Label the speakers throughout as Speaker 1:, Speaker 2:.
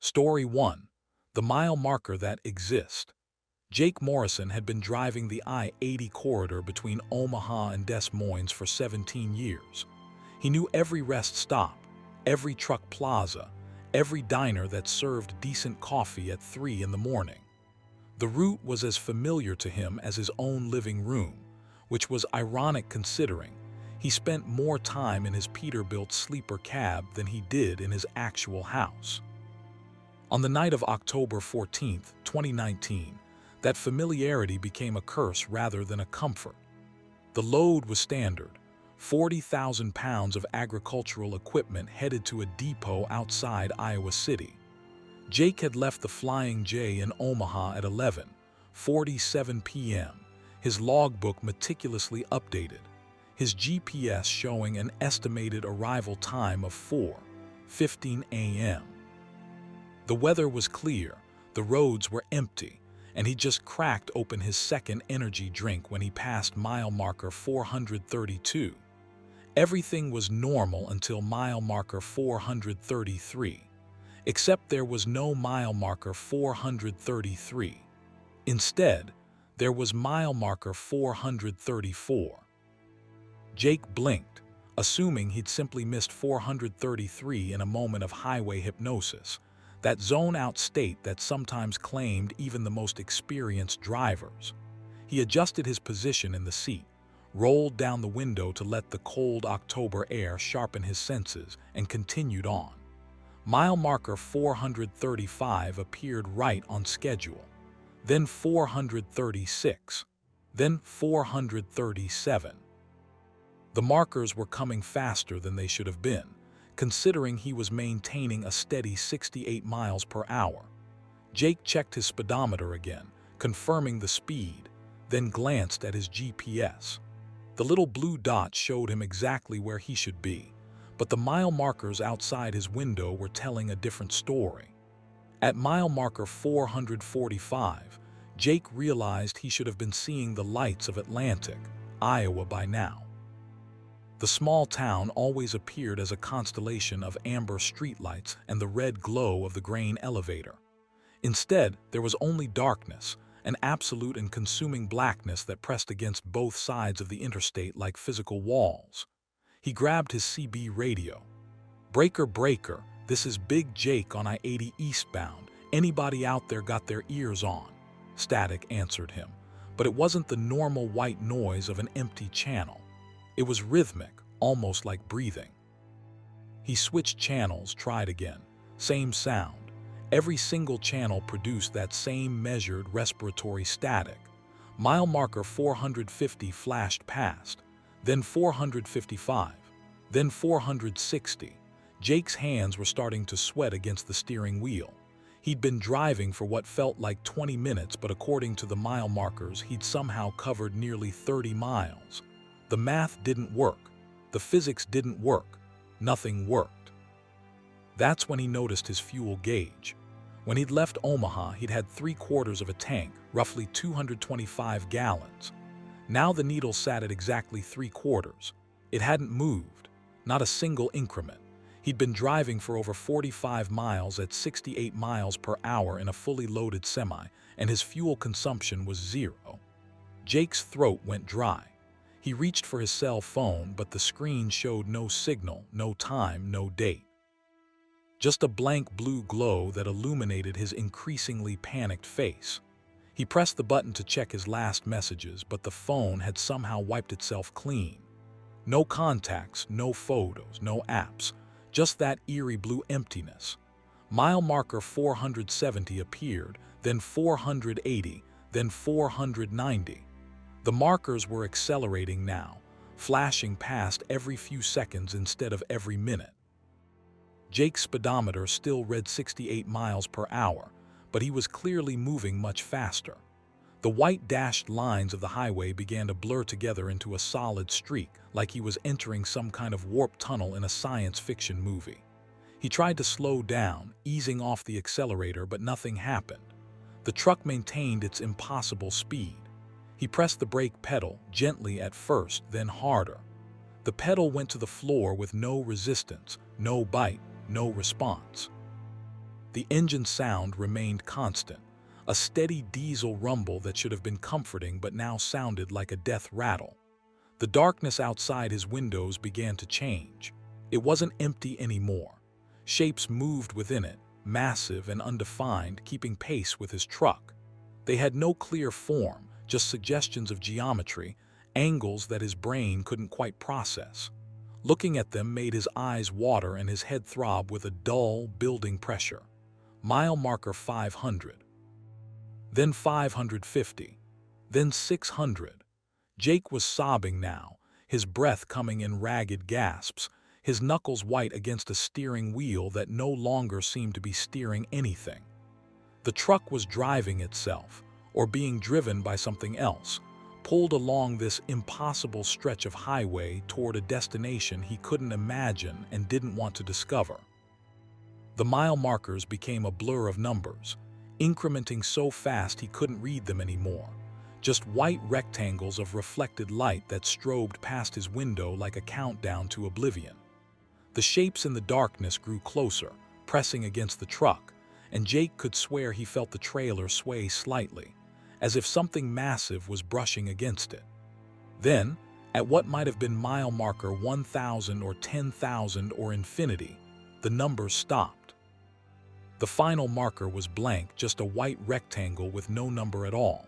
Speaker 1: Story 1. The Mile Marker That Exists. Jake Morrison had been driving the I-80 corridor between Omaha and Des Moines for 17 years. He knew every rest stop, every truck plaza, every diner that served decent coffee at 3 in the morning. The route was as familiar to him as his own living room, which was ironic considering he spent more time in his Peterbilt sleeper cab than he did in his actual house. On the night of October 14, 2019, that familiarity became a curse rather than a comfort. The load was standard: 40,000 pounds of agricultural equipment headed to a depot outside Iowa City. Jake had left the Flying J in Omaha at 11:47 p.m., his logbook meticulously updated, his GPS showing an estimated arrival time of 4:15 a.m. The weather was clear, the roads were empty, and he just cracked open his second energy drink when he passed mile marker 432. Everything was normal until mile marker 433. Except there was no mile marker 433. Instead, there was mile marker 434. Jake blinked, assuming he'd simply missed 433 in a moment of highway hypnosis, that zone-out state that sometimes claimed even the most experienced drivers. He adjusted his position in the seat, rolled down the window to let the cold October air sharpen his senses, and continued on. Mile marker 435 appeared right on schedule, then 436, then 437. The markers were coming faster than they should have been, considering he was maintaining a steady 68 miles per hour. Jake checked his speedometer again, confirming the speed, then glanced at his GPS. The little blue dot showed him exactly where he should be, but the mile markers outside his window were telling a different story. At mile marker 445, Jake realized he should have been seeing the lights of Atlantic, Iowa by now. The small town always appeared as a constellation of amber streetlights and the red glow of the grain elevator. Instead, there was only darkness, an absolute and consuming blackness that pressed against both sides of the interstate like physical walls. He grabbed his CB radio. "Breaker, breaker, this is Big Jake on I-80 eastbound. Anybody out there got their ears on?" Static answered him, but it wasn't the normal white noise of an empty channel. It was rhythmic, almost like breathing. He switched channels, tried again. Same sound. Every single channel produced that same measured respiratory static. Mile marker 450 flashed past, then 455, then 460. Jake's hands were starting to sweat against the steering wheel. He'd been driving for what felt like 20 minutes, but according to the mile markers, he'd somehow covered nearly 30 miles. The math didn't work. The physics didn't work. Nothing worked. That's when he noticed his fuel gauge. When he'd left Omaha, he'd had 3/4 of a tank, roughly 225 gallons. Now the needle sat at exactly 3/4. It hadn't moved, not a single increment. He'd been driving for over 45 miles at 68 miles per hour in a fully loaded semi, and his fuel consumption was 0. Jake's throat went dry. He reached for his cell phone, but the screen showed no signal, no time, no date. Just a blank blue glow that illuminated his increasingly panicked face. He pressed the button to check his last messages, but the phone had somehow wiped itself clean. No contacts, no photos, no apps, just that eerie blue emptiness. Mile marker 470 appeared, then 480, then 490. The markers were accelerating now, flashing past every few seconds instead of every minute. Jake's speedometer still read 68 miles per hour, but he was clearly moving much faster. The white dashed lines of the highway began to blur together into a solid streak, like he was entering some kind of warp tunnel in a science fiction movie. He tried to slow down, easing off the accelerator, but nothing happened. The truck maintained its impossible speed. He pressed the brake pedal, gently at first, then harder. The pedal went to the floor with no resistance, no bite, no response. The engine sound remained constant, a steady diesel rumble that should have been comforting but now sounded like a death rattle. The darkness outside his windows began to change. It wasn't empty anymore. Shapes moved within it, massive and undefined, keeping pace with his truck. They had no clear form, just suggestions of geometry, angles that his brain couldn't quite process. Looking at them made his eyes water and his head throb with a dull, building pressure. Mile marker 500. Then 550. Then 600. Jake was sobbing now, his breath coming in ragged gasps, his knuckles white against a steering wheel that no longer seemed to be steering anything. The truck was driving itself, or being driven by something else, pulled along this impossible stretch of highway toward a destination he couldn't imagine and didn't want to discover. The mile markers became a blur of numbers, incrementing so fast he couldn't read them anymore. Just white rectangles of reflected light that strobed past his window like a countdown to oblivion. The shapes in the darkness grew closer, pressing against the truck, and Jake could swear he felt the trailer sway slightly, as if something massive was brushing against it. Then, at what might have been mile marker 1,000 or 10,000 or infinity, the numbers stopped. The final marker was blank, just a white rectangle with no number at all.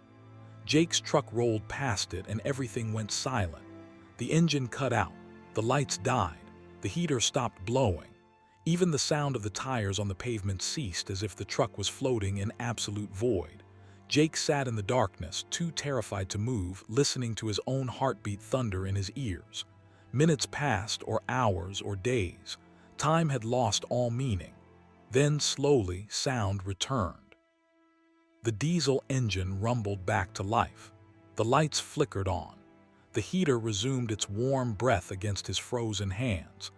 Speaker 1: Jake's truck rolled past it and everything went silent. The engine cut out, the lights died, the heater stopped blowing. Even the sound of the tires on the pavement ceased, as if the truck was floating in absolute void. Jake sat in the darkness, too terrified to move, listening to his own heartbeat thunder in his ears. Minutes passed, or hours, or days. Time had lost all meaning. Then, slowly, sound returned. The diesel engine rumbled back to life. The lights flickered on. The heater resumed its warm breath against his frozen hands.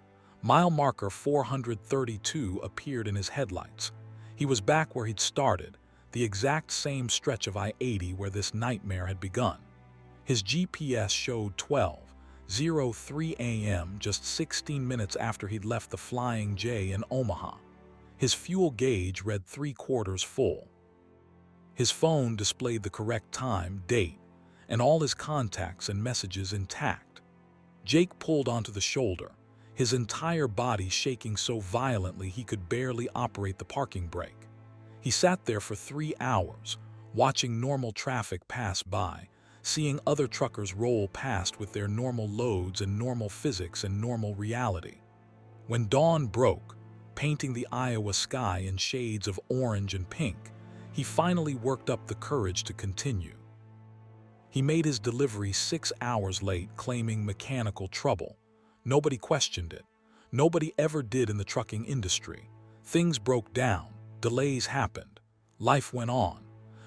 Speaker 1: Mile marker 432 appeared in his headlights. He was back where he'd started, the exact same stretch of I-80 where this nightmare had begun. His GPS showed 12:03 a.m., just 16 minutes after he'd left the Flying J in Omaha. His fuel gauge read 3/4 full. His phone displayed the correct time, date, and all his contacts and messages intact. Jake pulled onto the shoulder, his entire body shaking so violently he could barely operate the parking brake. He sat there for 3 hours, watching normal traffic pass by, seeing other truckers roll past with their normal loads and normal physics and normal reality. When dawn broke, painting the Iowa sky in shades of orange and pink, he finally worked up the courage to continue. He made his delivery 6 hours late, claiming mechanical trouble. Nobody questioned it. Nobody ever did in the trucking industry. Things broke down. Delays happened. Life went on.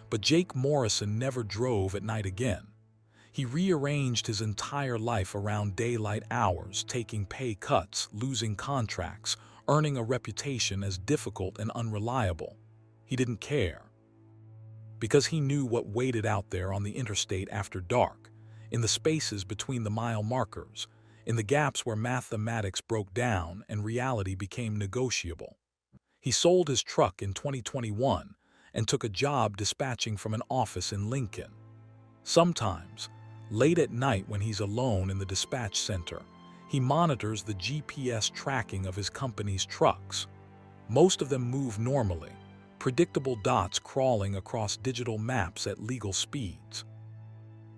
Speaker 1: But Jake Morrison never drove at night again. He rearranged his entire life around daylight hours, taking pay cuts, losing contracts, earning a reputation as difficult and unreliable. He didn't care. Because he knew what waited out there on the interstate after dark, in the spaces between the mile markers, in the gaps where mathematics broke down and reality became negotiable. He sold his truck in 2021 and took a job dispatching from an office in Lincoln. Sometimes, late at night when he's alone in the dispatch center, he monitors the GPS tracking of his company's trucks. Most of them move normally, predictable dots crawling across digital maps at legal speeds.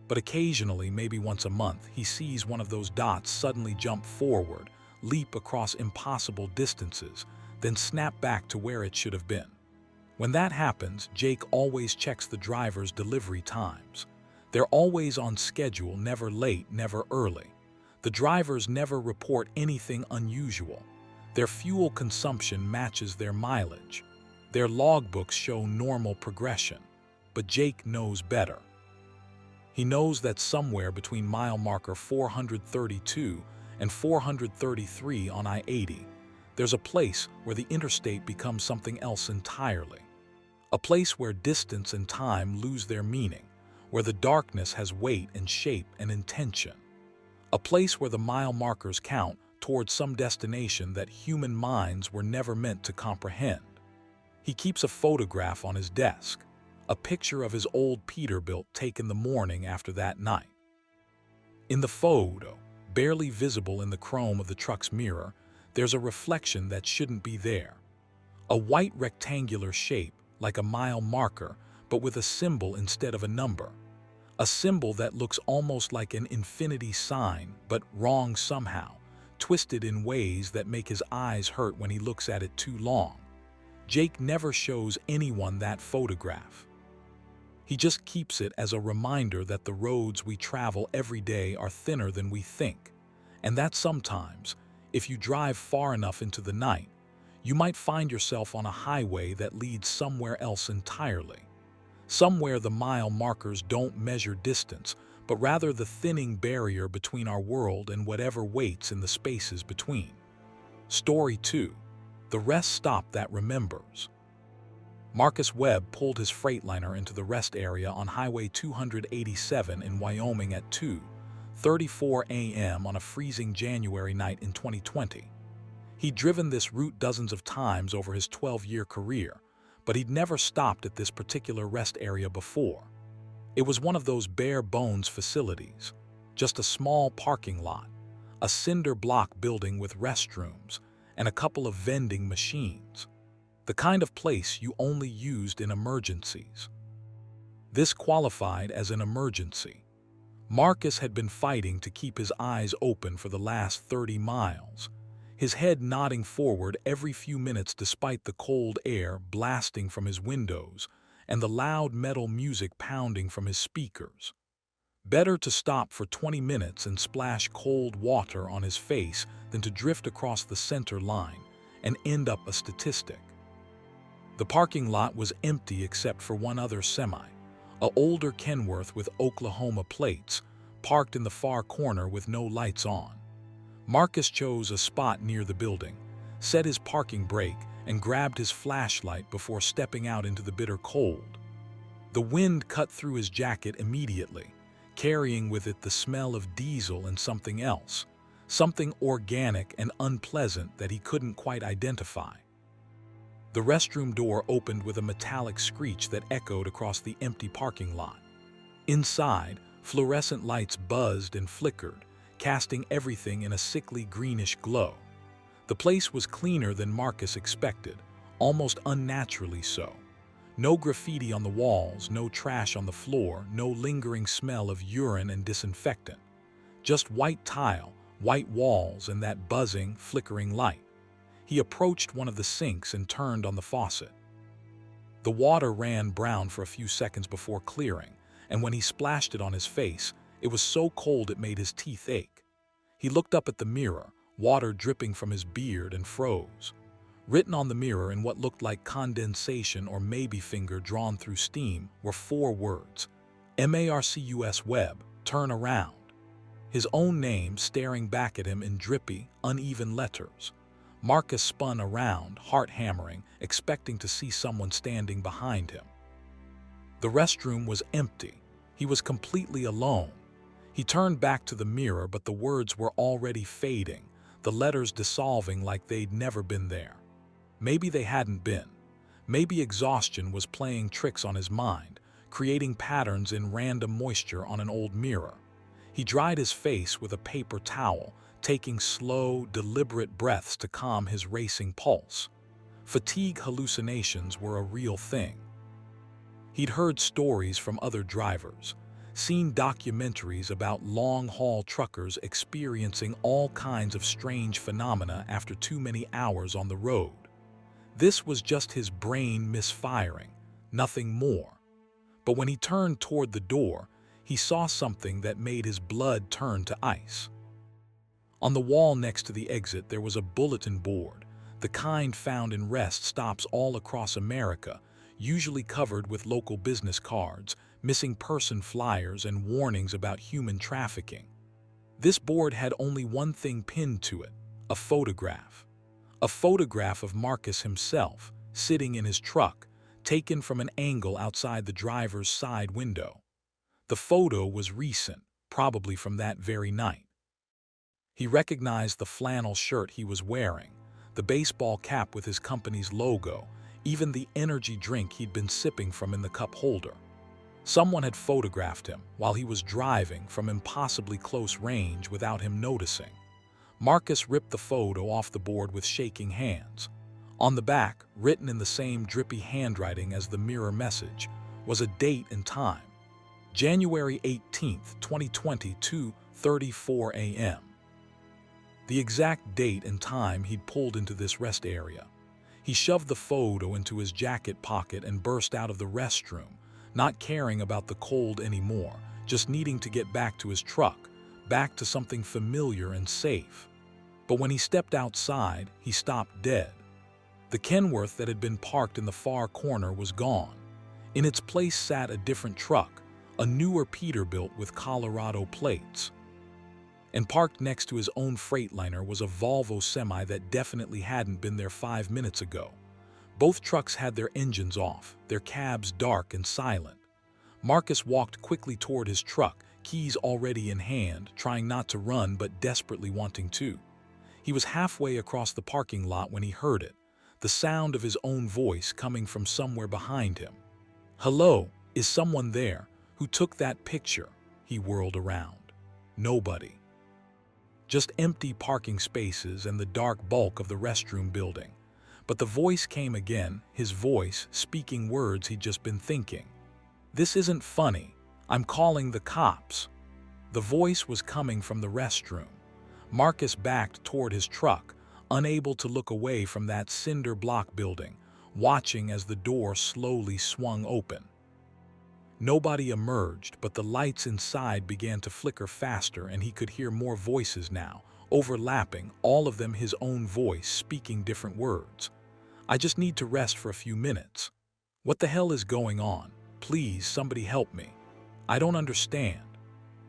Speaker 1: But occasionally, maybe once a month, he sees one of those dots suddenly jump forward, leap across impossible distances, then snap back to where it should have been. When that happens, Jake always checks the driver's delivery times. They're always on schedule, never late, never early. The drivers never report anything unusual. Their fuel consumption matches their mileage. Their logbooks show normal progression. But Jake knows better. He knows that somewhere between mile marker 432 and 433 on I-80, there's a place where the interstate becomes something else entirely. A place where distance and time lose their meaning, where the darkness has weight and shape and intention. A place where the mile markers count towards some destination that human minds were never meant to comprehend. He keeps a photograph on his desk, a picture of his old Peterbilt taken the morning after that night. In the photo, barely visible in the chrome of the truck's mirror, there's a reflection that shouldn't be there. A white rectangular shape, like a mile marker, but with a symbol instead of a number. A symbol that looks almost like an infinity sign, but wrong somehow, twisted in ways that make his eyes hurt when he looks at it too long. Jake never shows anyone that photograph. He just keeps it as a reminder that the roads we travel every day are thinner than we think, and that sometimes, if you drive far enough into the night, you might find yourself on a highway that leads somewhere else entirely. Somewhere the mile markers don't measure distance, but rather the thinning barrier between our world and whatever waits in the spaces between. Story 2. The rest stop that remembers. Marcus Webb pulled his Freightliner into the rest area on Highway 287 in Wyoming at 2:34 a.m. on a freezing January night in 2020. He'd driven this route dozens of times over his 12-year career, but he'd never stopped at this particular rest area before. It was one of those bare-bones facilities, just a small parking lot, a cinder block building with restrooms, and a couple of vending machines. The kind of place you only used in emergencies. This qualified as an emergency. Marcus had been fighting to keep his eyes open for the last 30 miles, his head nodding forward every few minutes despite the cold air blasting from his windows and the loud metal music pounding from his speakers. Better to stop for 20 minutes and splash cold water on his face than to drift across the center line and end up a statistic. The parking lot was empty except for one other semi, a older Kenworth with Oklahoma plates, parked in the far corner with no lights on. Marcus chose a spot near the building, set his parking brake, and grabbed his flashlight before stepping out into the bitter cold. The wind cut through his jacket immediately, carrying with it the smell of diesel and something else, something organic and unpleasant that he couldn't quite identify. The restroom door opened with a metallic screech that echoed across the empty parking lot. Inside, fluorescent lights buzzed and flickered, casting everything in a sickly greenish glow. The place was cleaner than Marcus expected, almost unnaturally so. No graffiti on the walls, no trash on the floor, no lingering smell of urine and disinfectant. Just white tile, white walls, and that buzzing, flickering light. He approached one of the sinks and turned on the faucet. The water ran brown for a few seconds before clearing, and when he splashed it on his face, it was so cold it made his teeth ache. He looked up at the mirror, water dripping from his beard, and froze. Written on the mirror in what looked like condensation or maybe finger drawn through steam were 4 words: Marcus Webb, turn around. His own name staring back at him in drippy, uneven letters. Marcus spun around, heart hammering, expecting to see someone standing behind him. The restroom was empty. He was completely alone. He turned back to the mirror, but the words were already fading, the letters dissolving like they'd never been there. Maybe they hadn't been. Maybe exhaustion was playing tricks on his mind, creating patterns in random moisture on an old mirror. He dried his face with a paper towel, taking slow, deliberate breaths to calm his racing pulse. Fatigue hallucinations were a real thing. He'd heard stories from other drivers, seen documentaries about long-haul truckers experiencing all kinds of strange phenomena after too many hours on the road. This was just his brain misfiring, nothing more. But when he turned toward the door, he saw something that made his blood turn to ice. On the wall next to the exit there was a bulletin board, the kind found in rest stops all across America, usually covered with local business cards, missing person flyers, and warnings about human trafficking. This board had only one thing pinned to it: a photograph. A photograph of Marcus himself, sitting in his truck, taken from an angle outside the driver's side window. The photo was recent, probably from that very night. He recognized the flannel shirt he was wearing, the baseball cap with his company's logo, even the energy drink he'd been sipping from in the cup holder. Someone had photographed him while he was driving from impossibly close range without him noticing. Marcus ripped the photo off the board with shaking hands. On the back, written in the same drippy handwriting as the mirror message, was a date and time. January 18th, 2020, 2:34 a.m. The exact date and time he'd pulled into this rest area. He shoved the photo into his jacket pocket and burst out of the restroom, not caring about the cold anymore, just needing to get back to his truck, back to something familiar and safe. But when he stepped outside, he stopped dead. The Kenworth that had been parked in the far corner was gone. In its place sat a different truck, a newer Peterbilt with Colorado plates. And parked next to his own Freightliner was a Volvo semi that definitely hadn't been there 5 minutes ago. Both trucks had their engines off, their cabs dark and silent. Marcus walked quickly toward his truck, keys already in hand, trying not to run but desperately wanting to. He was halfway across the parking lot when he heard it, the sound of his own voice coming from somewhere behind him. "Hello, is someone there? Who took that picture?" He whirled around. Nobody. Just empty parking spaces and the dark bulk of the restroom building. But the voice came again, his voice speaking words he'd just been thinking. "This isn't funny. I'm calling the cops." The voice was coming from the restroom. Marcus backed toward his truck, unable to look away from that cinder block building, watching as the door slowly swung open. Nobody emerged, but the lights inside began to flicker faster and he could hear more voices now, overlapping, all of them his own voice speaking different words. "I just need to rest for a few minutes. What the hell is going on? Please, somebody help me. I don't understand."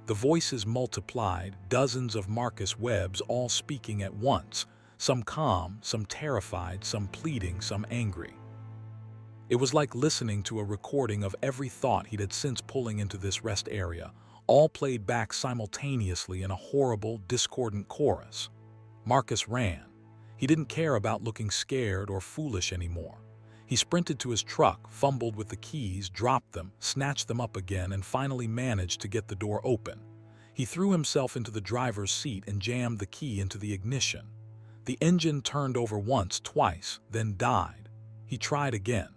Speaker 1: The voices multiplied, dozens of Marcus Webbs all speaking at once, some calm, some terrified, some pleading, some angry. It was like listening to a recording of every thought he'd had since pulling into this rest area, all played back simultaneously in a horrible, discordant chorus. Marcus ran. He didn't care about looking scared or foolish anymore. He sprinted to his truck, fumbled with the keys, dropped them, snatched them up again, and finally managed to get the door open. He threw himself into the driver's seat and jammed the key into the ignition. The engine turned over once, twice, then died. He tried again.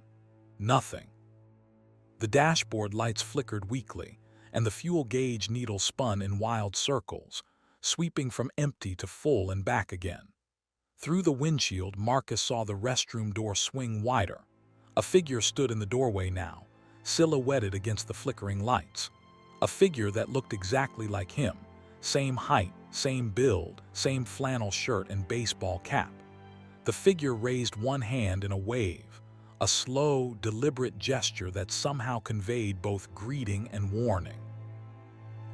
Speaker 1: Nothing. The dashboard lights flickered weakly, and the fuel gauge needle spun in wild circles, sweeping from empty to full and back again. Through the windshield, Marcus saw the restroom door swing wider. A figure stood in the doorway now, silhouetted against the flickering lights. A figure that looked exactly like him, same height, same build, same flannel shirt and baseball cap. The figure raised one hand in a wave, a slow, deliberate gesture that somehow conveyed both greeting and warning.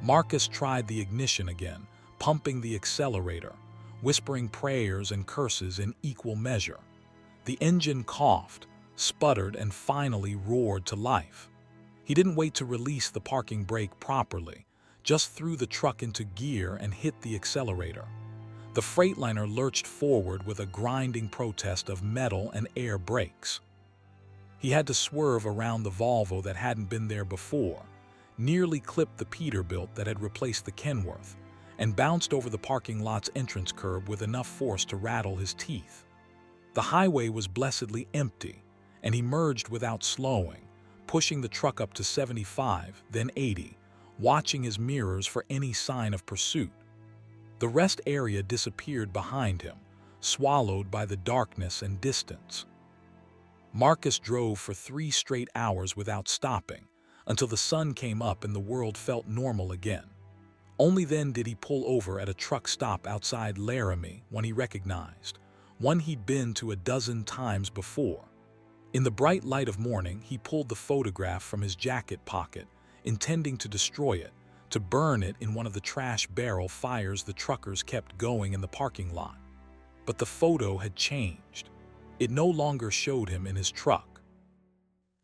Speaker 1: Marcus tried the ignition again, pumping the accelerator, whispering prayers and curses in equal measure. The engine coughed, sputtered, and finally roared to life. He didn't wait to release the parking brake properly, just threw the truck into gear and hit the accelerator. The Freightliner lurched forward with a grinding protest of metal and air brakes. He had to swerve around the Volvo that hadn't been there before, nearly clipped the Peterbilt that had replaced the Kenworth, and bounced over the parking lot's entrance curb with enough force to rattle his teeth. The highway was blessedly empty, and he merged without slowing, pushing the truck up to 75, then 80, watching his mirrors for any sign of pursuit. The rest area disappeared behind him, swallowed by the darkness and distance. Marcus drove for 3 straight hours without stopping, until the sun came up and the world felt normal again. Only then did he pull over at a truck stop outside Laramie, one he recognized, one he'd been to a dozen times before. In the bright light of morning, he pulled the photograph from his jacket pocket, intending to destroy it, to burn it in one of the trash barrel fires the truckers kept going in the parking lot. But the photo had changed. It no longer showed him in his truck.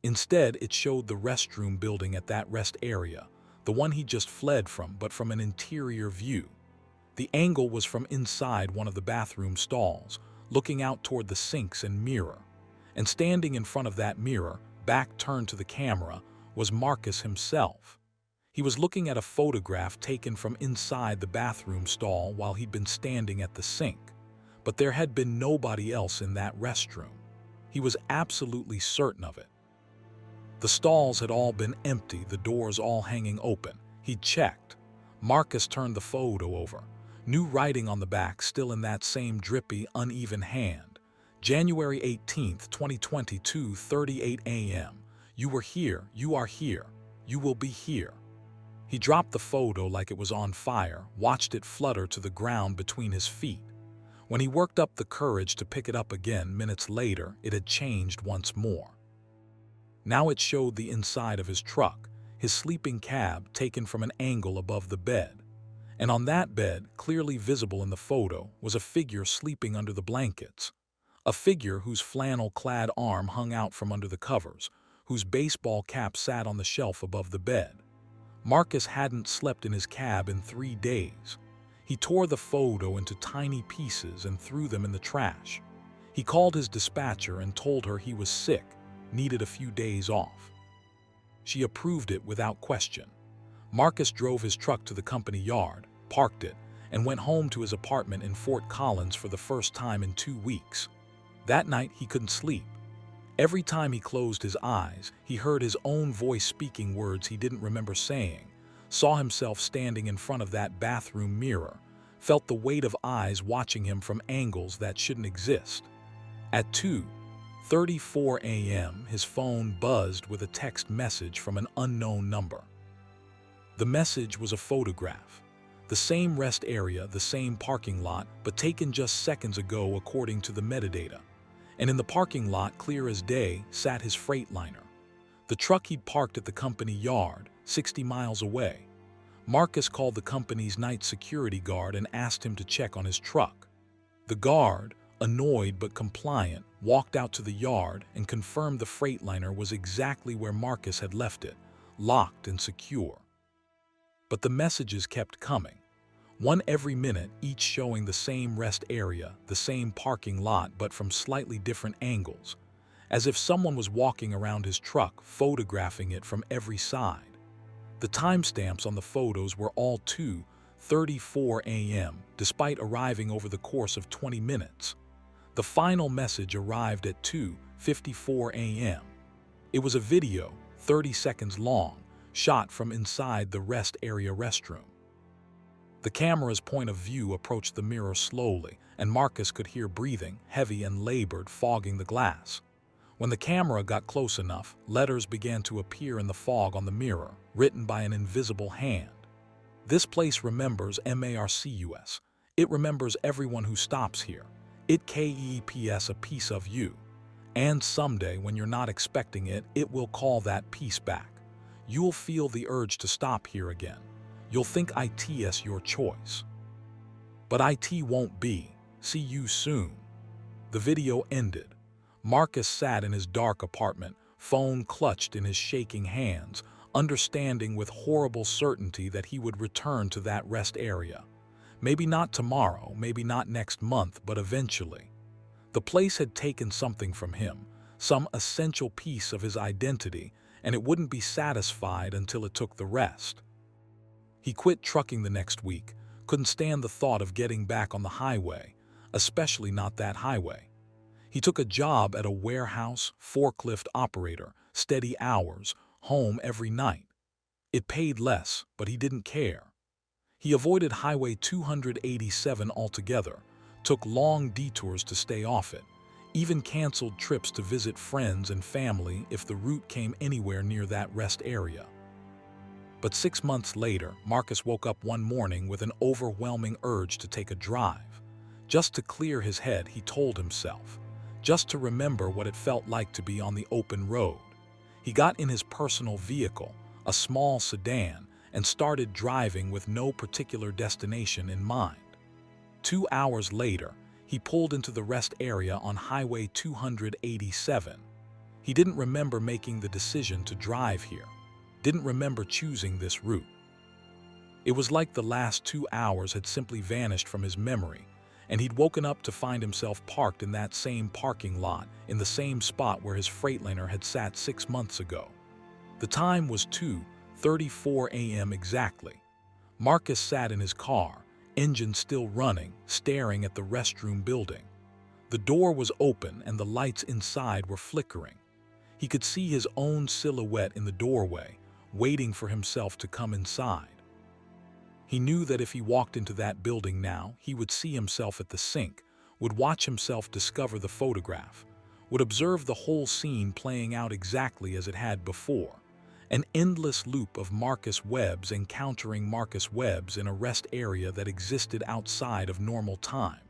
Speaker 1: Instead, it showed the restroom building at that rest area, the one he just fled from, but from an interior view. The angle was from inside one of the bathroom stalls, looking out toward the sinks and mirror. And standing in front of that mirror, back turned to the camera, was Marcus himself. He was looking at a photograph taken from inside the bathroom stall while he'd been standing at the sink. But there had been nobody else in that restroom. He was absolutely certain of it. The stalls had all been empty, the doors all hanging open. He'd checked. Marcus turned the photo over. New writing on the back, still in that same drippy, uneven hand. January 18th, 2022, 38 a.m. You were here, you are here, you will be here. He dropped the photo like it was on fire, watched it flutter to the ground between his feet. When he worked up the courage to pick it up again minutes later, it had changed once more. Now it showed the inside of his truck, his sleeping cab taken from an angle above the bed. And on that bed, clearly visible in the photo, was a figure sleeping under the blankets. A figure whose flannel-clad arm hung out from under the covers, whose baseball cap sat on the shelf above the bed. Marcus hadn't slept in his cab in 3 days. He tore the photo into tiny pieces and threw them in the trash. He called his dispatcher and told her he was sick, needed a few days off. She approved it without question. Marcus drove his truck to the company yard, parked it, and went home to his apartment in Fort Collins for the first time in 2 weeks. That night he couldn't sleep. Every time he closed his eyes, he heard his own voice speaking words he didn't remember saying, saw himself standing in front of that bathroom mirror, felt the weight of eyes watching him from angles that shouldn't exist. At 2:34 a.m., his phone buzzed with a text message from an unknown number. The message was a photograph. The same rest area, the same parking lot, but taken just seconds ago according to the metadata. And in the parking lot, clear as day, sat his Freightliner. The truck he'd parked at the company yard, 60 miles away. Marcus called the company's night security guard and asked him to check on his truck. The guard, annoyed but compliant, walked out to the yard and confirmed the Freightliner was exactly where Marcus had left it, locked and secure. But the messages kept coming. One every minute, each showing the same rest area, the same parking lot, but from slightly different angles, as if someone was walking around his truck, photographing it from every side. The timestamps on the photos were all 2:34 a.m., despite arriving over the course of 20 minutes. The final message arrived at 2:54 a.m. It was a video, 30 seconds long, shot from inside the rest area restroom. The camera's point of view approached the mirror slowly, and Marcus could hear breathing, heavy and labored, fogging the glass. When the camera got close enough, letters began to appear in the fog on the mirror, written by an invisible hand. This place remembers Marcus. It remembers everyone who stops here. It keeps a piece of you. And someday, when you're not expecting it, it will call that piece back. You'll feel the urge to stop here again. You'll think it's your choice. But it won't be. See you soon. The video ended. Marcus sat in his dark apartment, phone clutched in his shaking hands, understanding with horrible certainty that he would return to that rest area. Maybe not tomorrow, maybe not next month, but eventually. The place had taken something from him, some essential piece of his identity, and it wouldn't be satisfied until it took the rest. He quit trucking the next week, couldn't stand the thought of getting back on the highway, especially not that highway. He took a job at a warehouse, forklift operator, steady hours, home every night. It paid less, but he didn't care. He avoided Highway 287 altogether, took long detours to stay off it, even canceled trips to visit friends and family if the route came anywhere near that rest area. But 6 months later, Marcus woke up one morning with an overwhelming urge to take a drive. Just to clear his head, he told himself. Just to remember what it felt like to be on the open road. He got in his personal vehicle, a small sedan, and started driving with no particular destination in mind. 2 hours later, he pulled into the rest area on Highway 287. He didn't remember making the decision to drive here. Didn't remember choosing this route. It was like the last 2 hours had simply vanished from his memory, and he'd woken up to find himself parked in that same parking lot, in the same spot where his Freightliner had sat 6 months ago. The time was 2:34 a.m. exactly. Marcus sat in his car, engine still running, staring at the restroom building. The door was open and the lights inside were flickering. He could see his own silhouette in the doorway, waiting for himself to come inside. He knew that if he walked into that building now, he would see himself at the sink, would watch himself discover the photograph, would observe the whole scene playing out exactly as it had before. An endless loop of Marcus Webbs encountering Marcus Webbs in a rest area that existed outside of normal time.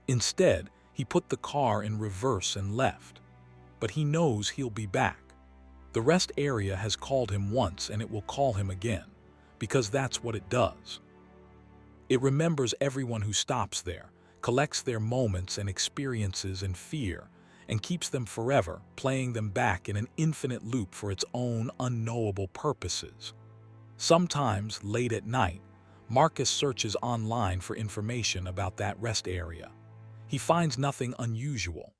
Speaker 1: Instead, he put the car in reverse and left. But he knows he'll be back. The rest area has called him once and it will call him again, because that's what it does. It remembers everyone who stops there, collects their moments and experiences and fear, and keeps them forever, playing them back in an infinite loop for its own unknowable purposes. Sometimes, late at night, Marcus searches online for information about that rest area. He finds nothing unusual.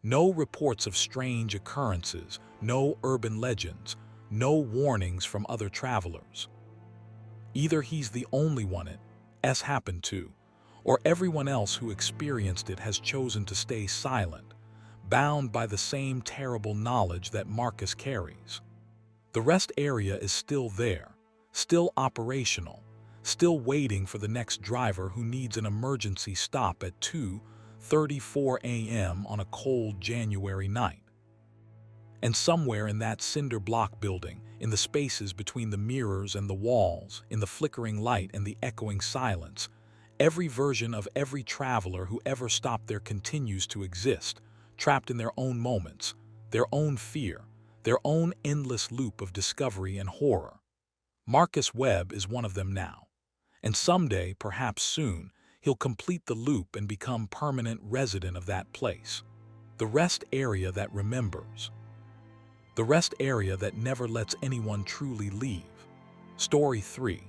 Speaker 1: No reports of strange occurrences, no urban legends, no warnings from other travelers. Either he's the only one it's happened to, or everyone else who experienced it has chosen to stay silent, bound by the same terrible knowledge that Marcus carries. The rest area is still there, still operational, still waiting for the next driver who needs an emergency stop at 2:34 a.m. on a cold January night. And somewhere in that cinder block building, in the spaces between the mirrors and the walls, in the flickering light and the echoing silence, every version of every traveler who ever stopped there continues to exist, trapped in their own moments, their own fear, their own endless loop of discovery and horror. Marcus Webb is one of them now. And someday, perhaps soon, he'll complete the loop and become permanent resident of that place. The rest area that remembers. The rest area that never lets anyone truly leave. Story 3.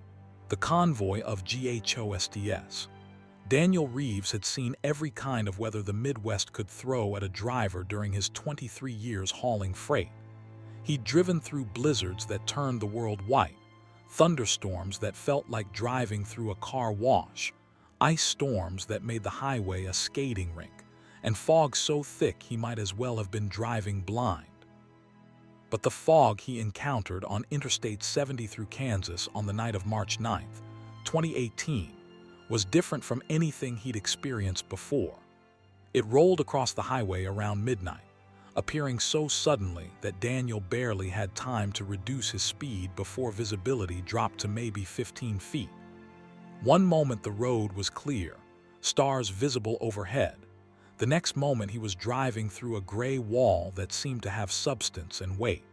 Speaker 1: The Convoy of GHOSTS. Daniel Reeves had seen every kind of weather the Midwest could throw at a driver during his 23 years hauling freight. He'd driven through blizzards that turned the world white, thunderstorms that felt like driving through a car wash, ice storms that made the highway a skating rink, and fog so thick he might as well have been driving blind. But the fog he encountered on Interstate 70 through Kansas on the night of March 9, 2018, was different from anything he'd experienced before. It rolled across the highway around midnight, appearing so suddenly that Daniel barely had time to reduce his speed before visibility dropped to maybe 15 feet. One moment the road was clear, stars visible overhead. The next moment he was driving through a gray wall that seemed to have substance and weight.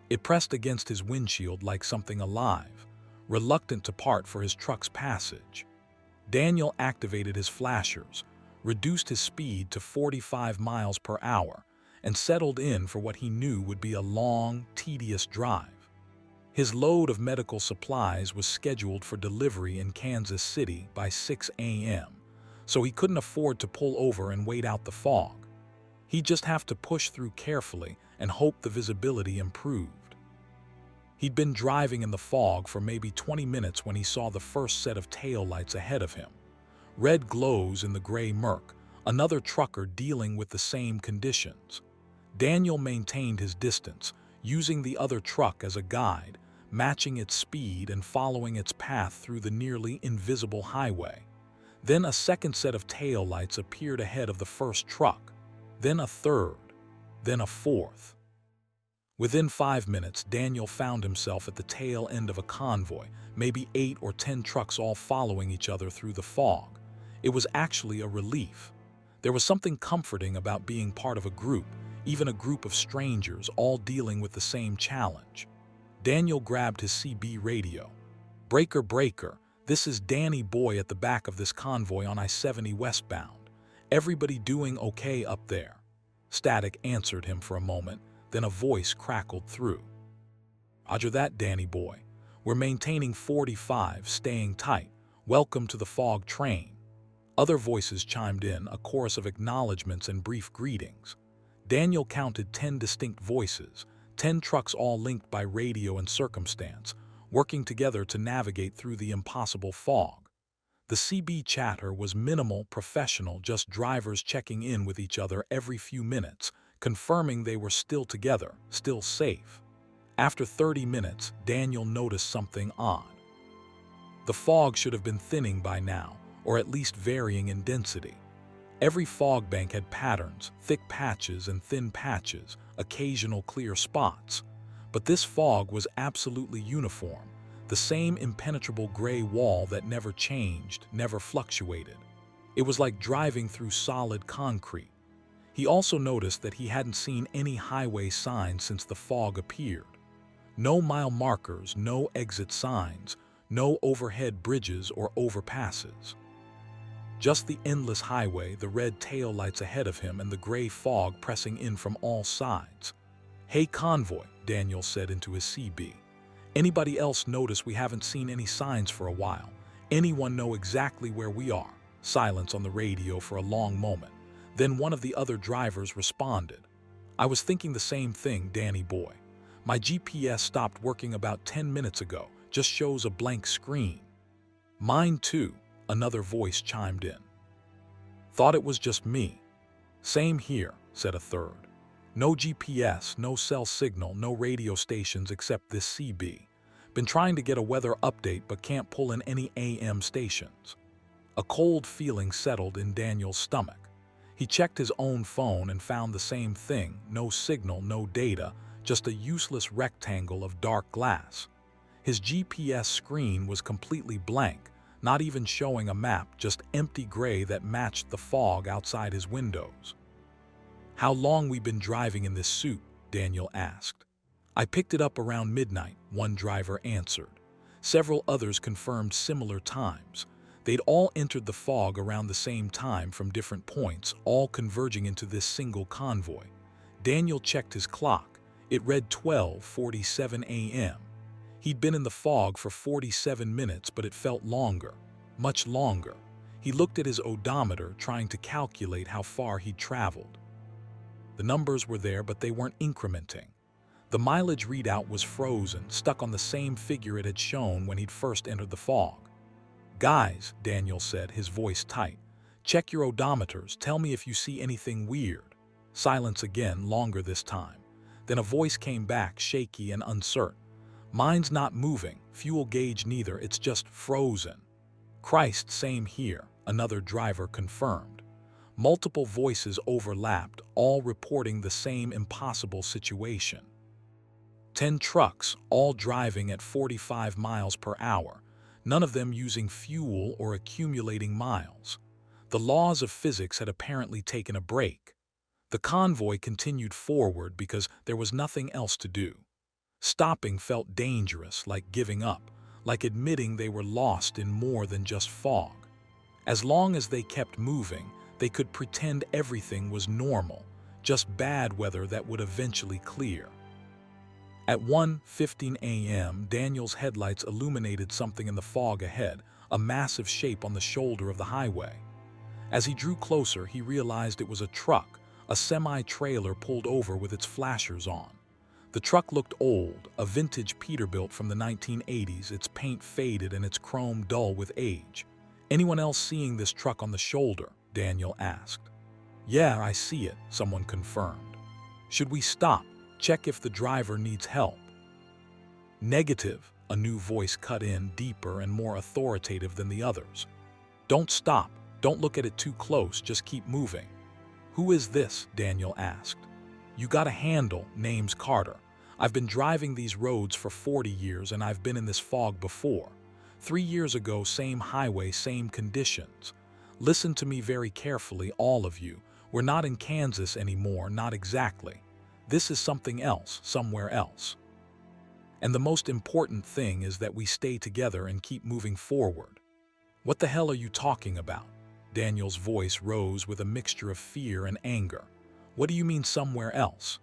Speaker 1: It pressed against his windshield like something alive, reluctant to part for his truck's passage. Daniel activated his flashers, reduced his speed to 45 miles per hour, and settled in for what he knew would be a long, tedious drive. His load of medical supplies was scheduled for delivery in Kansas City by 6 a.m., so he couldn't afford to pull over and wait out the fog. He'd just have to push through carefully and hope the visibility improved. He'd been driving in the fog for maybe 20 minutes when he saw the first set of taillights ahead of him. Red glows in the gray murk, another trucker dealing with the same conditions. Daniel maintained his distance, using the other truck as a guide, matching its speed and following its path through the nearly invisible highway. Then a second set of taillights appeared ahead of the first truck, then a third, then a fourth. Within 5 minutes, Daniel found himself at the tail end of a convoy, maybe 8 or 10 trucks all following each other through the fog. It was actually a relief. There was something comforting about being part of a group, even a group of strangers all dealing with the same challenge. Daniel grabbed his CB radio. "Breaker, breaker. This is Danny Boy at the back of this convoy on I-70 westbound. Everybody doing okay up there?" Static answered him for a moment, then a voice crackled through. "Roger that, Danny Boy. We're maintaining 45, staying tight. Welcome to the fog train." Other voices chimed in, a chorus of acknowledgments and brief greetings. Daniel counted 10 distinct voices, 10 trucks all linked by radio and circumstance, working together to navigate through the impossible fog. The CB chatter was minimal, professional, just drivers checking in with each other every few minutes, confirming they were still together, still safe. After 30 minutes, Daniel noticed something odd. The fog should have been thinning by now, or at least varying in density. Every fog bank had patterns, thick patches and thin patches, occasional clear spots. But this fog was absolutely uniform, the same impenetrable gray wall that never changed, never fluctuated. It was like driving through solid concrete. He also noticed that he hadn't seen any highway signs since the fog appeared. No mile markers, no exit signs, no overhead bridges or overpasses. Just the endless highway, the red taillights ahead of him, and the gray fog pressing in from all sides. "Hey, Convoy," Daniel said into his CB. "Anybody else notice we haven't seen any signs for a while? Anyone know exactly where we are?" Silence on the radio for a long moment. Then one of the other drivers responded. "I was thinking the same thing, Danny boy. My GPS stopped working about 10 minutes ago, just shows a blank screen." "Mine too," another voice chimed in. "Thought it was just me." "Same here," said a third. "No GPS, no cell signal, no radio stations except this CB. Been trying to get a weather update but can't pull in any AM stations." A cold feeling settled in Daniel's stomach. He checked his own phone and found the same thing, no signal, no data, just a useless rectangle of dark glass. His GPS screen was completely blank, not even showing a map, just empty gray that matched the fog outside his windows. "How long we been driving in this suit?" Daniel asked. "I picked it up around midnight," one driver answered. Several others confirmed similar times. They'd all entered the fog around the same time from different points, all converging into this single convoy. Daniel checked his clock. It read 12:47 a.m. He'd been in the fog for 47 minutes, but it felt longer, much longer. He looked at his odometer, trying to calculate how far he'd traveled. The numbers were there, but they weren't incrementing. The mileage readout was frozen, stuck on the same figure it had shown when he'd first entered the fog. "Guys," Daniel said, his voice tight, "check your odometers, tell me if you see anything weird." Silence again, longer this time. Then a voice came back, shaky and uncertain. "Mine's not moving, fuel gauge neither, it's just frozen." "Christ, same here," another driver confirmed. Multiple voices overlapped, all reporting the same impossible situation. 10 trucks, all driving at 45 miles per hour, none of them using fuel or accumulating miles. The laws of physics had apparently taken a break. The convoy continued forward because there was nothing else to do. Stopping felt dangerous, like giving up, like admitting they were lost in more than just fog. As long as they kept moving, they could pretend everything was normal, just bad weather that would eventually clear. At 1:15 a.m., Daniel's headlights illuminated something in the fog ahead, a massive shape on the shoulder of the highway. As he drew closer, he realized it was a truck, a semi-trailer pulled over with its flashers on. The truck looked old, a vintage Peterbilt from the 1980s, its paint faded and its chrome dull with age. "Anyone else seeing this truck on the shoulder?" Daniel asked. "Yeah, I see it," someone confirmed. "Should we stop? Check if the driver needs help?" "Negative," a new voice cut in, deeper and more authoritative than the others. "Don't stop. Don't look at it too close, just keep moving." "Who is this?" Daniel asked. "You got a handle, name's Carter. I've been driving these roads for 40 years and I've been in this fog before. 3 years ago, same highway, same conditions. Listen to me very carefully, all of you. We're not in Kansas anymore, not exactly. This is something else, somewhere else. And the most important thing is that we stay together and keep moving forward." "What the hell are you talking about?" Daniel's voice rose with a mixture of fear and anger. "What do you mean somewhere else?"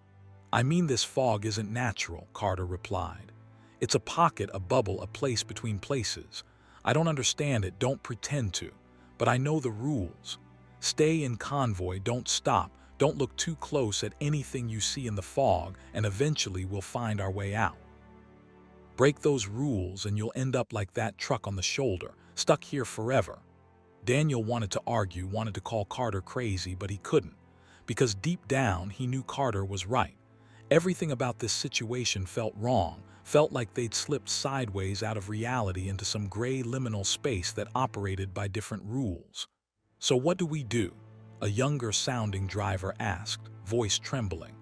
Speaker 1: "I mean this fog isn't natural," Carter replied. "It's a pocket, a bubble, a place between places. I don't understand it, don't pretend to. but I know the rules. Stay in convoy, don't stop, don't look too close at anything you see in the fog, and eventually we'll find our way out. Break those rules and you'll end up like that truck on the shoulder, stuck here forever. Daniel wanted to argue, wanted to call Carter crazy, but he couldn't, because deep down he knew Carter was right. Everything about this situation felt wrong, felt like they'd slipped sideways out of reality into some gray liminal space that operated by different rules. So what do we do? A younger-sounding driver asked, voice trembling.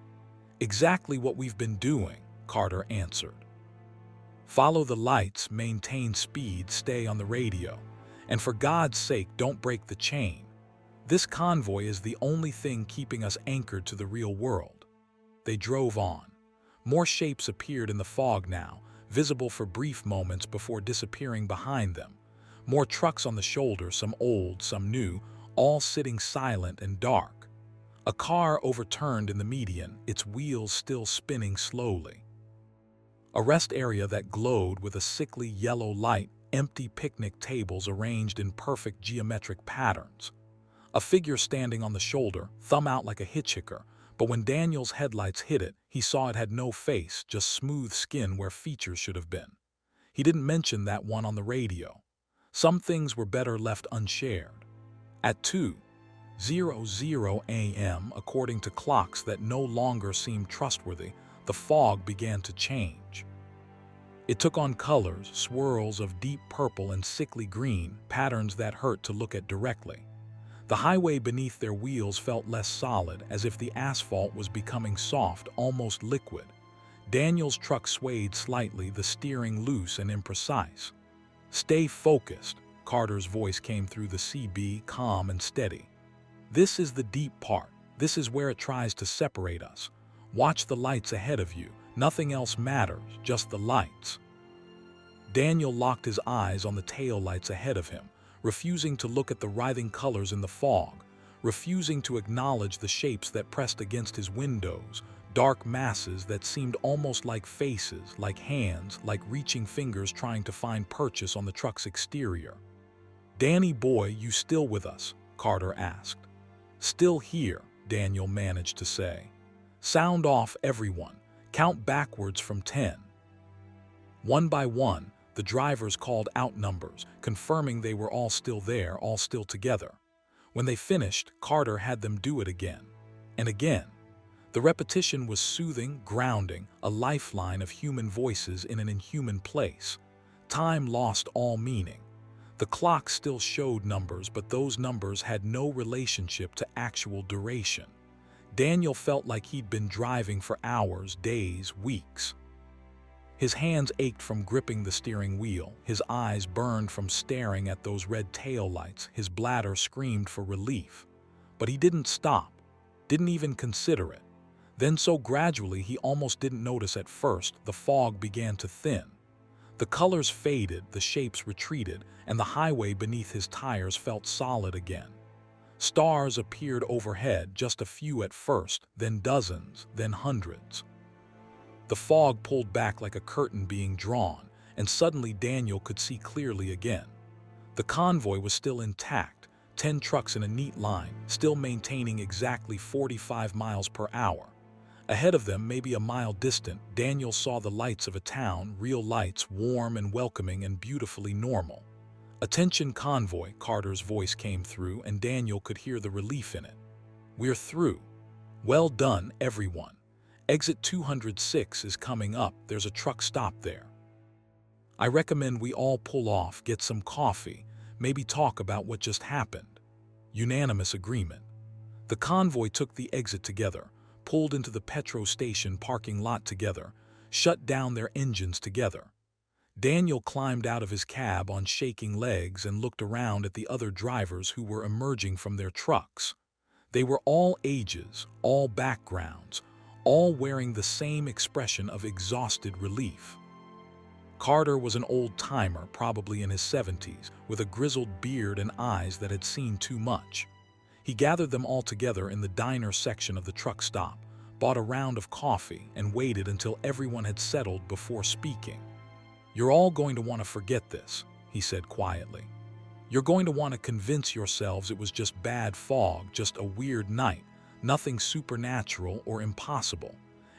Speaker 1: Exactly what we've been doing, Carter answered. Follow the lights, maintain speed, stay on the radio, and for God's sake, don't break the chain. This convoy is the only thing keeping us anchored to the real world. They drove on. More shapes appeared in the fog now, visible for brief moments before disappearing behind them. More trucks on the shoulder, some old, some new, all sitting silent and dark. A car overturned in the median, its wheels still spinning slowly. A rest area that glowed with a sickly yellow light, empty picnic tables arranged in perfect geometric patterns. A figure standing on the shoulder, thumb out like a hitchhiker, but when Daniel's headlights hit it, he saw it had no face, just smooth skin where features should have been. He didn't mention that one on the radio. Some things were better left unshared. At 2:00 a.m., according to clocks that no longer seemed trustworthy, the fog began to change. It took on colors, swirls of deep purple and sickly green, patterns that hurt to look at directly. The highway beneath their wheels felt less solid, as if the asphalt was becoming soft, almost liquid. Daniel's truck swayed slightly, the steering loose and imprecise. Stay focused, Carter's voice came through the CB, calm and steady. This is the deep part. This is where it tries to separate us. Watch the lights ahead of you. Nothing else matters, just the lights. Daniel locked his eyes on the taillights ahead of him, refusing to look at the writhing colors in the fog, refusing to acknowledge the shapes that pressed against his windows, dark masses that seemed almost like faces, like hands, like reaching fingers trying to find purchase on the truck's exterior. "Danny boy, you still with us?" Carter asked. "Still here," Daniel managed to say. "Sound off, everyone. Count backwards from 10. One by one, the drivers called out numbers, confirming they were all still there, all still together. When they finished, Carter had them do it again. And again. The repetition was soothing, grounding, a lifeline of human voices in an inhuman place. Time lost all meaning. The clock still showed numbers, but those numbers had no relationship to actual duration. Daniel felt like he'd been driving for hours, days, weeks. His hands ached from gripping the steering wheel, his eyes burned from staring at those red taillights, his bladder screamed for relief. But he didn't stop, didn't even consider it. Then so gradually he almost didn't notice at first, the fog began to thin. The colors faded, the shapes retreated, and the highway beneath his tires felt solid again. Stars appeared overhead, just a few at first, then dozens, then hundreds. The fog pulled back like a curtain being drawn, and suddenly Daniel could see clearly again. The convoy was still intact, 10 trucks in a neat line, still maintaining exactly 45 miles per hour. Ahead of them, maybe a mile distant, Daniel saw the lights of a town, real lights, warm and welcoming and beautifully normal. "Attention convoy," Carter's voice came through, and Daniel could hear the relief in it. "We're through. Well done, everyone. Exit 206 is coming up. There's a truck stop there. I recommend we all pull off, get some coffee, maybe talk about what just happened." Unanimous agreement. The convoy took the exit together, pulled into the petrol station parking lot together, shut down their engines together. Daniel climbed out of his cab on shaking legs and looked around at the other drivers who were emerging from their trucks. They were all ages, all backgrounds, all wearing the same expression of exhausted relief. Carter was an old-timer, probably in his 70s, with a grizzled beard and eyes that had seen too much. He gathered them all together in the diner section of the truck stop, bought a round of coffee, and waited until everyone had settled before speaking. "You're all going to want to forget this," he said quietly. You're going to want to convince yourselves it was just bad fog, just a weird night, nothing supernatural or impossible.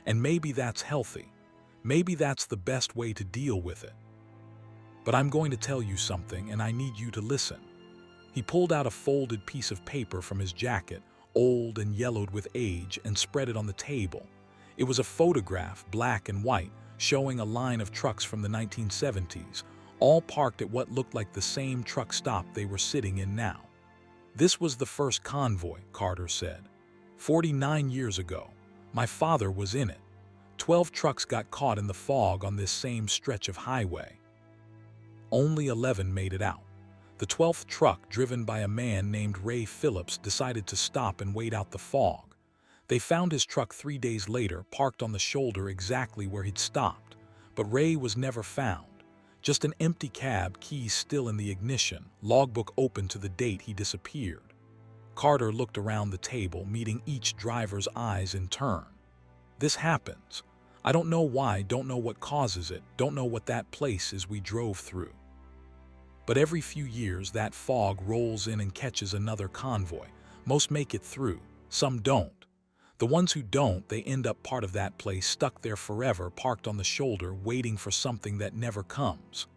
Speaker 1: And maybe that's healthy. Maybe that's the best way to deal with it. But I'm going to tell you something, and I need you to listen. He pulled out a folded piece of paper from his jacket, old and yellowed with age, and spread it on the table. It was a photograph, black and white, showing a line of trucks from the 1970s, all parked at what looked like the same truck stop they were sitting in now. This was the first convoy, Carter said. 49 years ago. My father was in it. 12 trucks got caught in the fog on this same stretch of highway. Only 11 made it out. The 12th truck, driven by a man named Ray Phillips, decided to stop and wait out the fog. They found his truck 3 days later, parked on the shoulder exactly where he'd stopped. But Ray was never found. Just an empty cab, keys still in the ignition, logbook open to the date he disappeared. Carter looked around the table, meeting each driver's eyes in turn. This happens. I don't know why, don't know what causes it, don't know what that place is we drove through. But every few years, that fog rolls in and catches another convoy. Most make it through, some don't. The ones who don't, they end up part of that place, stuck there forever, parked on the shoulder, waiting for something that never comes.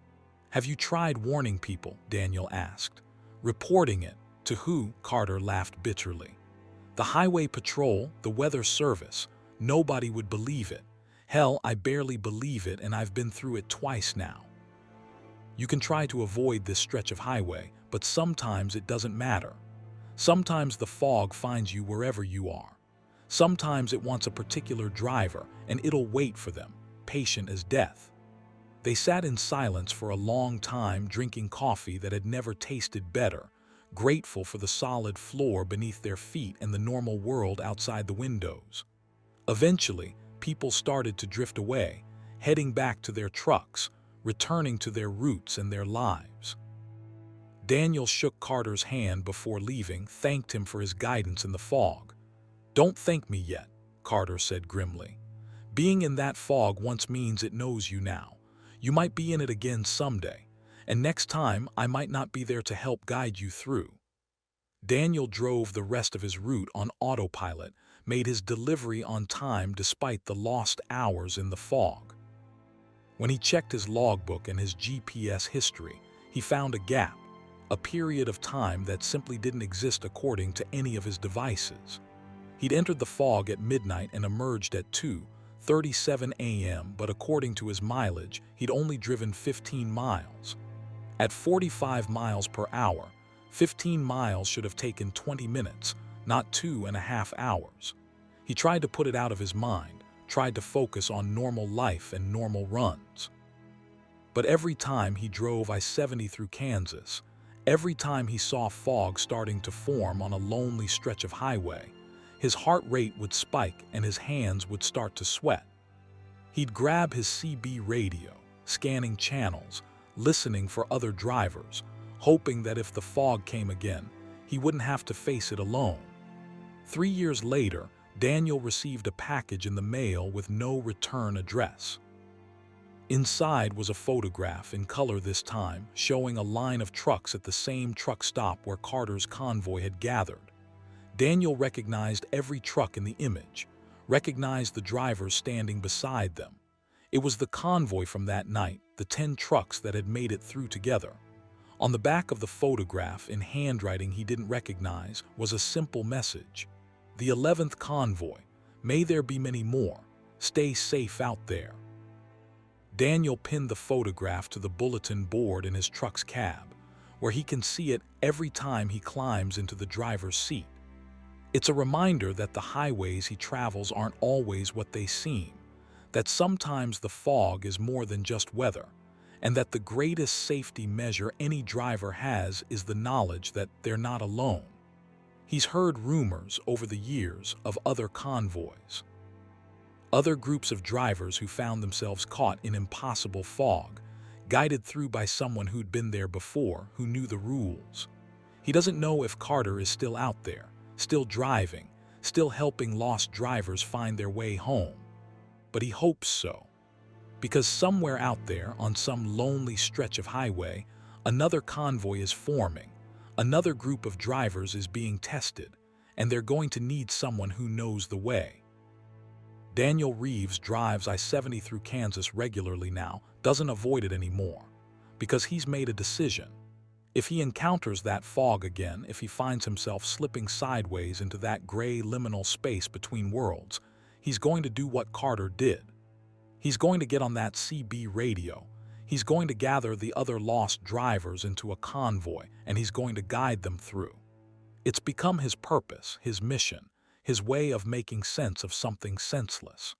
Speaker 1: Have you tried warning people? Daniel asked. Reporting it. To who? Carter laughed bitterly. The highway patrol, the weather service. Nobody would believe it. Hell, I barely believe it, and I've been through it twice now. You can try to avoid this stretch of highway, but sometimes it doesn't matter. Sometimes the fog finds you wherever you are. Sometimes it wants a particular driver, and it'll wait for them, patient as death. They sat in silence for a long time, drinking coffee that had never tasted better, grateful for the solid floor beneath their feet and the normal world outside the windows. Eventually, people started to drift away, heading back to their trucks, returning to their roots and their lives. Daniel shook Carter's hand before leaving, thanked him for his guidance in the fog. Don't thank me yet, Carter said grimly. Being in that fog once means it knows you now. You might be in it again someday, and next time I might not be there to help guide you through. Daniel drove the rest of his route on autopilot, made his delivery on time despite the lost hours in the fog. When he checked his logbook and his GPS history, he found a gap, a period of time that simply didn't exist according to any of his devices. He'd entered the fog at midnight and emerged at 2:37 a.m., but according to his mileage, he'd only driven 15 miles. At 45 miles per hour, 15 miles should have taken 20 minutes, not 2.5 hours. He tried to put it out of his mind, tried to focus on normal life and normal runs. But every time he drove I-70 through Kansas, every time he saw fog starting to form on a lonely stretch of highway, his heart rate would spike and his hands would start to sweat. He'd grab his CB radio, scanning channels, listening for other drivers, hoping that if the fog came again, he wouldn't have to face it alone. 3 years later, Daniel received a package in the mail with no return address. Inside was a photograph, in color this time, showing a line of trucks at the same truck stop where Carter's convoy had gathered. Daniel recognized every truck in the image, recognized the drivers standing beside them. It was the convoy from that night, the 10 trucks that had made it through together. On the back of the photograph, in handwriting he didn't recognize, was a simple message. The 11th convoy, may there be many more, stay safe out there. Daniel pinned the photograph to the bulletin board in his truck's cab, where he can see it every time he climbs into the driver's seat. It's a reminder that the highways he travels aren't always what they seem, that sometimes the fog is more than just weather, and that the greatest safety measure any driver has is the knowledge that they're not alone. He's heard rumors over the years of other convoys, other groups of drivers who found themselves caught in impossible fog, guided through by someone who'd been there before, who knew the rules. He doesn't know if Carter is still out there, still driving, still helping lost drivers find their way home. But he hopes so. Because somewhere out there, on some lonely stretch of highway, Another convoy is forming, another group of drivers is being tested, and they're going to need someone who knows the way. Daniel Reeves drives I-70 through Kansas regularly now, doesn't avoid it anymore, because he's made a decision. If he encounters that fog again, if he finds himself slipping sideways into that gray liminal space between worlds, he's going to do what Carter did. He's going to get on that CB radio. He's going to gather the other lost drivers into a convoy, and he's going to guide them through. It's become his purpose, his mission, his way of making sense of something senseless.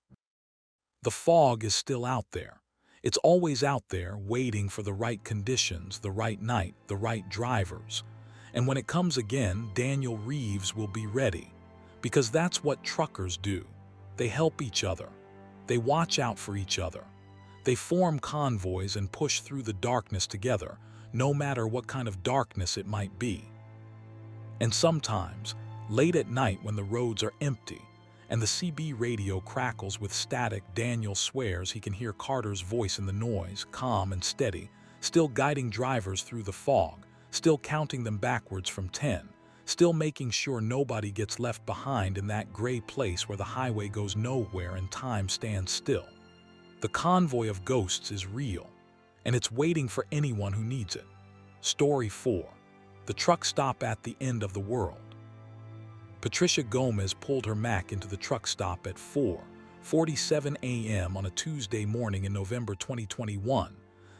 Speaker 1: The fog is still out there. It's always out there, waiting for the right conditions, the right night, the right drivers. And when it comes again, Daniel Reeves will be ready. Because that's what truckers do. They help each other. They watch out for each other. They form convoys and push through the darkness together, no matter what kind of darkness it might be. And sometimes, late at night when the roads are empty and the CB radio crackles with static, Daniel swears he can hear Carter's voice in the noise, calm and steady, still guiding drivers through the fog, still counting them backwards from 10, still making sure nobody gets left behind in that gray place where the highway goes nowhere and time stands still. The convoy of ghosts is real, and it's waiting for anyone who needs it. Story 4. The truck stop at the end of the world. Patricia Gomez pulled her Mac into the truck stop at 4:47 a.m. on a Tuesday morning in November 2021,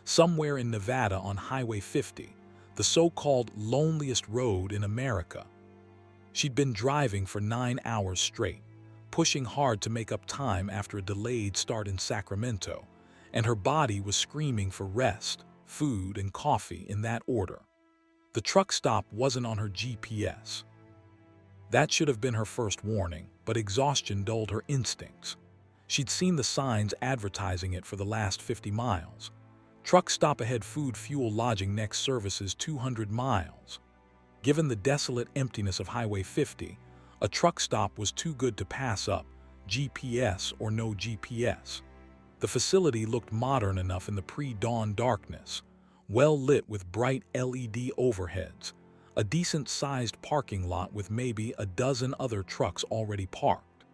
Speaker 1: somewhere in Nevada on Highway 50, the so-called loneliest road in America. She'd been driving for 9 hours straight, pushing hard to make up time after a delayed start in Sacramento, and her body was screaming for rest, food, and coffee in that order. The truck stop wasn't on her GPS. That should have been her first warning, but exhaustion dulled her instincts. She'd seen the signs advertising it for the last 50 miles. Truck stop ahead, food, fuel, lodging, next services 200 miles. Given the desolate emptiness of Highway 50, a truck stop was too good to pass up, GPS or no GPS. The facility looked modern enough in the pre-dawn darkness, well lit with bright LED overheads, a decent-sized parking lot with maybe a dozen other trucks already parked.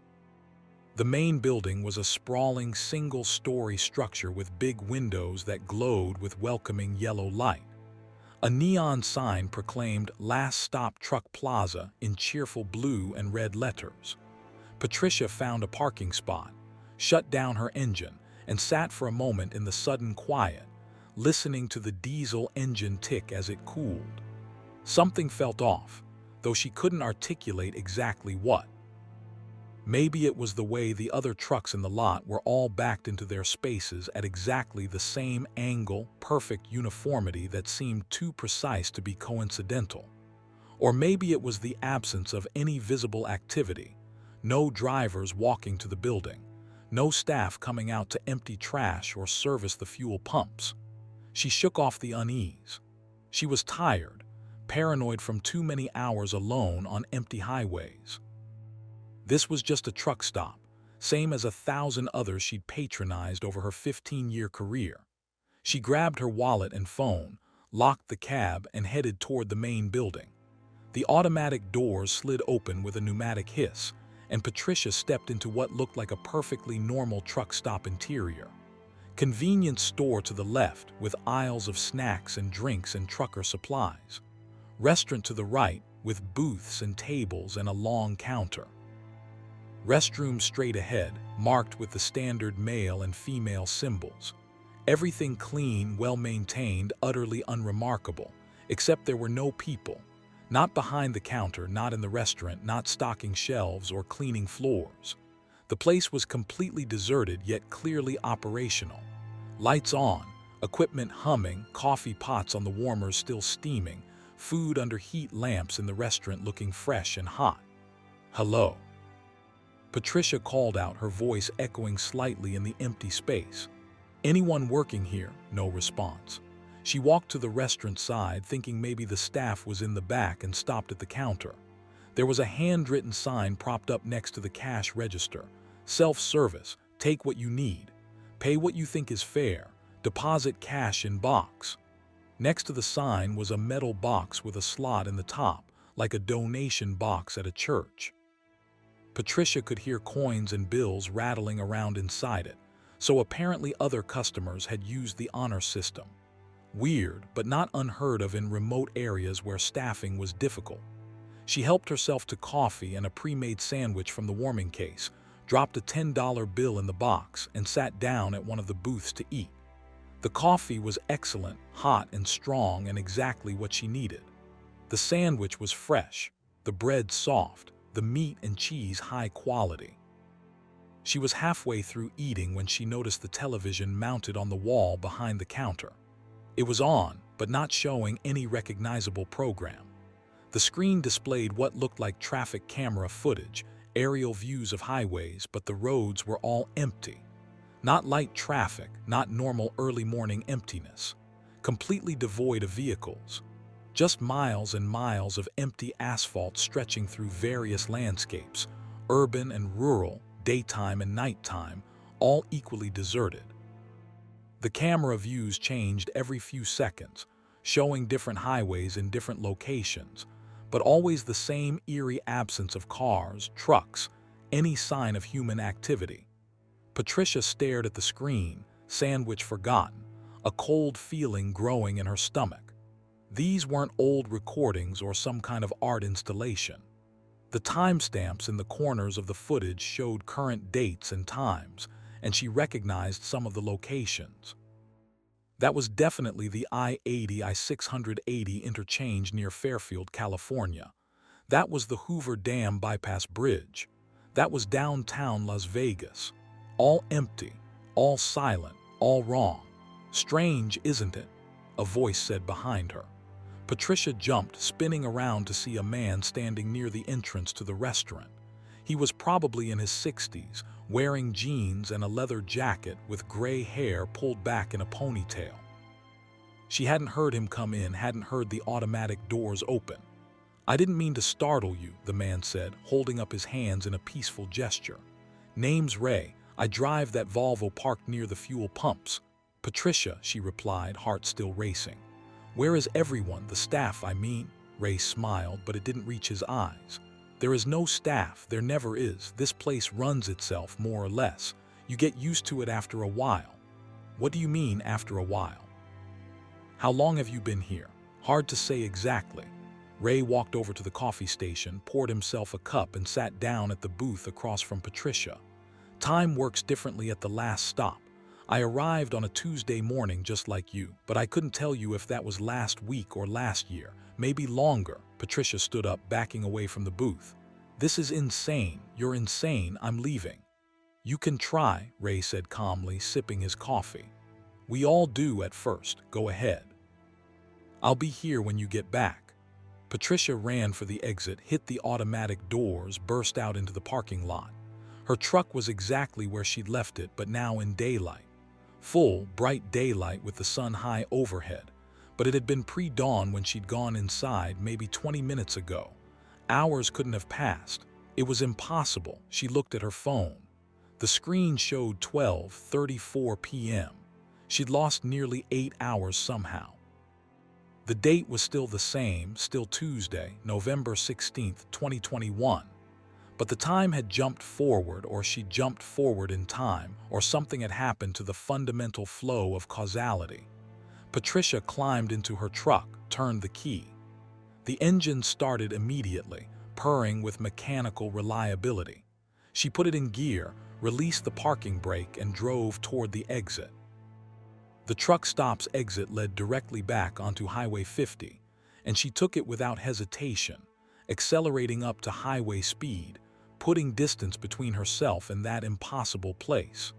Speaker 1: The main building was a sprawling single-story structure with big windows that glowed with welcoming yellow light. A neon sign proclaimed "Last Stop Truck Plaza" in cheerful blue and red letters. Patricia found a parking spot, shut down her engine, and sat for a moment in the sudden quiet, listening to the diesel engine tick as it cooled. Something felt off, though she couldn't articulate exactly what. Maybe it was the way the other trucks in the lot were all backed into their spaces at exactly the same angle, perfect uniformity that seemed too precise to be coincidental. Or maybe it was the absence of any visible activity, no drivers walking to the building, no staff coming out to empty trash or service the fuel pumps. She shook off the unease. She was tired, paranoid from too many hours alone on empty highways. This was just a truck stop, same as 1,000 others she'd patronized over her 15-year career. She grabbed her wallet and phone, locked the cab, and headed toward the main building. The automatic doors slid open with a pneumatic hiss, and Patricia stepped into what looked like a perfectly normal truck stop interior. Convenience store to the left with aisles of snacks and drinks and trucker supplies. Restaurant to the right with booths and tables and a long counter. Restroom straight ahead, marked with the standard male and female symbols. Everything clean, well-maintained, utterly unremarkable, except there were no people. Not behind the counter, not in the restaurant, not stocking shelves or cleaning floors. The place was completely deserted yet clearly operational. Lights on, equipment humming, coffee pots on the warmers still steaming, food under heat lamps in the restaurant looking fresh and hot. "Hello." Patricia called out, her voice echoing slightly in the empty space. "Anyone working here?" No response. She walked to the restaurant side, thinking maybe the staff was in the back, and stopped at the counter. There was a handwritten sign propped up next to the cash register. "Self-service, take what you need. Pay what you think is fair. Deposit cash in box." Next to the sign was a metal box with a slot in the top, like a donation box at a church. Patricia could hear coins and bills rattling around inside it, so apparently other customers had used the honor system. Weird, but not unheard of in remote areas where staffing was difficult. She helped herself to coffee and a pre-made sandwich from the warming case, dropped a $10 bill in the box, and sat down at one of the booths to eat. The coffee was excellent, hot and strong, and exactly what she needed. The sandwich was fresh, the bread soft, the meat and cheese high quality. She was halfway through eating when she noticed the television mounted on the wall behind the counter. It was on, but not showing any recognizable program. The screen displayed what looked like traffic camera footage, aerial views of highways, but the roads were all empty. Not light traffic, not normal early morning emptiness. Completely devoid of vehicles. Just miles and miles of empty asphalt stretching through various landscapes, urban and rural, daytime and nighttime, all equally deserted. The camera views changed every few seconds, showing different highways in different locations, but always the same eerie absence of cars, trucks, any sign of human activity. Patricia stared at the screen, sandwich forgotten, a cold feeling growing in her stomach. These weren't old recordings or some kind of art installation. The timestamps in the corners of the footage showed current dates and times, and she recognized some of the locations. That was definitely the I-80-I-680 interchange near Fairfield, California. That was the Hoover Dam Bypass Bridge. That was downtown Las Vegas. All empty, all silent, all wrong. Strange, isn't it? A voice said behind her. Patricia jumped, spinning around to see a man standing near the entrance to the restaurant. He was probably in his 60s, wearing jeans and a leather jacket with gray hair pulled back in a ponytail. She hadn't heard him come in, hadn't heard the automatic doors open. "I didn't mean to startle you," the man said, holding up his hands in a peaceful gesture. "Name's Ray. I drive that Volvo parked near the fuel pumps." "Patricia," she replied, heart still racing. "Where is everyone, the staff, I mean?" Ray smiled, but it didn't reach his eyes. "There is no staff, there never is. This place runs itself, more or less. You get used to it after a while." "What do you mean, after a while?" "How long have you been here?" "Hard to say exactly." Ray walked over to the coffee station, poured himself a cup, and sat down at the booth across from Patricia. "Time works differently at the last stop. I arrived on a Tuesday morning just like you, but I couldn't tell you if that was last week or last year, maybe longer." Patricia stood up, backing away from the booth. "This is insane. You're insane. I'm leaving." "You can try," Ray said calmly, sipping his coffee. "We all do at first. Go ahead." "I'll be here when you get back." Patricia ran for the exit, hit the automatic doors, burst out into the parking lot. Her truck was exactly where she'd left it, but now in daylight. Full, bright daylight with the sun high overhead. But it had been pre-dawn when she'd gone inside, maybe 20 minutes ago. Hours couldn't have passed. It was impossible. She looked at her phone. The screen showed 12:34 p.m. She'd lost nearly 8 hours somehow. The date was still the same, still Tuesday, November 16th, 2021. But the time had jumped forward, or she'd jumped forward in time, or something had happened to the fundamental flow of causality. Patricia climbed into her truck, turned the key. The engine started immediately, purring with mechanical reliability. She put it in gear, released the parking brake, and drove toward the exit. The truck stop's exit led directly back onto Highway 50, and she took it without hesitation, accelerating up to highway speed, putting distance between herself and that impossible place.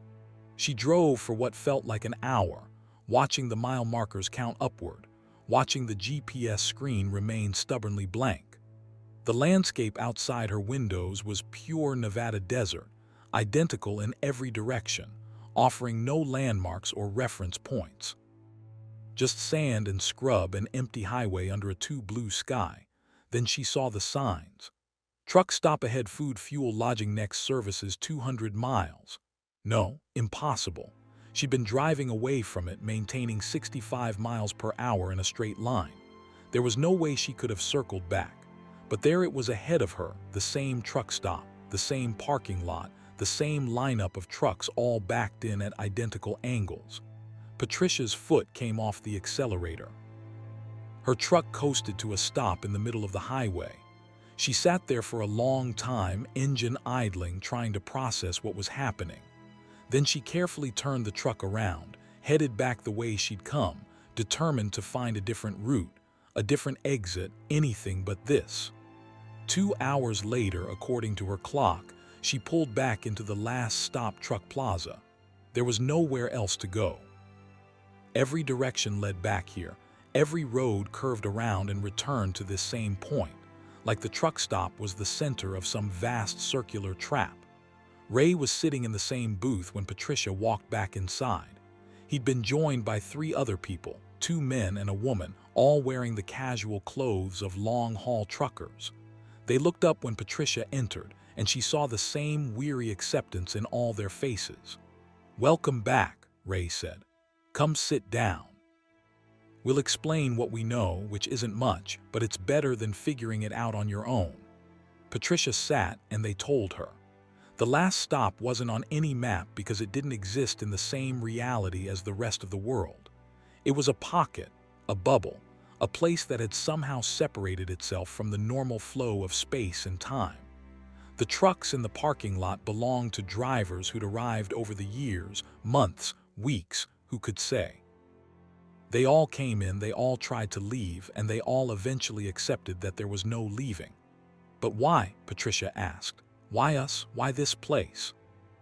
Speaker 1: She drove for what felt like an hour, watching the mile markers count upward, watching the GPS screen remain stubbornly blank. The landscape outside her windows was pure Nevada desert, identical in every direction, offering no landmarks or reference points. Just sand and scrub and empty highway under a blue sky. Then she saw the signs. Truck stop ahead, food, fuel, lodging, next services 200 miles. No, impossible. She'd been driving away from it, maintaining 65 miles per hour in a straight line. There was no way she could have circled back. But there it was ahead of her, the same truck stop, the same parking lot, the same lineup of trucks all backed in at identical angles. Patricia's foot came off the accelerator. Her truck coasted to a stop in the middle of the highway. She sat there for a long time, engine idling, trying to process what was happening. Then she carefully turned the truck around, headed back the way she'd come, determined to find a different route, a different exit, anything but this. 2 hours later, according to her clock, she pulled back into the last stop truck plaza. There was nowhere else to go. Every direction led back here. Every road curved around and returned to this same point, like the truck stop was the center of some vast circular trap. Ray was sitting in the same booth when Patricia walked back inside. He'd been joined by 3 other people, 2 men and a woman, all wearing the casual clothes of long-haul truckers. They looked up when Patricia entered, and she saw the same weary acceptance in all their faces. "Welcome back," Ray said. "Come sit down. We'll explain what we know, which isn't much, but it's better than figuring it out on your own." Patricia sat, and they told her. The last stop wasn't on any map because it didn't exist in the same reality as the rest of the world. It was a pocket, a bubble, a place that had somehow separated itself from the normal flow of space and time. The trucks in the parking lot belonged to drivers who'd arrived over the years, months, weeks, who could say. They all came in, they all tried to leave, and they all eventually accepted that there was no leaving. "But why?" Patricia asked. "Why us? Why this place?"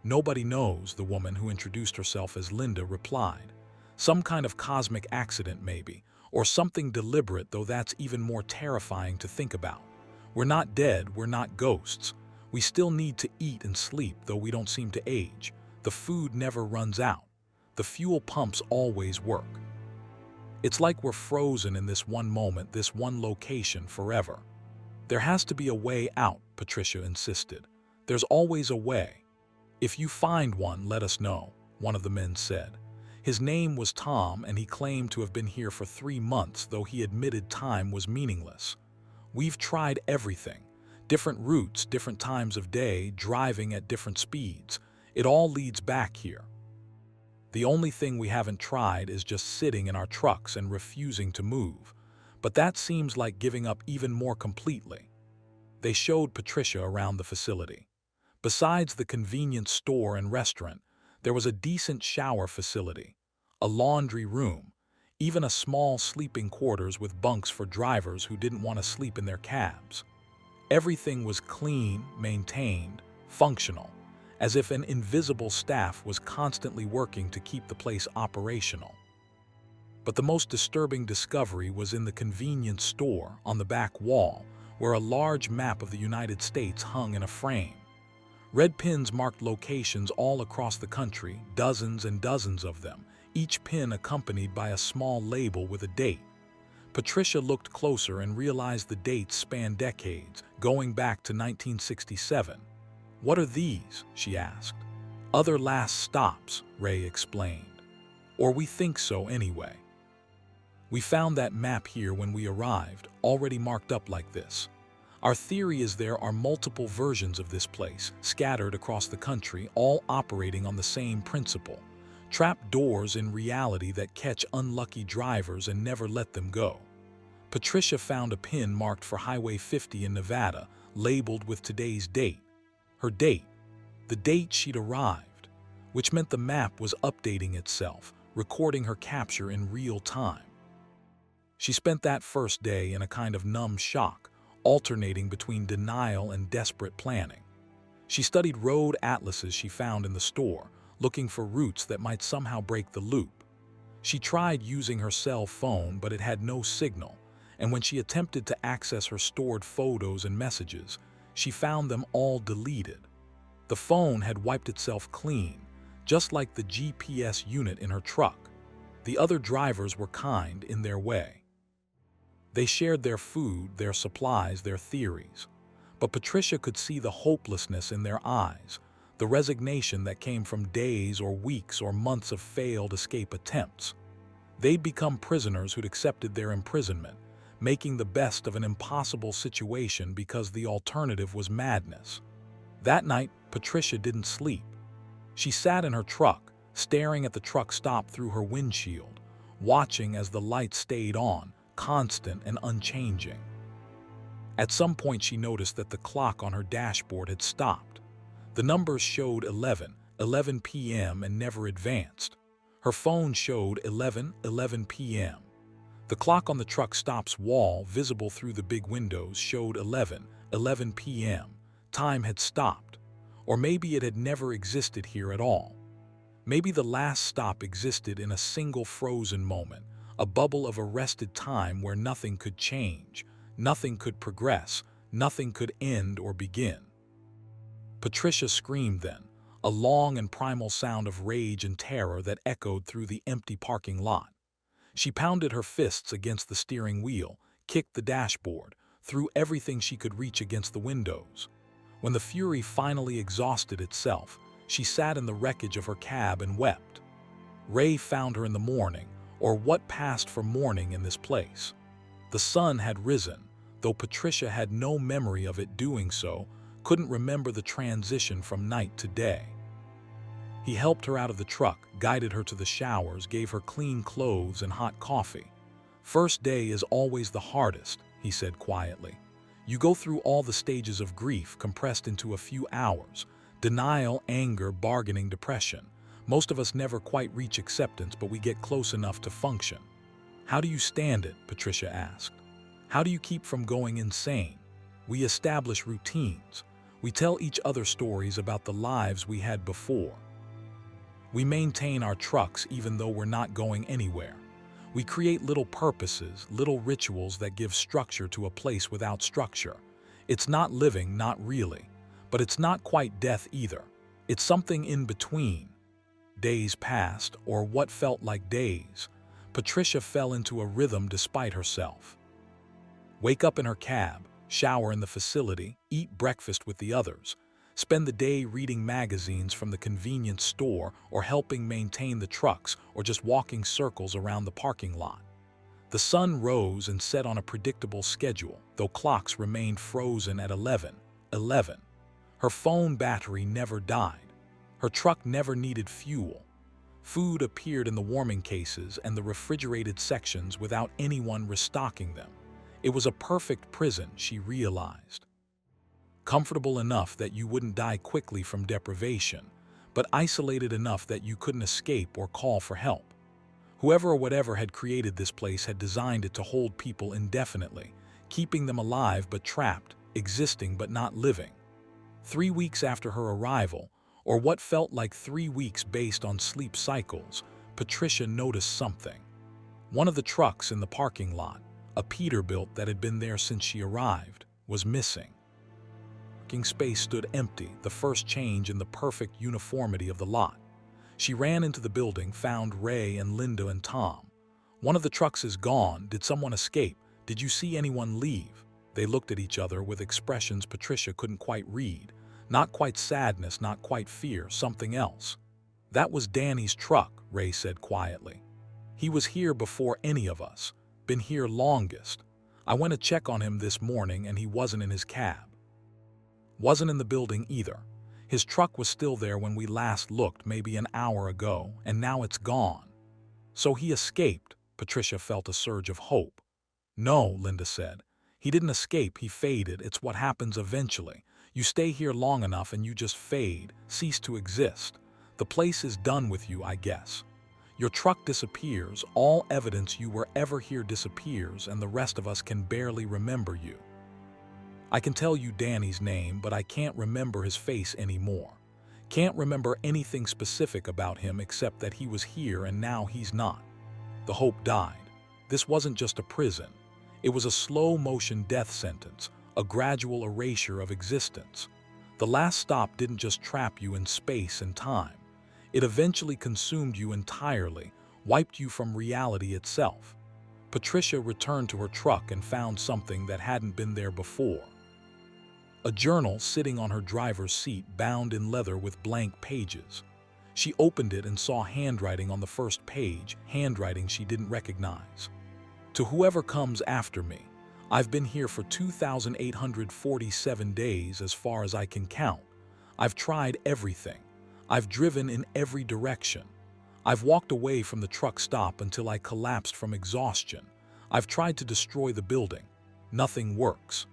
Speaker 1: "Nobody knows," the woman who introduced herself as Linda replied. "Some kind of cosmic accident maybe, or something deliberate, though that's even more terrifying to think about. We're not dead, we're not ghosts. We still need to eat and sleep, though we don't seem to age. The food never runs out. The fuel pumps always work. It's like we're frozen in this one moment, this one location forever." "There has to be a way out," Patricia insisted. "There's always a way." "If you find one, let us know," one of the men said. His name was Tom, and he claimed to have been here for 3 months, though he admitted time was meaningless. "We've tried everything. Different routes, different times of day, driving at different speeds. It all leads back here. The only thing we haven't tried is just sitting in our trucks and refusing to move. But that seems like giving up even more completely." They showed Patricia around the facility. Besides the convenience store and restaurant, there was a decent shower facility, a laundry room, even a small sleeping quarters with bunks for drivers who didn't want to sleep in their cabs. Everything was clean, maintained, functional, as if an invisible staff was constantly working to keep the place operational. But the most disturbing discovery was in the convenience store on the back wall, where a large map of the United States hung in a frame. Red pins marked locations all across the country, dozens and dozens of them, each pin accompanied by a small label with a date. Patricia looked closer and realized the dates spanned decades, going back to 1967. "What are these?" she asked. "Other last stops," Ray explained. "Or we think so anyway. We found that map here when we arrived, already marked up like this. Our theory is there are multiple versions of this place, scattered across the country, all operating on the same principle. Trap doors in reality that catch unlucky drivers and never let them go." Patricia found a pin marked for Highway 50 in Nevada, labeled with today's date. Her date, the date she'd arrived, which meant the map was updating itself, recording her capture in real time. She spent that first day in a kind of numb shock, alternating between denial and desperate planning. She studied road atlases she found in the store, looking for routes that might somehow break the loop. She tried using her cell phone, but it had no signal, and when she attempted to access her stored photos and messages, she found them all deleted. The phone had wiped itself clean, just like the GPS unit in her truck. The other drivers were kind in their way. They shared their food, their supplies, their theories. But Patricia could see the hopelessness in their eyes, the resignation that came from days or weeks or months of failed escape attempts. They'd become prisoners who'd accepted their imprisonment, making the best of an impossible situation because the alternative was madness. That night, Patricia didn't sleep. She sat in her truck, staring at the truck stop through her windshield, watching as the lights stayed on, constant and unchanging. At some point, she noticed that the clock on her dashboard had stopped. The numbers showed 11 p.m. and never advanced. Her phone showed 11 p.m. The clock on the truck stop's wall, visible through the big windows, showed 11 p.m. Time had stopped. Or maybe it had never existed here at all. Maybe the last stop existed in a single frozen moment, a bubble of arrested time where nothing could change, nothing could progress, nothing could end or begin. Patricia screamed then, a long and primal sound of rage and terror that echoed through the empty parking lot. She pounded her fists against the steering wheel, kicked the dashboard, threw everything she could reach against the windows. When the fury finally exhausted itself, she sat in the wreckage of her cab and wept. Ray found her in the morning, or what passed for morning in this place. The sun had risen, though Patricia had no memory of it doing so, couldn't remember the transition from night to day. He helped her out of the truck, guided her to the showers, gave her clean clothes and hot coffee. "First day is always the hardest," he said quietly. "You go through all the stages of grief compressed into a few hours. Denial, anger, bargaining, depression. Most of us never quite reach acceptance, but we get close enough to function." "How do you stand it?" Patricia asked. "How do you keep from going insane?" "We establish routines. We tell each other stories about the lives we had before. We maintain our trucks even though we're not going anywhere. We create little purposes, little rituals that give structure to a place without structure. It's not living, not really. But it's not quite death either. It's something in between." Days passed, or what felt like days. Patricia fell into a rhythm despite herself. Wake up in her cab, shower in the facility, eat breakfast with the others, spend the day reading magazines from the convenience store or helping maintain the trucks or just walking circles around the parking lot. The sun rose and set on a predictable schedule, though clocks remained frozen at 11. Her phone battery never died. Her truck never needed fuel. Food appeared in the warming cases and the refrigerated sections without anyone restocking them. It was a perfect prison, she realized. Comfortable enough that you wouldn't die quickly from deprivation, but isolated enough that you couldn't escape or call for help. Whoever or whatever had created this place had designed it to hold people indefinitely, keeping them alive but trapped, existing but not living. 3 weeks after her arrival, or what felt like 3 weeks based on sleep cycles, Patricia noticed something. One of the trucks in the parking lot, a Peterbilt that had been there since she arrived, was missing. Parking space stood empty, the first change in the perfect uniformity of the lot. She ran into the building, found Ray and Linda and Tom. "One of the trucks is gone. Did someone escape? Did you see anyone leave?" They looked at each other with expressions Patricia couldn't quite read. Not quite sadness, not quite fear, something else. "That was Danny's truck," Ray said quietly. "He was here before any of us. Been here longest. I went to check on him this morning and he wasn't in his cab. Wasn't in the building either. His truck was still there when we last looked, maybe an hour ago, and now it's gone." "So he escaped?" Patricia felt a surge of hope. "No," Linda said. "He didn't escape, he faded. It's what happens eventually. You stay here long enough and you just fade, cease to exist. The place is done with you, I guess. Your truck disappears, all evidence you were ever here disappears, and the rest of us can barely remember you. I can tell you Danny's name, but I can't remember his face anymore. Can't remember anything specific about him except that he was here and now he's not." The hope died. This wasn't just a prison. It was a slow-motion death sentence, a gradual erasure of existence. The last stop didn't just trap you in space and time. It eventually consumed you entirely, wiped you from reality itself. Patricia returned to her truck and found something that hadn't been there before. A journal sitting on her driver's seat bound in leather with blank pages. She opened it and saw handwriting on the first page, handwriting she didn't recognize. To whoever comes after me, I've been here for 2,847 days as far as I can count. I've tried everything. I've driven in every direction. I've walked away from the truck stop until I collapsed from exhaustion. I've tried to destroy the building. Nothing works.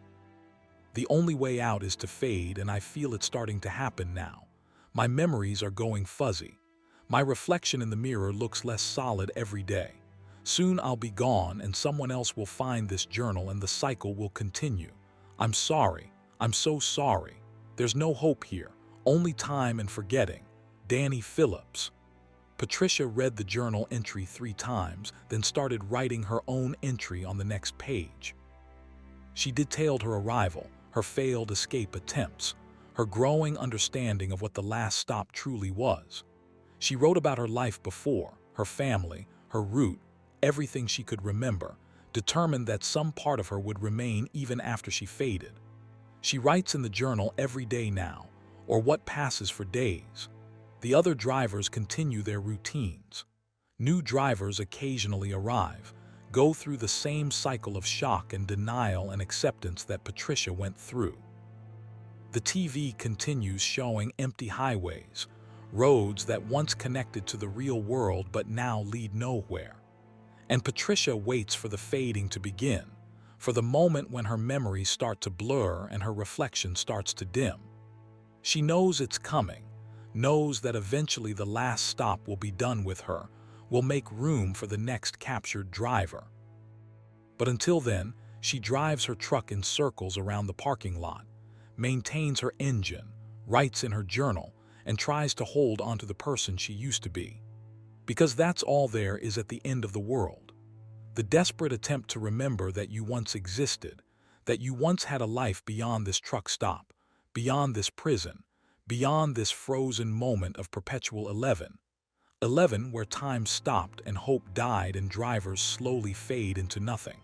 Speaker 1: The only way out is to fade, and I feel it starting to happen now. My memories are going fuzzy. My reflection in the mirror looks less solid every day. Soon I'll be gone and someone else will find this journal and the cycle will continue. I'm sorry. I'm so sorry. There's no hope here. Only time and forgetting. Danny Phillips. Patricia read the journal entry 3 times, then started writing her own entry on the next page. She detailed her arrival, her failed escape attempts, her growing understanding of what the last stop truly was. She wrote about her life before, her family, her route, everything she could remember, determined that some part of her would remain even after she faded. She writes in the journal every day now, or what passes for days. The other drivers continue their routines. New drivers occasionally arrive, go through the same cycle of shock and denial and acceptance that Patricia went through. The TV continues showing empty highways, roads that once connected to the real world but now lead nowhere. And Patricia waits for the fading to begin, for the moment when her memories start to blur and her reflection starts to dim. She knows it's coming, knows that eventually the last stop will be done with her, will make room for the next captured driver. But until then, she drives her truck in circles around the parking lot, maintains her engine, writes in her journal, and tries to hold onto the person she used to be. Because that's all there is at the end of the world. The desperate attempt to remember that you once existed, that you once had a life beyond this truck stop, beyond this prison, beyond this frozen moment of perpetual 11. 11 where time stopped and hope died and drivers slowly fade into nothing.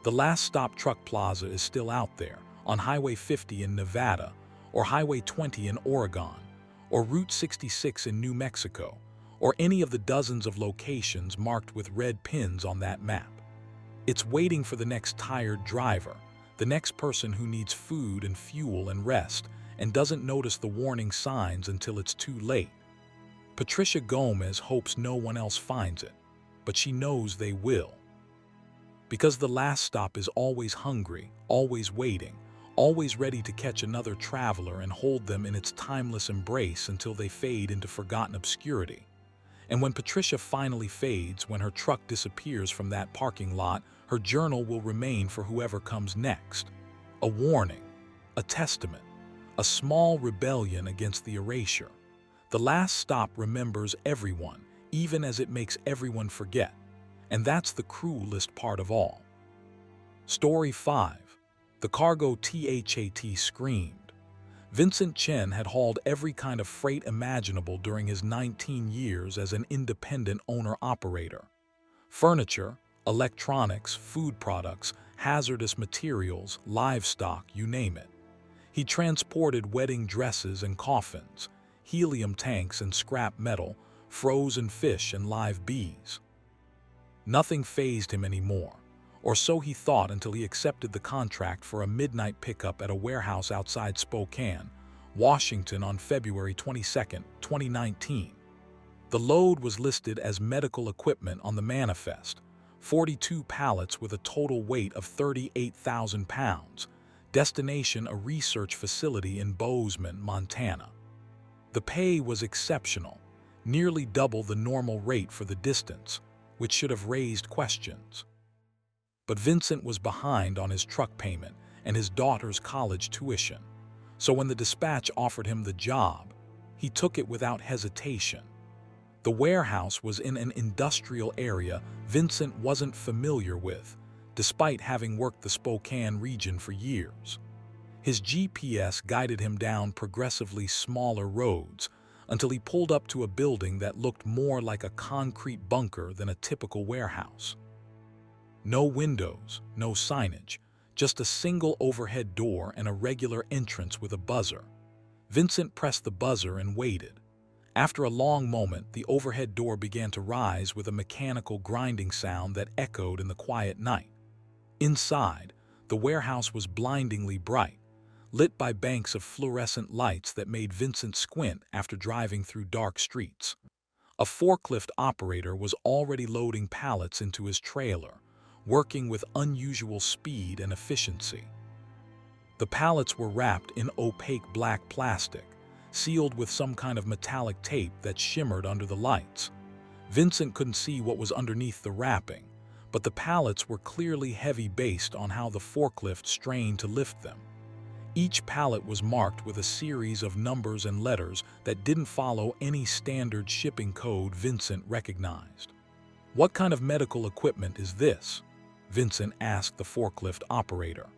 Speaker 1: The last stop truck plaza is still out there, on Highway 50 in Nevada, or Highway 20 in Oregon, or Route 66 in New Mexico, or any of the dozens of locations marked with red pins on that map. It's waiting for the next tired driver, the next person who needs food and fuel and rest, and doesn't notice the warning signs until it's too late. Patricia Gomez hopes no one else finds it, but she knows they will. Because the last stop is always hungry, always waiting, always ready to catch another traveler and hold them in its timeless embrace until they fade into forgotten obscurity. And when Patricia finally fades, when her truck disappears from that parking lot, her journal will remain for whoever comes next. A warning, a testament, a small rebellion against the erasure. The last stop remembers everyone, even as it makes everyone forget. And that's the cruelest part of all. Story 5. The cargo THAT screamed. Vincent Chen had hauled every kind of freight imaginable during his 19 years as an independent owner-operator. Furniture, electronics, food products, hazardous materials, livestock, you name it. He transported wedding dresses and coffins, helium tanks and scrap metal, frozen fish and live bees. Nothing fazed him anymore, or so he thought until he accepted the contract for a midnight pickup at a warehouse outside Spokane, Washington on February 22, 2019. The load was listed as medical equipment on the manifest, 42 pallets with a total weight of 38,000 pounds, destination a research facility in Bozeman, Montana. The pay was exceptional, nearly double the normal rate for the distance, which should have raised questions. But Vincent was behind on his truck payment and his daughter's college tuition, so when the dispatch offered him the job, he took it without hesitation. The warehouse was in an industrial area Vincent wasn't familiar with, despite having worked the Spokane region for years. His GPS guided him down progressively smaller roads until he pulled up to a building that looked more like a concrete bunker than a typical warehouse. No windows, no signage, just a single overhead door and a regular entrance with a buzzer. Vincent pressed the buzzer and waited. After a long moment, the overhead door began to rise with a mechanical grinding sound that echoed in the quiet night. Inside, the warehouse was blindingly bright, lit by banks of fluorescent lights that made Vincent squint after driving through dark streets. A forklift operator was already loading pallets into his trailer, working with unusual speed and efficiency. The pallets were wrapped in opaque black plastic, sealed with some kind of metallic tape that shimmered under the lights. Vincent couldn't see what was underneath the wrapping, but the pallets were clearly heavy based on how the forklift strained to lift them. Each pallet was marked with a series of numbers and letters that didn't follow any standard shipping code Vincent recognized. "What kind of medical equipment is this?" Vincent asked the forklift operator.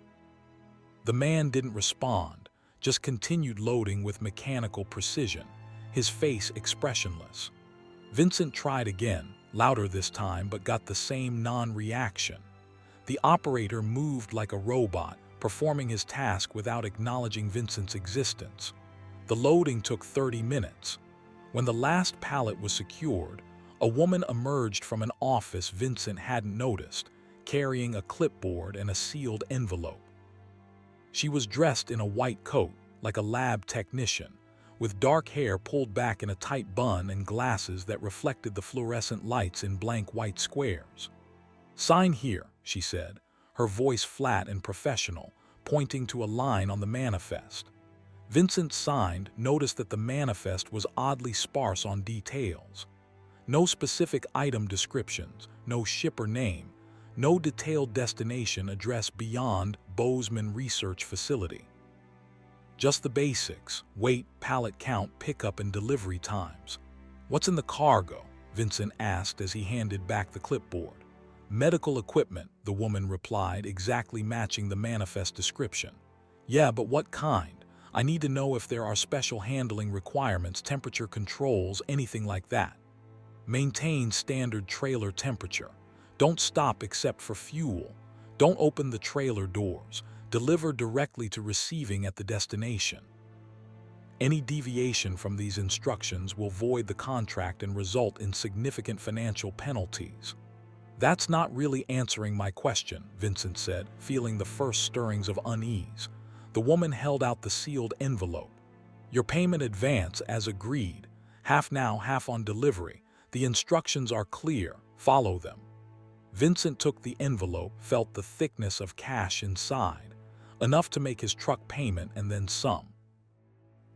Speaker 1: The man didn't respond, just continued loading with mechanical precision, his face expressionless. Vincent tried again, louder this time, but got the same non-reaction. The operator moved like a robot, performing his task without acknowledging Vincent's existence. The loading took 30 minutes. When the last pallet was secured, a woman emerged from an office Vincent hadn't noticed, carrying a clipboard and a sealed envelope. She was dressed in a white coat, like a lab technician, with dark hair pulled back in a tight bun and glasses that reflected the fluorescent lights in blank white squares. "Sign here," she said, her voice flat and professional, pointing to a line on the manifest. Vincent signed, noticed that the manifest was oddly sparse on details. No specific item descriptions, no shipper name, no detailed destination address beyond Bozeman Research Facility. Just the basics: weight, pallet count, pickup and delivery times. "What's in the cargo?" Vincent asked as he handed back the clipboard. "Medical equipment," the woman replied, exactly matching the manifest description. "Yeah, but what kind? I need to know if there are special handling requirements, temperature controls, anything like that." "Maintain standard trailer temperature. Don't stop except for fuel. Don't open the trailer doors. Deliver directly to receiving at the destination. Any deviation from these instructions will void the contract and result in significant financial penalties." "That's not really answering my question," Vincent said, feeling the first stirrings of unease. The woman held out the sealed envelope. "Your payment advance as agreed. Half now, half on delivery. The instructions are clear. Follow them." Vincent took the envelope, felt the thickness of cash inside, enough to make his truck payment and then some.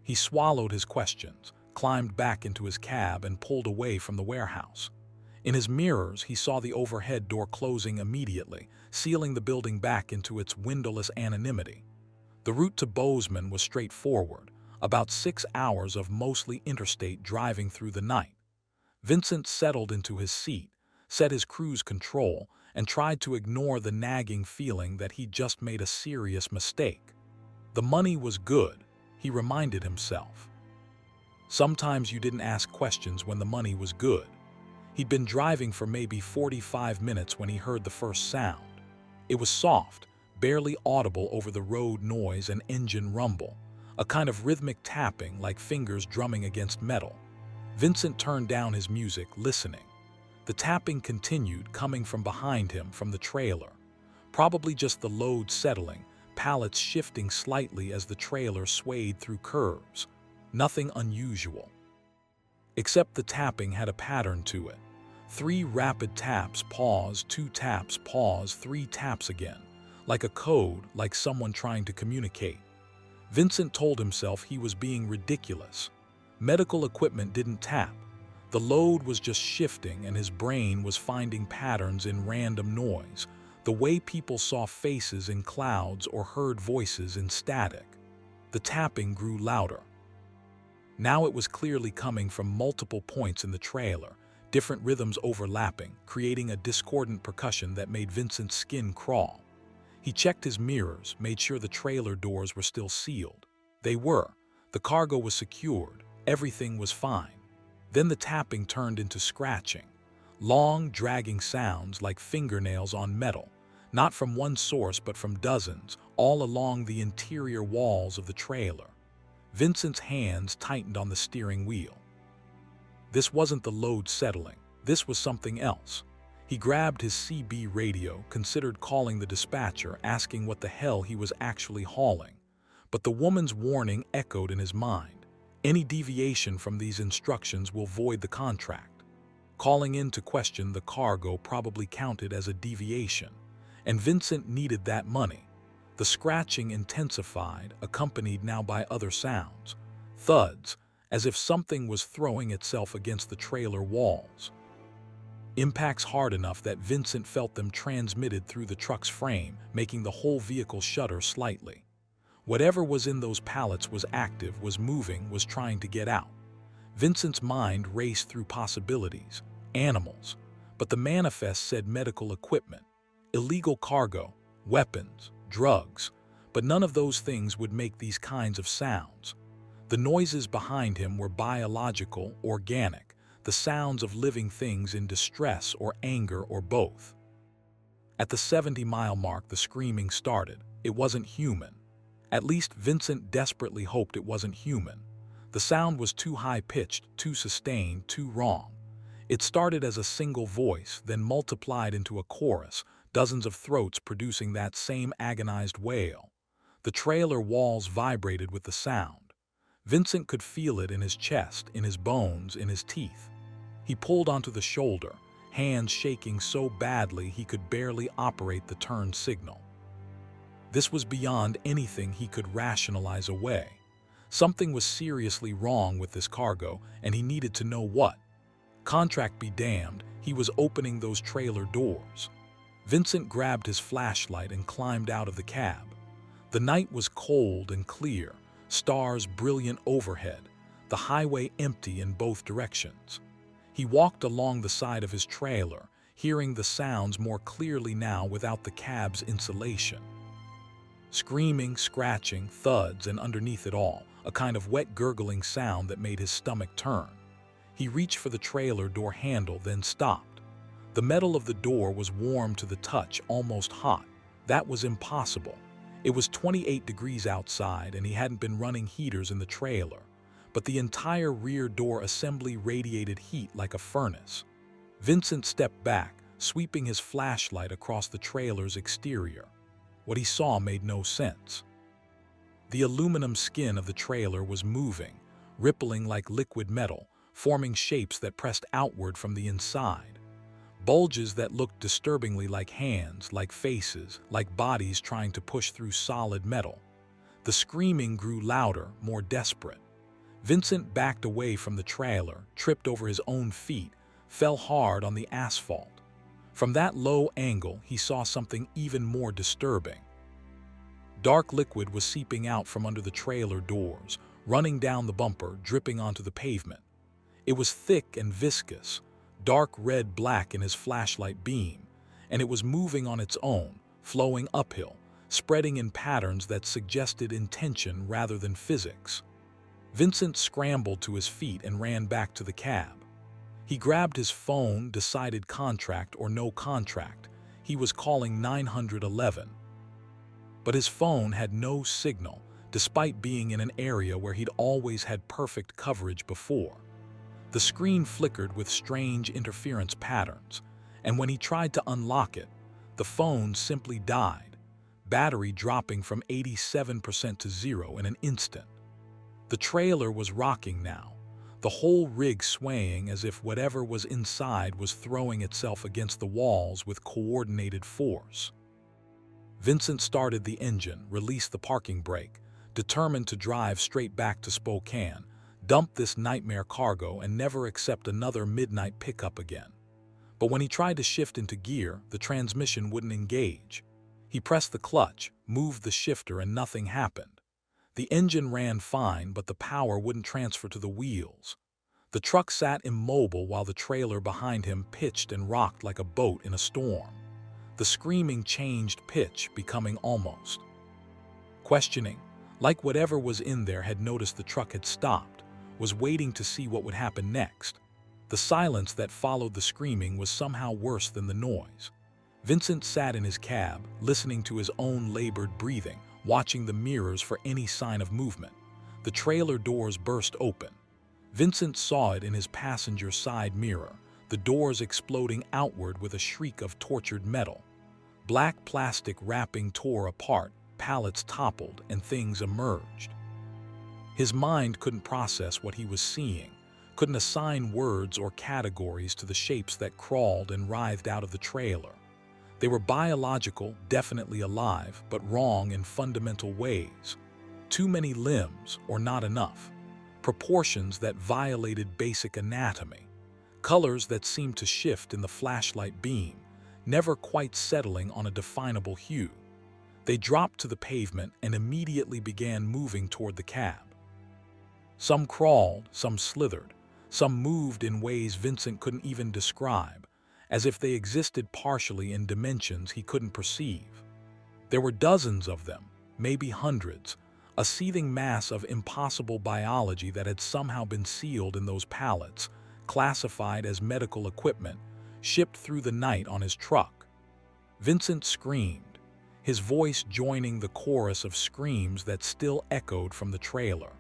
Speaker 1: He swallowed his questions, climbed back into his cab and pulled away from the warehouse. In his mirrors, he saw the overhead door closing immediately, sealing the building back into its windowless anonymity. The route to Bozeman was straightforward, about 6 hours of mostly interstate driving through the night. Vincent settled into his seat, set his cruise control, and tried to ignore the nagging feeling that he'd just made a serious mistake. The money was good, he reminded himself. Sometimes you didn't ask questions when the money was good. He'd been driving for maybe 45 minutes when he heard the first sound. It was soft, barely audible over the road noise and engine rumble, a kind of rhythmic tapping like fingers drumming against metal. Vincent turned down his music, listening. The tapping continued, coming from behind him from the trailer. Probably just the load settling, pallets shifting slightly as the trailer swayed through curves. Nothing unusual. Except the tapping had a pattern to it. 3 rapid taps, pause, 2 taps, pause, 3 taps again. Like a code, like someone trying to communicate. Vincent told himself he was being ridiculous. Medical equipment didn't tap. The load was just shifting and his brain was finding patterns in random noise, the way people saw faces in clouds or heard voices in static. The tapping grew louder. Now it was clearly coming from multiple points in the trailer, different rhythms overlapping, creating a discordant percussion that made Vincent's skin crawl. He checked his mirrors, made sure the trailer doors were still sealed. They were. The cargo was secured. Everything was fine. Then the tapping turned into scratching. Long, dragging sounds like fingernails on metal. not from one source but from dozens, all along the interior walls of the trailer. Vincent's hands tightened on the steering wheel. This wasn't the load settling. This was something else. He grabbed his CB radio, considered calling the dispatcher, asking what the hell he was actually hauling. But the woman's warning echoed in his mind. Any deviation from these instructions will void the contract. Calling in to question the cargo probably counted as a deviation, and Vincent needed that money. The scratching intensified, accompanied now by other sounds. Thuds, as if something was throwing itself against the trailer walls. Impacts hard enough that Vincent felt them transmitted through the truck's frame, making the whole vehicle shudder slightly. Whatever was in those pallets was active, was moving, was trying to get out. Vincent's mind raced through possibilities. Animals. But the manifest said medical equipment, illegal cargo, weapons, drugs. But none of those things would make these kinds of sounds. The noises behind him were biological, organic, the sounds of living things in distress or anger or both. At the 70-mile mark, the screaming started. It wasn't human. At least Vincent desperately hoped it wasn't human. The sound was too high-pitched, too sustained, too wrong. It started as a single voice, then multiplied into a chorus, dozens of throats producing that same agonized wail. The trailer walls vibrated with the sound. Vincent could feel it in his chest, in his bones, in his teeth. He pulled onto the shoulder, hands shaking so badly he could barely operate the turn signal. This was beyond anything he could rationalize away. Something was seriously wrong with this cargo, and he needed to know what. Contract be damned, he was opening those trailer doors. Vincent grabbed his flashlight and climbed out of the cab. The night was cold and clear, stars brilliant overhead, the highway empty in both directions. He walked along the side of his trailer, hearing the sounds more clearly now without the cab's insulation. Screaming, scratching, thuds, and underneath it all, a kind of wet gurgling sound that made his stomach turn. He reached for the trailer door handle, then stopped. The metal of the door was warm to the touch, almost hot. That was impossible. It was 28 degrees outside, and he hadn't been running heaters in the trailer. But the entire rear door assembly radiated heat like a furnace. Vincent stepped back, sweeping his flashlight across the trailer's exterior. What he saw made no sense. The aluminum skin of the trailer was moving, rippling like liquid metal, forming shapes that pressed outward from the inside. Bulges that looked disturbingly like hands, like faces, like bodies trying to push through solid metal. The screaming grew louder, more desperate. Vincent backed away from the trailer, tripped over his own feet, fell hard on the asphalt. From that low angle, he saw something even more disturbing. Dark liquid was seeping out from under the trailer doors, running down the bumper, dripping onto the pavement. It was thick and viscous, dark red-black in his flashlight beam, and it was moving on its own, flowing uphill, spreading in patterns that suggested intention rather than physics. Vincent scrambled to his feet and ran back to the cab. He grabbed his phone, decided contract or no contract. He was calling 911. But his phone had no signal, despite being in an area where he'd always had perfect coverage before. The screen flickered with strange interference patterns, and when he tried to unlock it, the phone simply died, battery dropping from 87% to 0 in an instant. The trailer was rocking now, the whole rig swaying as if whatever was inside was throwing itself against the walls with coordinated force. Vincent started the engine, released the parking brake, determined to drive straight back to Spokane, dump this nightmare cargo, and never accept another midnight pickup again. But when he tried to shift into gear, the transmission wouldn't engage. He pressed the clutch, moved the shifter, and nothing happened. The engine ran fine, but the power wouldn't transfer to the wheels. The truck sat immobile while the trailer behind him pitched and rocked like a boat in a storm. The screaming changed pitch, becoming almost questioning, like whatever was in there had noticed the truck had stopped, was waiting to see what would happen next. The silence that followed the screaming was somehow worse than the noise. Vincent sat in his cab, listening to his own labored breathing, watching the mirrors for any sign of movement. The trailer doors burst open. Vincent saw it in his passenger side mirror, the doors exploding outward with a shriek of tortured metal. Black plastic wrapping tore apart, pallets toppled, and things emerged. His mind couldn't process what he was seeing, couldn't assign words or categories to the shapes that crawled and writhed out of the trailer. They were biological, definitely alive, but wrong in fundamental ways. Too many limbs, or not enough. Proportions that violated basic anatomy. Colors that seemed to shift in the flashlight beam, never quite settling on a definable hue. They dropped to the pavement and immediately began moving toward the cab. Some crawled, some slithered, some moved in ways Vincent couldn't even describe, as if they existed partially in dimensions he couldn't perceive. There were dozens of them, maybe hundreds, a seething mass of impossible biology that had somehow been sealed in those pallets, classified as medical equipment, shipped through the night on his truck. Vincent screamed, his voice joining the chorus of screams that still echoed from the trailer.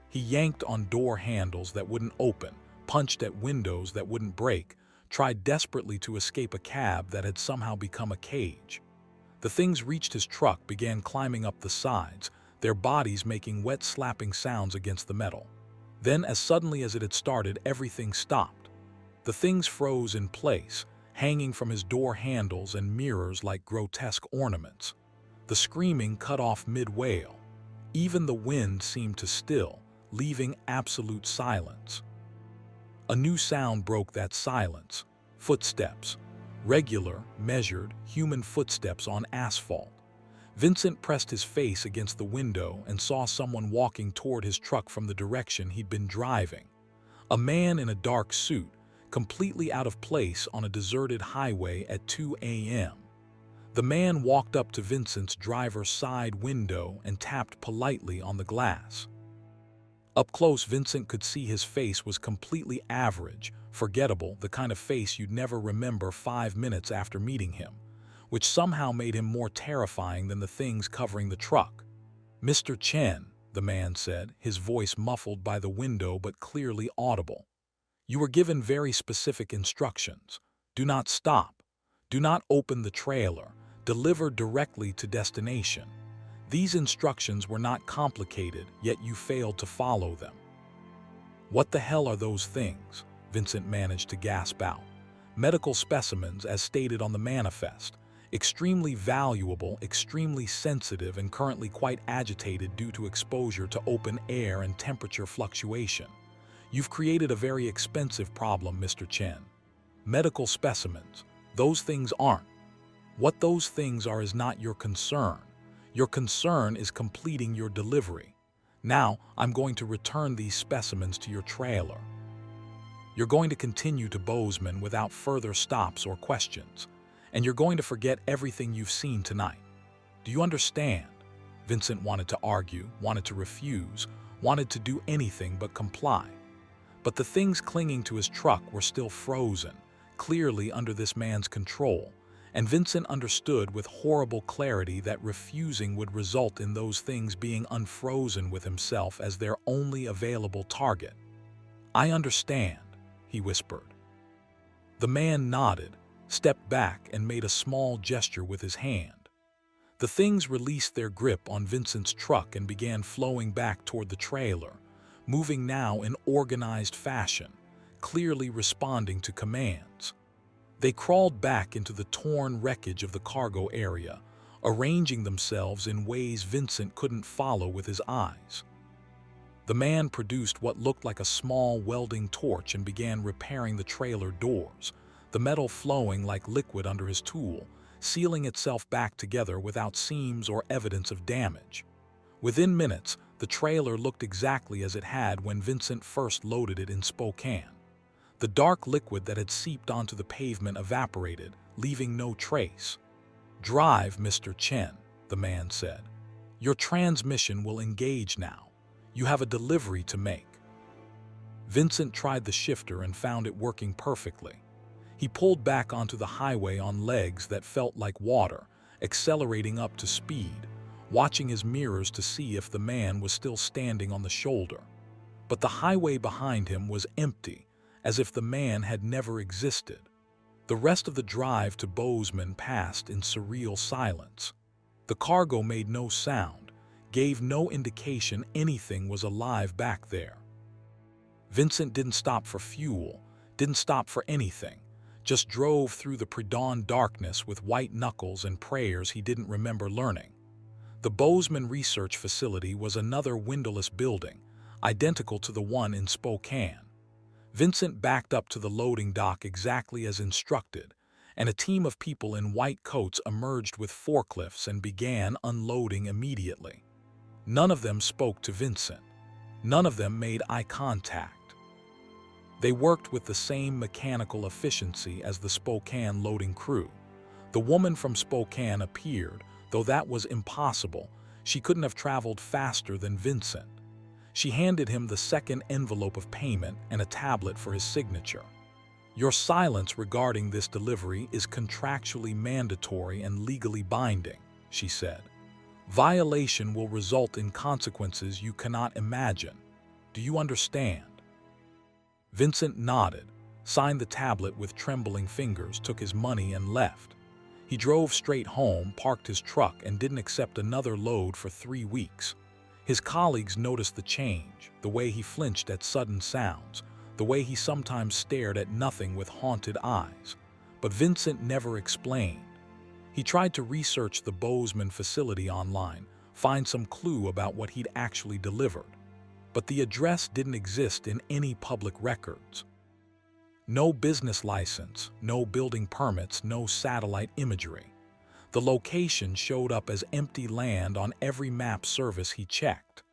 Speaker 1: He yanked on door handles that wouldn't open, punched at windows that wouldn't break, tried desperately to escape a cab that had somehow become a cage. The things reached his truck, began climbing up the sides, their bodies making wet slapping sounds against the metal. Then, as suddenly as it had started, everything stopped. The things froze in place, hanging from his door handles and mirrors like grotesque ornaments. The screaming cut off mid-wail. Even the wind seemed to still, leaving absolute silence. A new sound broke that silence. Footsteps. Regular, measured, human footsteps on asphalt. Vincent pressed his face against the window and saw someone walking toward his truck from the direction he'd been driving. A man in a dark suit, completely out of place on a deserted highway at 2 a.m. The man walked up to Vincent's driver's side window and tapped politely on the glass. Up close, Vincent could see his face was completely average, forgettable, the kind of face you'd never remember 5 minutes after meeting him, which somehow made him more terrifying than the things covering the truck. "Mr. Chen," the man said, his voice muffled by the window but clearly audible. "You were given very specific instructions. Do not stop. Do not open the trailer. Deliver directly to destination. These instructions were not complicated, yet you failed to follow them." "What the hell are those things?" Vincent managed to gasp out. "Medical specimens, as stated on the manifest. Extremely valuable, extremely sensitive, and currently quite agitated due to exposure to open air and temperature fluctuation. You've created a very expensive problem, Mr. Chen. Medical specimens. Those things aren't. What those things are is not your concern. Your concern is completing your delivery. Now, I'm going to return these specimens to your trailer. You're going to continue to Bozeman without further stops or questions, and you're going to forget everything you've seen tonight. Do you understand?" Vincent wanted to argue, wanted to refuse, wanted to do anything but comply. But the things clinging to his truck were still frozen, clearly under this man's control, and Vincent understood with horrible clarity that refusing would result in those things being unfrozen with himself as their only available target. "I understand," he whispered. The man nodded, stepped back, and made a small gesture with his hand. The things released their grip on Vincent's truck and began flowing back toward the trailer, moving now in organized fashion, clearly responding to commands. They crawled back into the torn wreckage of the cargo area, arranging themselves in ways Vincent couldn't follow with his eyes. The man produced what looked like a small welding torch and began repairing the trailer doors, the metal flowing like liquid under his tool, sealing itself back together without seams or evidence of damage. Within minutes, the trailer looked exactly as it had when Vincent first loaded it in Spokane. The dark liquid that had seeped onto the pavement evaporated, leaving no trace. "Drive, Mr. Chen," the man said. "Your transmission will engage now. You have a delivery to make." Vincent tried the shifter and found it working perfectly. He pulled back onto the highway on legs that felt like water, accelerating up to speed, watching his mirrors to see if the man was still standing on the shoulder. But the highway behind him was empty, as if the man had never existed. The rest of the drive to Bozeman passed in surreal silence. The cargo made no sound, gave no indication anything was alive back there. Vincent didn't stop for fuel, didn't stop for anything, just drove through the pre-dawn darkness with white knuckles and prayers he didn't remember learning. The Bozeman Research Facility was another windowless building, identical to the one in Spokane. Vincent backed up to the loading dock exactly as instructed, and a team of people in white coats emerged with forklifts and began unloading immediately. None of them spoke to Vincent. None of them made eye contact. They worked with the same mechanical efficiency as the Spokane loading crew. The woman from Spokane appeared, though that was impossible. She couldn't have traveled faster than Vincent. She handed him the second envelope of payment and a tablet for his signature. "Your silence regarding this delivery is contractually mandatory and legally binding," she said. "Violation will result in consequences you cannot imagine. Do you understand?" Vincent nodded, signed the tablet with trembling fingers, took his money and left. He drove straight home, parked his truck, and didn't accept another load for 3 weeks. His colleagues noticed the change, the way he flinched at sudden sounds, the way he sometimes stared at nothing with haunted eyes. But Vincent never explained. He tried to research the Bozeman facility online, find some clue about what he'd actually delivered. But the address didn't exist in any public records. No business license, no building permits, no satellite imagery. The location showed up as empty land on every map service he checked.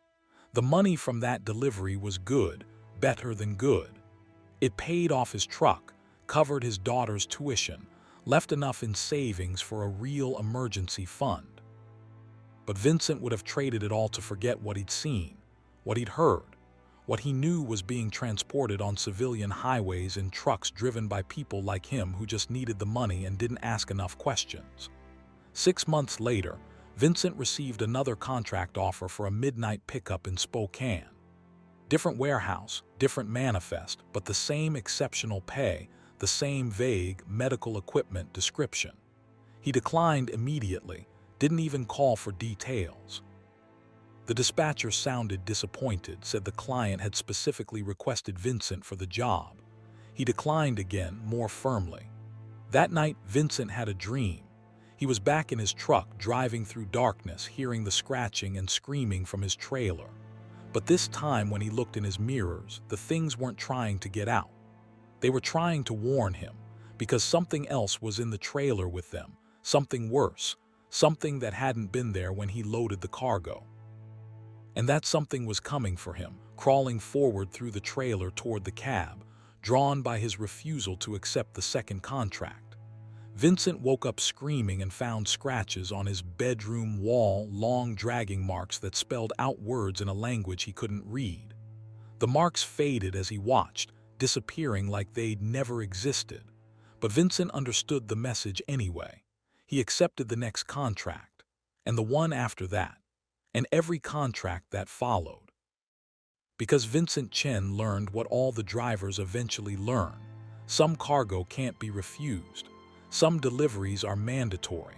Speaker 1: The money from that delivery was good, better than good. It paid off his truck, covered his daughter's tuition, left enough in savings for a real emergency fund. But Vincent would have traded it all to forget what he'd seen, what he'd heard, what he knew was being transported on civilian highways in trucks driven by people like him who just needed the money and didn't ask enough questions. 6 months later, Vincent received another contract offer for a midnight pickup in Spokane. Different warehouse, different manifest, but the same exceptional pay, the same vague medical equipment description. He declined immediately, didn't even call for details. The dispatcher sounded disappointed, said the client had specifically requested Vincent for the job. He declined again, more firmly. That night, Vincent had a dream. He was back in his truck, driving through darkness, hearing the scratching and screaming from his trailer. But this time, when he looked in his mirrors, the things weren't trying to get out. They were trying to warn him, because something else was in the trailer with them, something worse, something that hadn't been there when he loaded the cargo. And that something was coming for him, crawling forward through the trailer toward the cab, drawn by his refusal to accept the second contract. Vincent woke up screaming and found scratches on his bedroom wall, long dragging marks that spelled out words in a language he couldn't read. The marks faded as he watched, disappearing like they'd never existed. But Vincent understood the message anyway. He accepted the next contract, and the one after that, and every contract that followed. Because Vincent Chen learned what all the drivers eventually learn: some cargo can't be refused. Some deliveries are mandatory.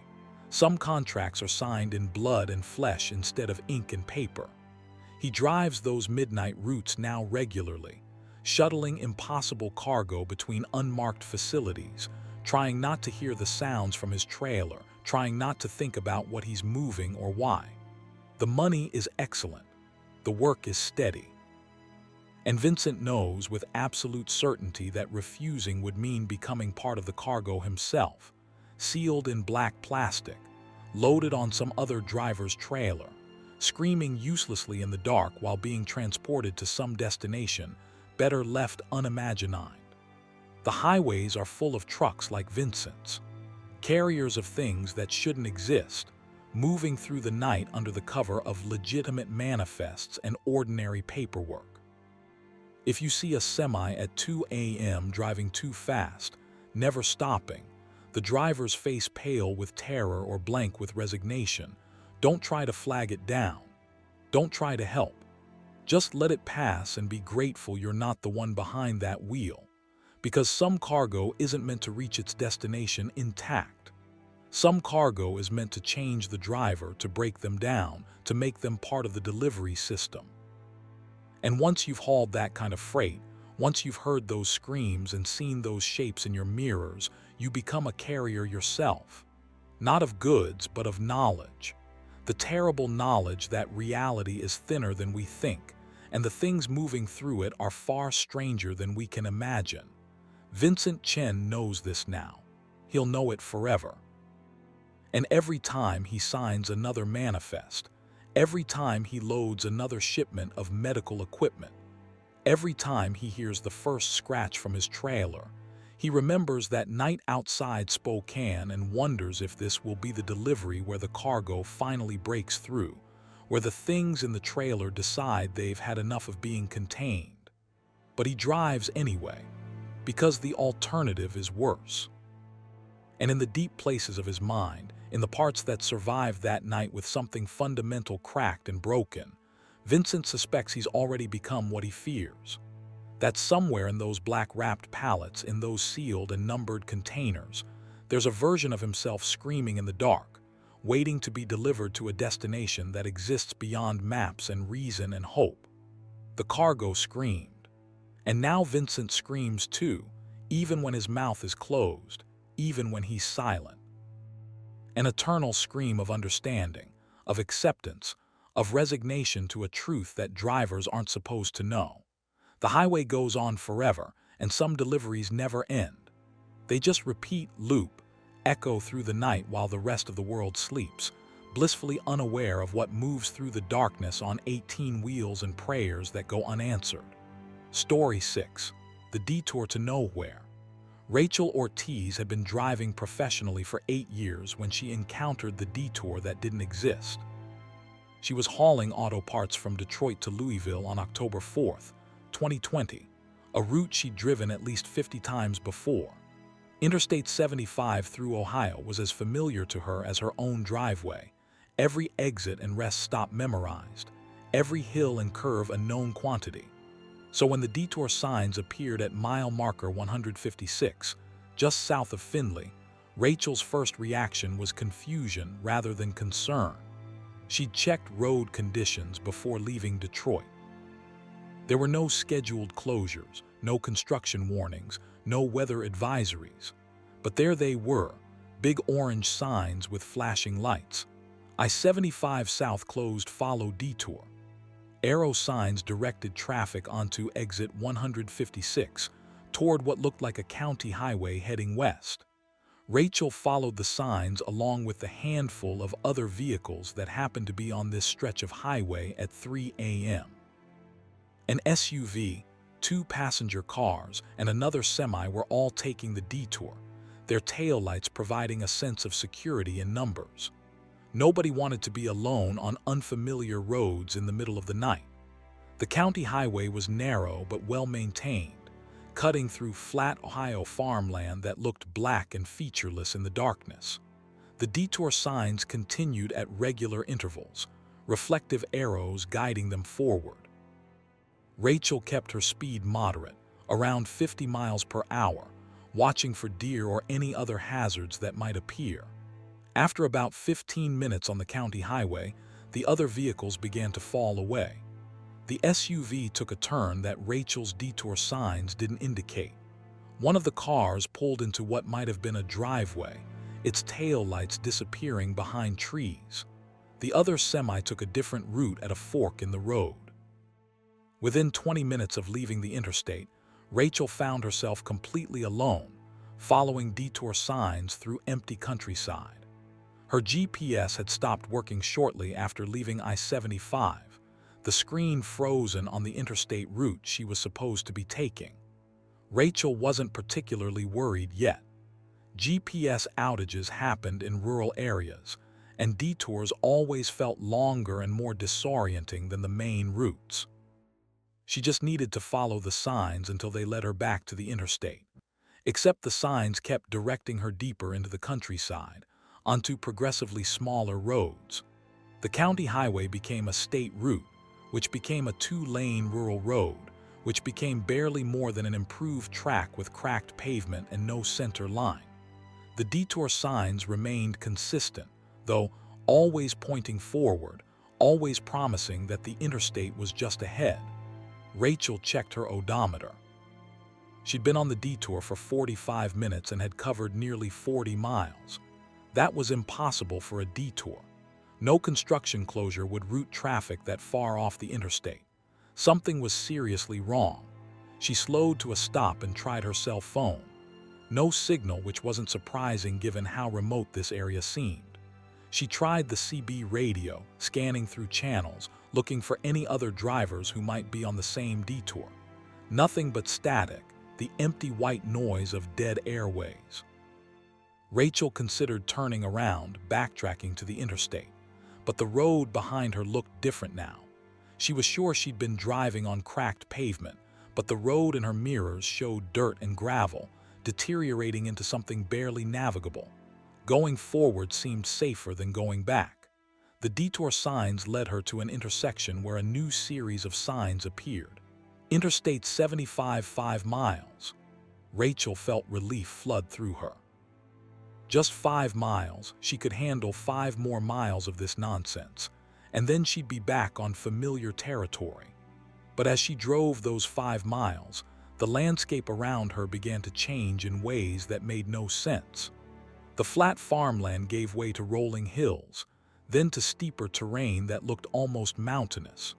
Speaker 1: Some contracts are signed in blood and flesh instead of ink and paper. He drives those midnight routes now regularly, shuttling impossible cargo between unmarked facilities, trying not to hear the sounds from his trailer, trying not to think about what he's moving or why. The money is excellent. The work is steady. And Vincent knows with absolute certainty that refusing would mean becoming part of the cargo himself, sealed in black plastic, loaded on some other driver's trailer, screaming uselessly in the dark while being transported to some destination better left unimagined. The highways are full of trucks like Vincent's, carriers of things that shouldn't exist, moving through the night under the cover of legitimate manifests and ordinary paperwork. If you see a semi at 2 a.m. driving too fast, never stopping, the driver's face pale with terror or blank with resignation. Don't try to flag it down. Don't try to help. Just let it pass and be grateful you're not the one behind that wheel. Because some cargo isn't meant to reach its destination intact. Some cargo is meant to change the driver, to break them down, to make them part of the delivery system. And once you've hauled that kind of freight, once you've heard those screams and seen those shapes in your mirrors, you become a carrier yourself. Not of goods, but of knowledge. The terrible knowledge that reality is thinner than we think, and the things moving through it are far stranger than we can imagine. Vincent Chen knows this now. He'll know it forever. And every time he signs another manifest, every time he loads another shipment of medical equipment, every time he hears the first scratch from his trailer, he remembers that night outside Spokane and wonders if this will be the delivery where the cargo finally breaks through, where the things in the trailer decide they've had enough of being contained. But he drives anyway, because the alternative is worse. And in the deep places of his mind, in the parts that survived that night with something fundamental cracked and broken, Vincent suspects he's already become what he fears. That somewhere in those black-wrapped pallets, in those sealed and numbered containers, there's a version of himself screaming in the dark, waiting to be delivered to a destination that exists beyond maps and reason and hope. The cargo screamed. And now Vincent screams too, even when his mouth is closed, even when he's silent. An eternal scream of understanding, of acceptance, of resignation to a truth that drivers aren't supposed to know. The highway goes on forever, and some deliveries never end. They just repeat, loop, echo through the night while the rest of the world sleeps, blissfully unaware of what moves through the darkness on 18 wheels and prayers that go unanswered. Story 6. The Detour to Nowhere. Rachel Ortiz had been driving professionally for 8 years when she encountered the detour that didn't exist. She was hauling auto parts from Detroit to Louisville on October 4th, 2020, a route she'd driven at least 50 times before. Interstate 75 through Ohio was as familiar to her as her own driveway, every exit and rest stop memorized, every hill and curve a known quantity. So when the detour signs appeared at mile marker 156, just south of Findlay, Rachel's first reaction was confusion rather than concern. She'd checked road conditions before leaving Detroit. There were no scheduled closures, no construction warnings, no weather advisories. But there they were, big orange signs with flashing lights. I-75 South closed, follow detour. Arrow signs directed traffic onto exit 156, toward what looked like a county highway heading west. Rachel followed the signs along with the handful of other vehicles that happened to be on this stretch of highway at 3 a.m. An SUV, 2 passenger cars, and another semi were all taking the detour, their taillights providing a sense of security in numbers. Nobody wanted to be alone on unfamiliar roads in the middle of the night. The county highway was narrow but well-maintained, cutting through flat Ohio farmland that looked black and featureless in the darkness. The detour signs continued at regular intervals, reflective arrows guiding them forward. Rachel kept her speed moderate, around 50 miles per hour, watching for deer or any other hazards that might appear. After about 15 minutes on the county highway, the other vehicles began to fall away. The SUV took a turn that Rachel's detour signs didn't indicate. One of the cars pulled into what might have been a driveway, its taillights disappearing behind trees. The other semi took a different route at a fork in the road. Within 20 minutes of leaving the interstate, Rachel found herself completely alone, following detour signs through empty countryside. Her GPS had stopped working shortly after leaving I-75, the screen frozen on the interstate route she was supposed to be taking. Rachel wasn't particularly worried yet. GPS outages happened in rural areas, and detours always felt longer and more disorienting than the main routes. She just needed to follow the signs until they led her back to the interstate. except the signs kept directing her deeper into the countryside, onto progressively smaller roads. The county highway became a state route, which became a two-lane rural road, which became barely more than an improved track with cracked pavement and no center line. The detour signs remained consistent, though always pointing forward, always promising that the interstate was just ahead. Rachel checked her odometer. She'd been on the detour for 45 minutes and had covered nearly 40 miles. That was impossible for a detour. No construction closure would route traffic that far off the interstate. Something was seriously wrong. She slowed to a stop and tried her cell phone. No signal, which wasn't surprising given how remote this area seemed. She tried the CB radio, scanning through channels, looking for any other drivers who might be on the same detour. Nothing but static, the empty white noise of dead airways. Rachel considered turning around, backtracking to the interstate, but the road behind her looked different now. She was sure she'd been driving on cracked pavement, but the road in her mirrors showed dirt and gravel, deteriorating into something barely navigable. Going forward seemed safer than going back. The detour signs led her to an intersection where a new series of signs appeared. Interstate 75, 5 miles. Rachel felt relief flood through her. Just 5 miles, she could handle 5 more miles of this nonsense, and then she'd be back on familiar territory. But as she drove those 5 miles, the landscape around her began to change in ways that made no sense. The flat farmland gave way to rolling hills, then to steeper terrain that looked almost mountainous.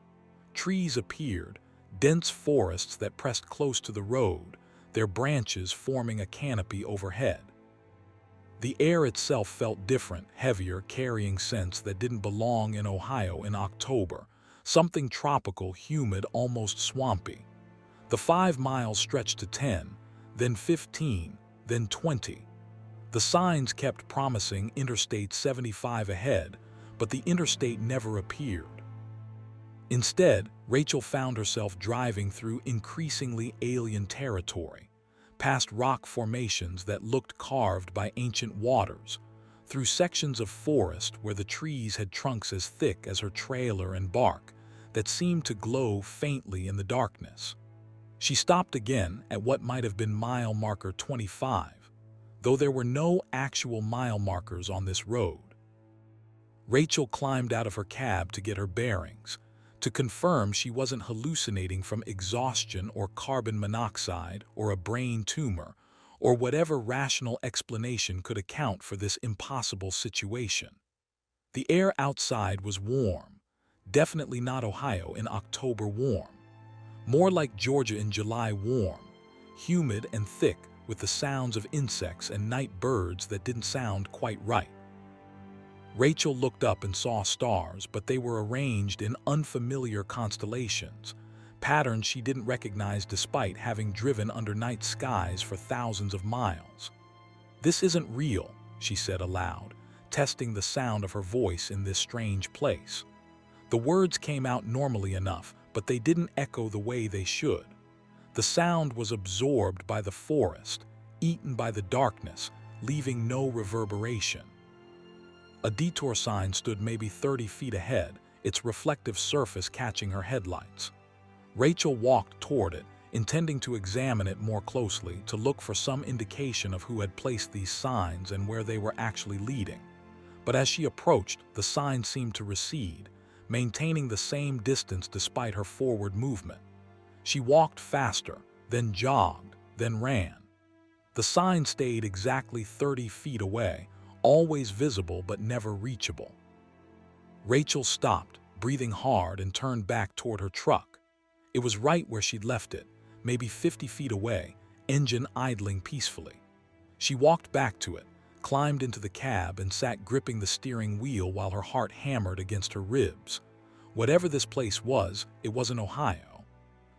Speaker 1: Trees appeared, dense forests that pressed close to the road, their branches forming a canopy overhead. The air itself felt different, heavier, carrying scents that didn't belong in Ohio in October, something tropical, humid, almost swampy. The 5 miles stretched to 10, then 15, then 20. The signs kept promising Interstate 75 ahead, but the interstate never appeared. Instead, Rachel found herself driving through increasingly alien territory, past rock formations that looked carved by ancient waters, through sections of forest where the trees had trunks as thick as her trailer and bark that seemed to glow faintly in the darkness. She stopped again at what might have been mile marker 25, though there were no actual mile markers on this road. Rachel climbed out of her cab to get her bearings, to confirm she wasn't hallucinating from exhaustion or carbon monoxide or a brain tumor or whatever rational explanation could account for this impossible situation. The air outside was warm, definitely not Ohio in October warm, more like Georgia in July warm, humid and thick with the sounds of insects and night birds that didn't sound quite right. Rachel looked up and saw stars, but they were arranged in unfamiliar constellations, patterns she didn't recognize despite having driven under night skies for thousands of miles. "This isn't real," she said aloud, testing the sound of her voice in this strange place. The words came out normally enough, but they didn't echo the way they should. The sound was absorbed by the forest, eaten by the darkness, leaving no reverberation. A detour sign stood maybe 30 feet ahead, its reflective surface catching her headlights. Rachel walked toward it, intending to examine it more closely to look for some indication of who had placed these signs and where they were actually leading. But as she approached, the sign seemed to recede, maintaining the same distance despite her forward movement. She walked faster, then jogged, then ran. The sign stayed exactly 30 feet away, always visible but never reachable. Rachel stopped, breathing hard, and turned back toward her truck. It was right where she'd left it, maybe 50 feet away, engine idling peacefully. She walked back to it, climbed into the cab, and sat gripping the steering wheel while her heart hammered against her ribs. Whatever this place was, it wasn't Ohio.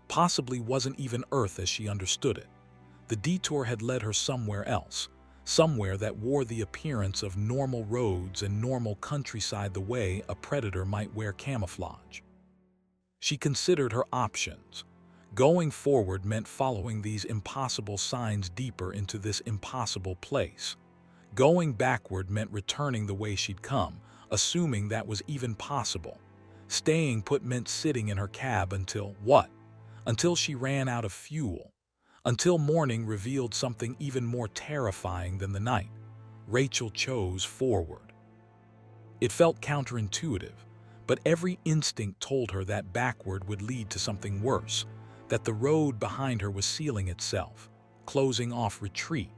Speaker 1: Possibly wasn't even Earth as she understood it. The detour had led her somewhere else, somewhere that wore the appearance of normal roads and normal countryside the way a predator might wear camouflage. She considered her options. Going forward meant following these impossible signs deeper into this impossible place. Going backward meant returning the way she'd come, assuming that was even possible. Staying put meant sitting in her cab until what? Until she ran out of fuel. Until morning revealed something even more terrifying than the night. Rachel chose forward. It felt counterintuitive, but every instinct told her that backward would lead to something worse, that the road behind her was sealing itself, closing off retreat.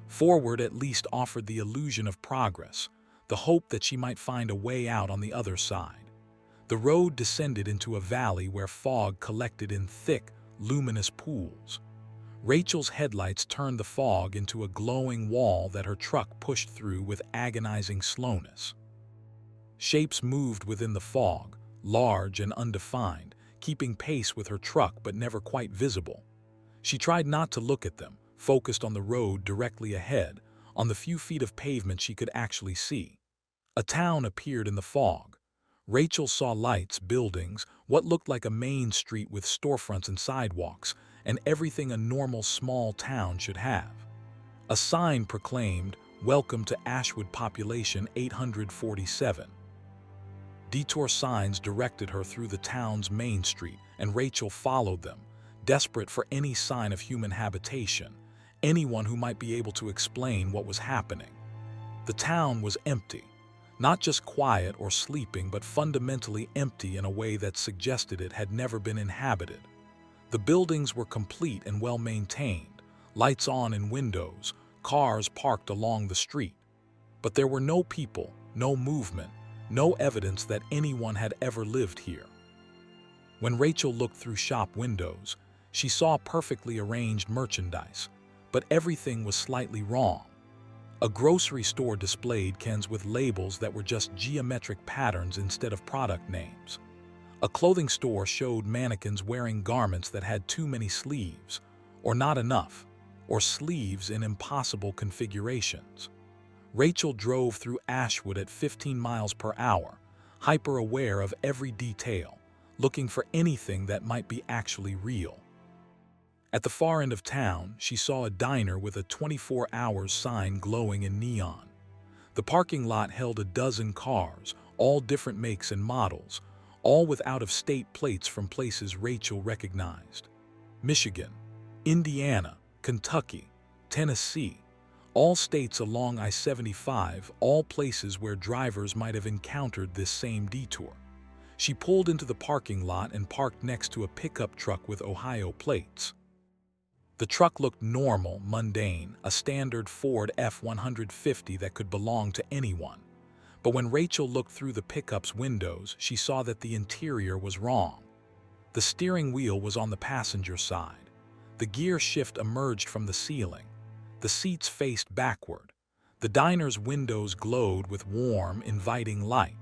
Speaker 1: Forward at least offered the illusion of progress, the hope that she might find a way out on the other side. The road descended into a valley where fog collected in thick, luminous pools. Rachel's headlights turned the fog into a glowing wall that her truck pushed through with agonizing slowness. Shapes moved within the fog, large and undefined, keeping pace with her truck but never quite visible. She tried not to look at them, focused on the road directly ahead, on the few feet of pavement she could actually see. A town appeared in the fog. Rachel saw lights, buildings, what looked like a main street with storefronts and sidewalks, and everything a normal small town should have. A sign proclaimed, "Welcome to Ashwood Population 847. Detour signs directed her through the town's main street, and Rachel followed them, desperate for any sign of human habitation, anyone who might be able to explain what was happening. The town was empty. Not just quiet or sleeping, but fundamentally empty in a way that suggested it had never been inhabited. The buildings were complete and well-maintained, lights on in windows, cars parked along the street. But there were no people, no movement, no evidence that anyone had ever lived here. When Rachel looked through shop windows, she saw perfectly arranged merchandise, but everything was slightly wrong. A grocery store displayed cans with labels that were just geometric patterns instead of product names. A clothing store showed mannequins wearing garments that had too many sleeves, or not enough, or sleeves in impossible configurations. Rachel drove through Ashwood at 15 miles per hour, hyper-aware of every detail, looking for anything that might be actually real. At the far end of town, she saw a diner with a 24 hours sign glowing in neon. The parking lot held a dozen cars, all different makes and models, all with out-of-state plates from places Rachel recognized. Michigan, Indiana, Kentucky, Tennessee, all states along I-75, all places where drivers might have encountered this same detour. She pulled into the parking lot and parked next to a pickup truck with Ohio plates. The truck looked normal, mundane, a standard Ford F-150 that could belong to anyone. But when Rachel looked through the pickup's windows, she saw that the interior was wrong. The steering wheel was on the passenger side. The gear shift emerged from the ceiling. The seats faced backward. The diner's windows glowed with warm, inviting light.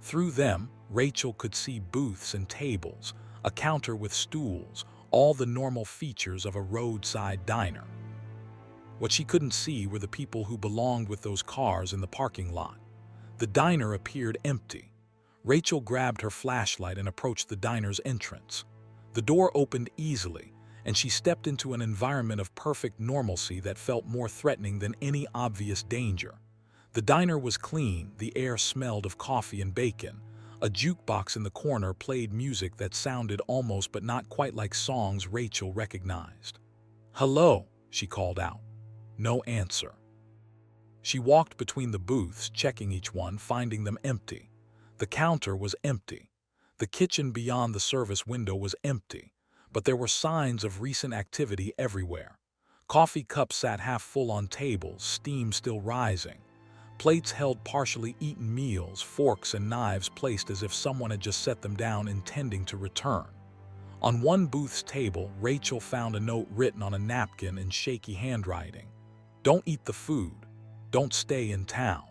Speaker 1: Through them, Rachel could see booths and tables, a counter with stools, all the normal features of a roadside diner. What she couldn't see were the people who belonged with those cars in the parking lot. The diner appeared empty. Rachel grabbed her flashlight and approached the diner's entrance. The door opened easily, and she stepped into an environment of perfect normalcy that felt more threatening than any obvious danger. The diner was clean, the air smelled of coffee and bacon. A jukebox in the corner played music that sounded almost but not quite like songs Rachel recognized. "Hello," she called out. No answer. She walked between the booths, checking each one, finding them empty. The counter was empty. The kitchen beyond the service window was empty, but there were signs of recent activity everywhere. Coffee cups sat half full on tables, steam still rising. Plates held partially eaten meals, forks and knives placed as if someone had just set them down intending to return. On one booth's table, Rachel found a note written on a napkin in shaky handwriting. "Don't eat the food. Don't stay in town.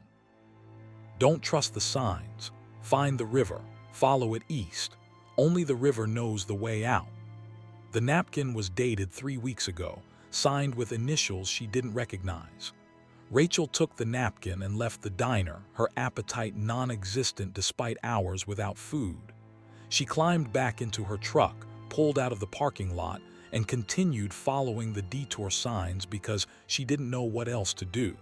Speaker 1: Don't trust the signs. Find the river. Follow it east. Only the river knows the way out." The napkin was dated 3 weeks ago, signed with initials she didn't recognize. Rachel took the napkin and left the diner, her appetite non-existent despite hours without food. She climbed back into her truck, pulled out of the parking lot and continued following the detour signs because she didn't know what else to do.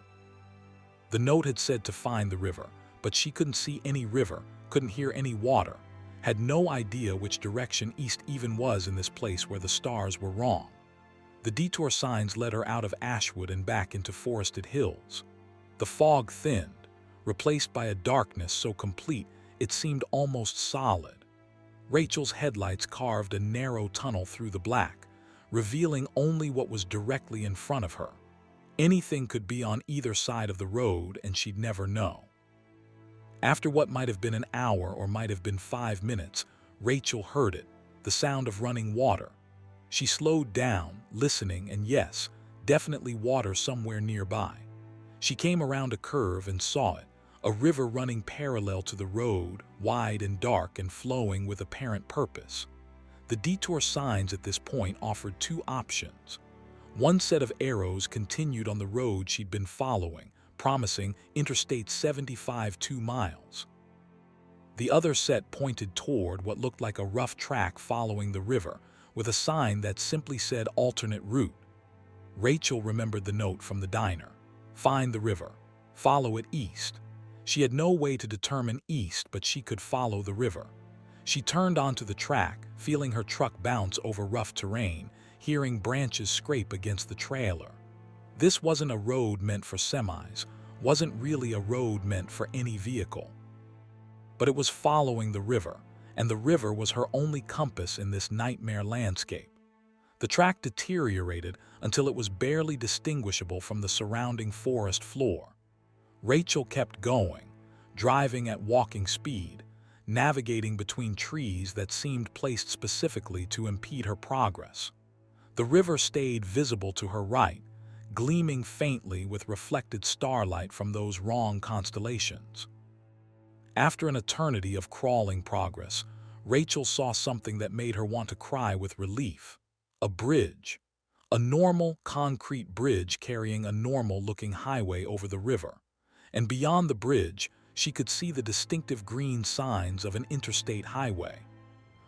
Speaker 1: The note had said to find the river, but she couldn't see any river, couldn't hear any water, had no idea which direction east even was in this place where the stars were wrong. The detour signs led her out of Ashwood and back into forested hills. The fog thinned, replaced by a darkness so complete it seemed almost solid. Rachel's headlights carved a narrow tunnel through the black, revealing only what was directly in front of her. Anything could be on either side of the road, and she'd never know. After what might have been an hour or might have been 5 minutes, Rachel heard it, the sound of running water. She slowed down, listening, and yes, definitely water somewhere nearby. She came around a curve and saw it, a river running parallel to the road, wide and dark and flowing with apparent purpose. The detour signs at this point offered two options. One set of arrows continued on the road she'd been following, promising Interstate 75 2 miles. The other set pointed toward what looked like a rough track following the river, with a sign that simply said alternate route. Rachel remembered the note from the diner. Find the river. Follow it east. She had no way to determine east, but she could follow the river. She turned onto the track, feeling her truck bounce over rough terrain, hearing branches scrape against the trailer. This wasn't a road meant for semis, wasn't really a road meant for any vehicle. But it was following the river, and the river was her only compass in this nightmare landscape. The track deteriorated until it was barely distinguishable from the surrounding forest floor. Rachel kept going, driving at walking speed, navigating between trees that seemed placed specifically to impede her progress. The river stayed visible to her right, gleaming faintly with reflected starlight from those wrong constellations. After an eternity of crawling progress, Rachel saw something that made her want to cry with relief. A bridge. A normal, concrete bridge carrying a normal-looking highway over the river. And beyond the bridge, she could see the distinctive green signs of an interstate highway.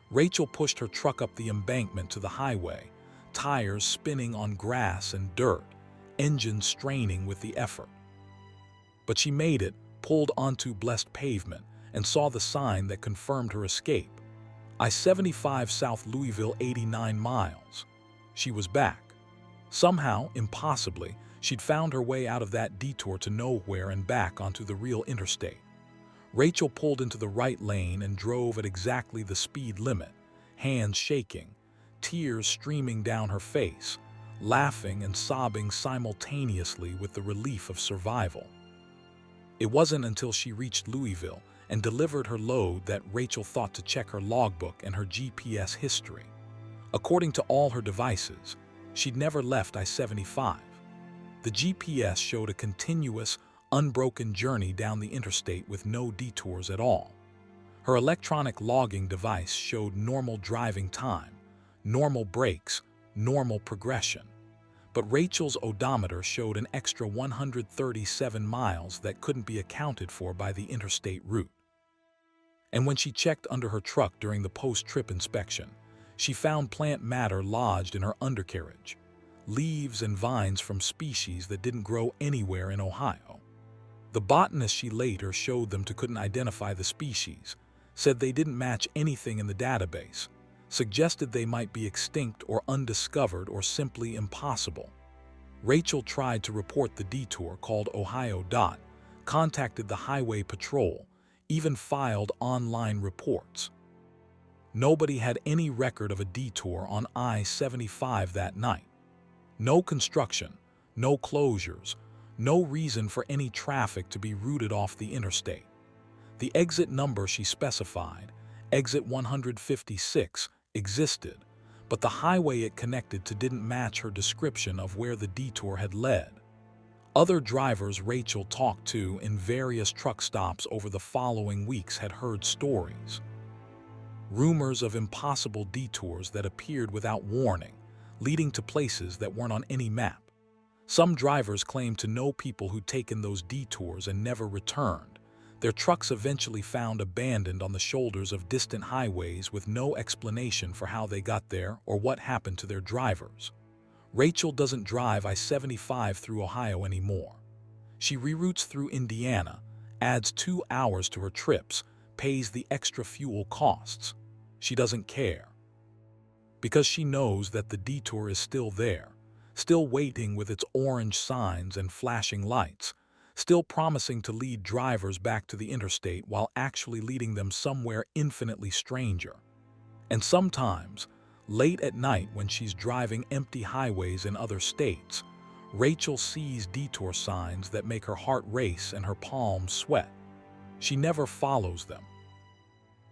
Speaker 1: Rachel pushed her truck up the embankment to the highway, tires spinning on grass and dirt, engine straining with the effort. But she made it, pulled onto blessed pavement, and saw the sign that confirmed her escape. I-75 South Louisville 89 miles. She was back. Somehow, impossibly, she'd found her way out of that detour to nowhere and back onto the real interstate. Rachel pulled into the right lane and drove at exactly the speed limit, hands shaking, tears streaming down her face, laughing and sobbing simultaneously with the relief of survival. It wasn't until she reached Louisville and delivered her load that Rachel thought to check her logbook and her GPS history. According to all her devices, she'd never left I-75. The GPS showed a continuous, unbroken journey down the interstate with no detours at all. Her electronic logging device showed normal driving time, normal brakes, normal progression. But Rachel's odometer showed an extra 137 miles that couldn't be accounted for by the interstate route. And when she checked under her truck during the post-trip inspection, she found plant matter lodged in her undercarriage, leaves and vines from species that didn't grow anywhere in Ohio. The botanist she later showed them to couldn't identify the species, said they didn't match anything in the database, suggested they might be extinct or undiscovered or simply impossible. Rachel tried to report the detour, called Ohio DOT, contacted the Highway Patrol, even filed online reports. Nobody had any record of a detour on I-75 that night. No construction, no closures, no reason for any traffic to be routed off the interstate. The exit number she specified, exit 156, existed, but the highway it connected to didn't match her description of where the detour had led. Other drivers Rachel talked to in various truck stops over the following weeks had heard stories. Rumors of impossible detours that appeared without warning, leading to places that weren't on any map. Some drivers claimed to know people who'd taken those detours and never returned, Their trucks eventually found abandoned on the shoulders of distant highways with no explanation for how they got there or what happened to their drivers. Rachel doesn't drive I-75 through Ohio anymore. She reroutes through Indiana, adds 2 hours to her trips, pays the extra fuel costs. She doesn't care. Because she knows that the detour is still there, still waiting with its orange signs and flashing lights, still promising to lead drivers back to the interstate while actually leading them somewhere infinitely stranger. And sometimes, late at night when she's driving empty highways in other states, Rachel sees detour signs that make her heart race and her palms sweat. She never follows them.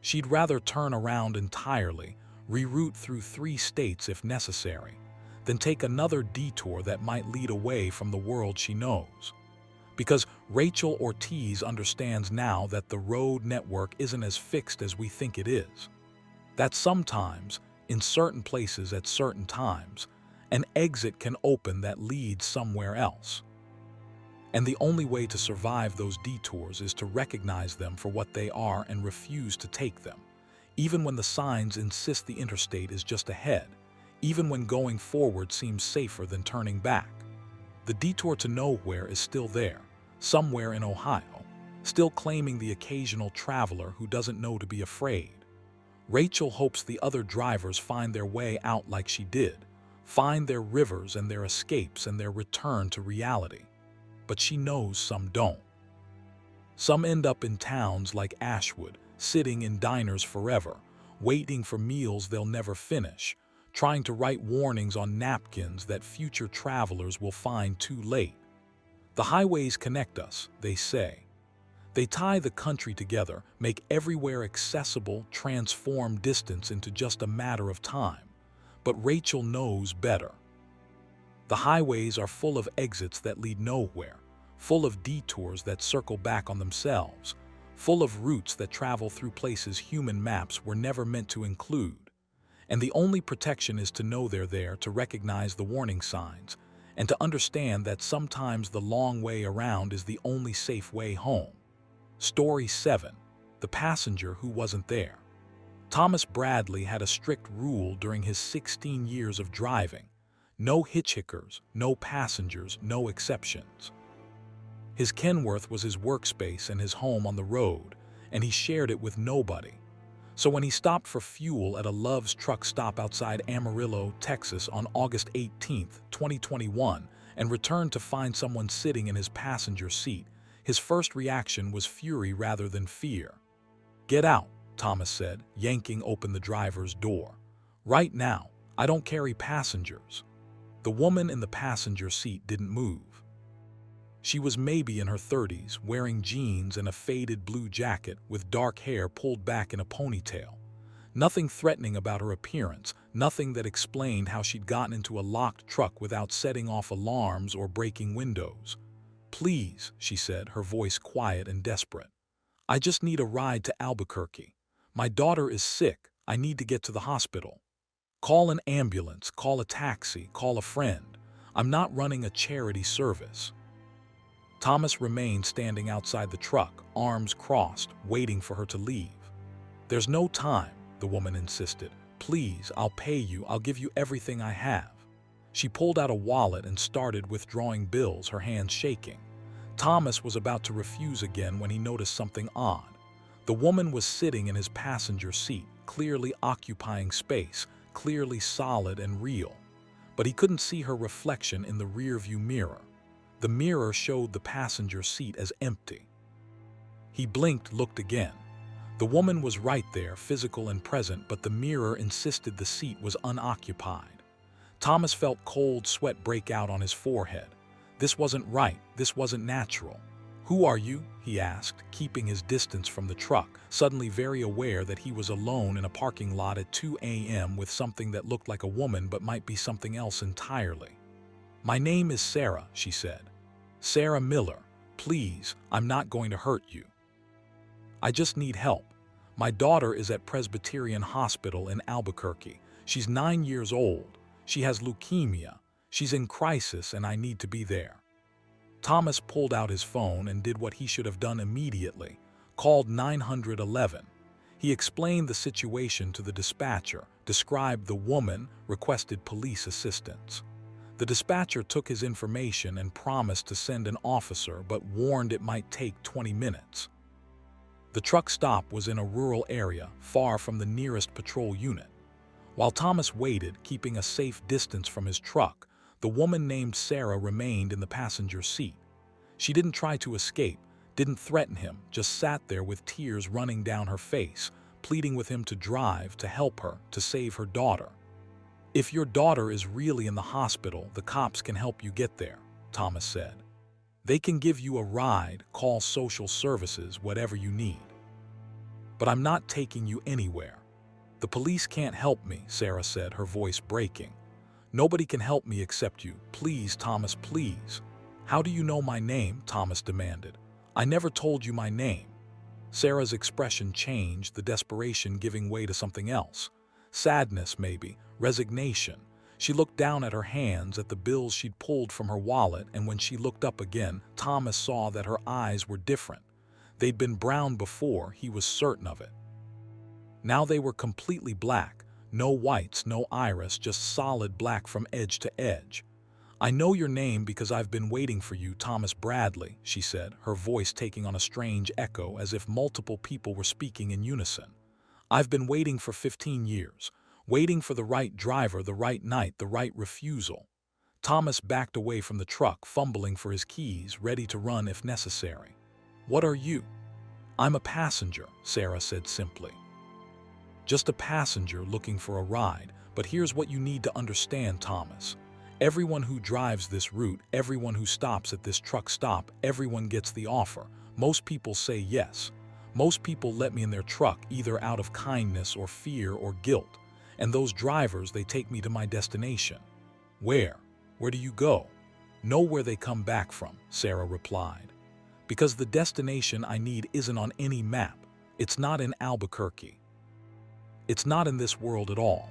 Speaker 1: She'd rather turn around entirely, reroute through 3 states if necessary, than take another detour that might lead away from the world she knows. Because Rachel Ortiz understands now that the road network isn't as fixed as we think it is. That sometimes, in certain places at certain times, an exit can open that leads somewhere else. And the only way to survive those detours is to recognize them for what they are and refuse to take them, even when the signs insist the interstate is just ahead, even when going forward seems safer than turning back. The detour to nowhere is still there, somewhere in Ohio, still claiming the occasional traveler who doesn't know to be afraid. Rachel hopes the other drivers find their way out like she did, find their rivers and their escapes and their return to reality. But she knows some don't. Some end up in towns like Ashwood, sitting in diners forever, waiting for meals they'll never finish, trying to write warnings on napkins that future travelers will find too late. The highways connect us, they say. They tie the country together, make everywhere accessible, transform distance into just a matter of time. But Rachel knows better. The highways are full of exits that lead nowhere, full of detours that circle back on themselves, full of routes that travel through places human maps were never meant to include. And the only protection is to know they're there, to recognize the warning signs, and to understand that sometimes the long way around is the only safe way home. Story 7. The Passenger Who Wasn't There. Thomas Bradley had a strict rule during his 16 years of driving. No hitchhikers, no passengers, no exceptions. His Kenworth was his workspace and his home on the road, and he shared it with nobody. So when he stopped for fuel at a Love's truck stop outside Amarillo, Texas on August 18, 2021, and returned to find someone sitting in his passenger seat, his first reaction was fury rather than fear. "Get out," Thomas said, yanking open the driver's door. "Right now, I don't carry passengers." The woman in the passenger seat didn't move. She was maybe in her 30s, wearing jeans and a faded blue jacket with dark hair pulled back in a ponytail. Nothing threatening about her appearance, nothing that explained how she'd gotten into a locked truck without setting off alarms or breaking windows. "Please," she said, her voice quiet and desperate. "I just need a ride to Albuquerque. My daughter is sick. I need to get to the hospital. Call an ambulance, call a taxi, call a friend. I'm not running a charity service." Thomas remained standing outside the truck, arms crossed, waiting for her to leave. "There's no time," the woman insisted. "Please, I'll pay you. I'll give you everything I have." She pulled out a wallet and started withdrawing bills, her hands shaking. Thomas was about to refuse again when he noticed something odd. The woman was sitting in his passenger seat, clearly occupying space, clearly solid and real. But he couldn't see her reflection in the rearview mirror. The mirror showed the passenger seat as empty. He blinked, looked again. The woman was right there, physical and present, but the mirror insisted the seat was unoccupied. Thomas felt cold sweat break out on his forehead. This wasn't right. This wasn't natural. "Who are you?" he asked, keeping his distance from the truck, suddenly very aware that he was alone in a parking lot at 2 a.m. with something that looked like a woman but might be something else entirely. "My name is Sarah," she said. "Sarah Miller. Please, I'm not going to hurt you. I just need help. My daughter is at Presbyterian Hospital in Albuquerque. She's 9 years old. She has leukemia. She's in crisis and I need to be there." Thomas pulled out his phone and did what he should have done immediately. called 911. He explained the situation to the dispatcher, described the woman, requested police assistance. The dispatcher took his information and promised to send an officer, but warned it might take 20 minutes. The truck stop was in a rural area, far from the nearest patrol unit. While Thomas waited, keeping a safe distance from his truck, the woman named Sarah remained in the passenger seat. She didn't try to escape, didn't threaten him, just sat there with tears running down her face, pleading with him to drive, to help her, to save her daughter. "If your daughter is really in the hospital, the cops can help you get there," Thomas said. "They can give you a ride, call social services, whatever you need. But I'm not taking you anywhere." "The police can't help me," Sarah said, her voice breaking. "Nobody can help me except you. Please, Thomas, please." "How do you know my name?" Thomas demanded. "I never told you my name." Sarah's expression changed, the desperation giving way to something else. Sadness, maybe, resignation. She looked down at her hands, at the bills she'd pulled from her wallet, and when she looked up again, Thomas saw that her eyes were different. They'd been brown before, he was certain of it. Now they were completely black, no whites, no iris, just solid black from edge to edge. "I know your name because I've been waiting for you, Thomas Bradley," she said, her voice taking on a strange echo as if multiple people were speaking in unison. "I've been waiting for 15 years, waiting for the right driver, the right night, the right refusal." Thomas backed away from the truck, fumbling for his keys, ready to run if necessary. "What are you?" "I'm a passenger," Sarah said simply. "Just a passenger looking for a ride, but here's what you need to understand, Thomas. Everyone who drives this route, everyone who stops at this truck stop, everyone gets the offer. Most people say yes. Most people let me in their truck either out of kindness or fear or guilt. And those drivers, they take me to my destination." "Where? Where do you go?" "Nowhere they come back from," Sarah replied. "Because the destination I need isn't on any map. It's not in Albuquerque. It's not in this world at all.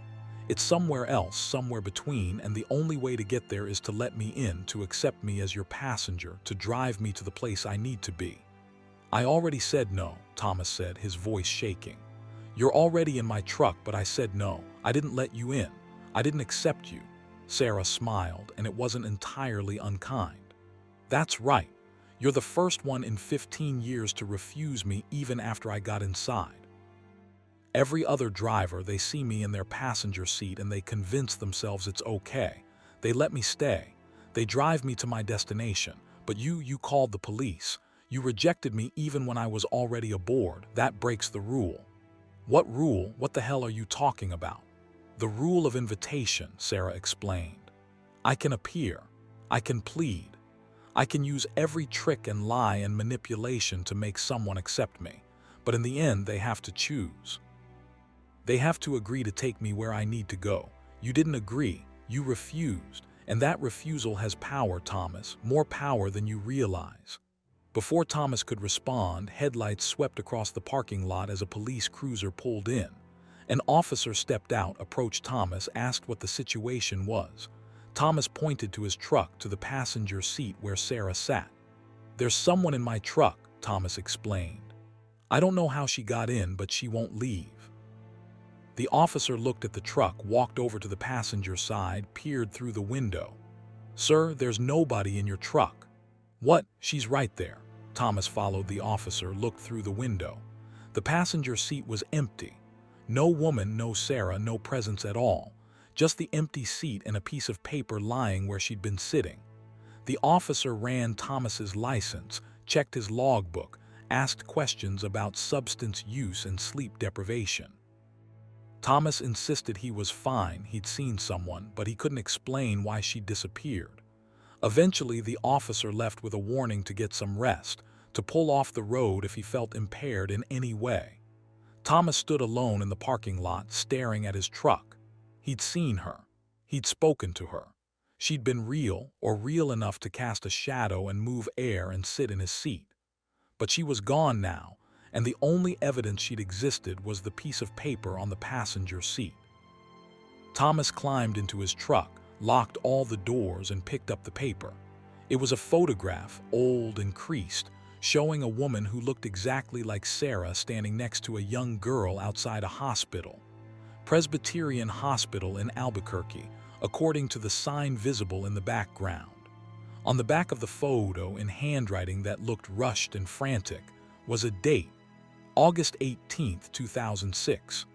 Speaker 1: It's somewhere else, somewhere between, and the only way to get there is to let me in, to accept me as your passenger, to drive me to the place I need to be." "I already said no," Thomas said, his voice shaking. "You're already in my truck, but I said no. I didn't let you in. I didn't accept you." Sarah smiled, and it wasn't entirely unkind. "That's right. You're the first one in 15 years to refuse me even after I got inside. Every other driver, they see me in their passenger seat and they convince themselves it's okay. They let me stay. They drive me to my destination. But you called the police. You rejected me even when I was already aboard. That breaks the rule." "What rule? What the hell are you talking about?" "The rule of invitation," Sarah explained. "I can appear. I can plead. I can use every trick and lie and manipulation to make someone accept me. But in the end, they have to choose. They have to agree to take me where I need to go. You didn't agree. You refused. And that refusal has power, Thomas, more power than you realize." Before Thomas could respond, headlights swept across the parking lot as a police cruiser pulled in. An officer stepped out, approached Thomas, asked what the situation was. Thomas pointed to his truck, to the passenger seat where Sarah sat. "There's someone in my truck," Thomas explained. "I don't know how she got in, but she won't leave." The officer looked at the truck, walked over to the passenger side, peered through the window. "Sir, there's nobody in your truck." "What? She's right there." Thomas followed the officer, looked through the window. The passenger seat was empty. No woman, no Sarah, no presence at all. Just the empty seat and a piece of paper lying where she'd been sitting. The officer ran Thomas's license, checked his logbook, asked questions about substance use and sleep deprivation. Thomas insisted he was fine, he'd seen someone, but he couldn't explain why she'd disappeared. Eventually, the officer left with a warning to get some rest, to pull off the road if he felt impaired in any way. Thomas stood alone in the parking lot, staring at his truck. He'd seen her. He'd spoken to her. She'd been real, or real enough to cast a shadow and move air and sit in his seat. But she was gone now, and the only evidence she'd existed was the piece of paper on the passenger seat. Thomas climbed into his truck, locked all the doors, and picked up the paper. It was a photograph, old and creased, showing a woman who looked exactly like Sarah standing next to a young girl outside a hospital. Presbyterian Hospital in Albuquerque, according to the sign visible in the background. On the back of the photo, in handwriting that looked rushed and frantic, was a date, August 18, 2006,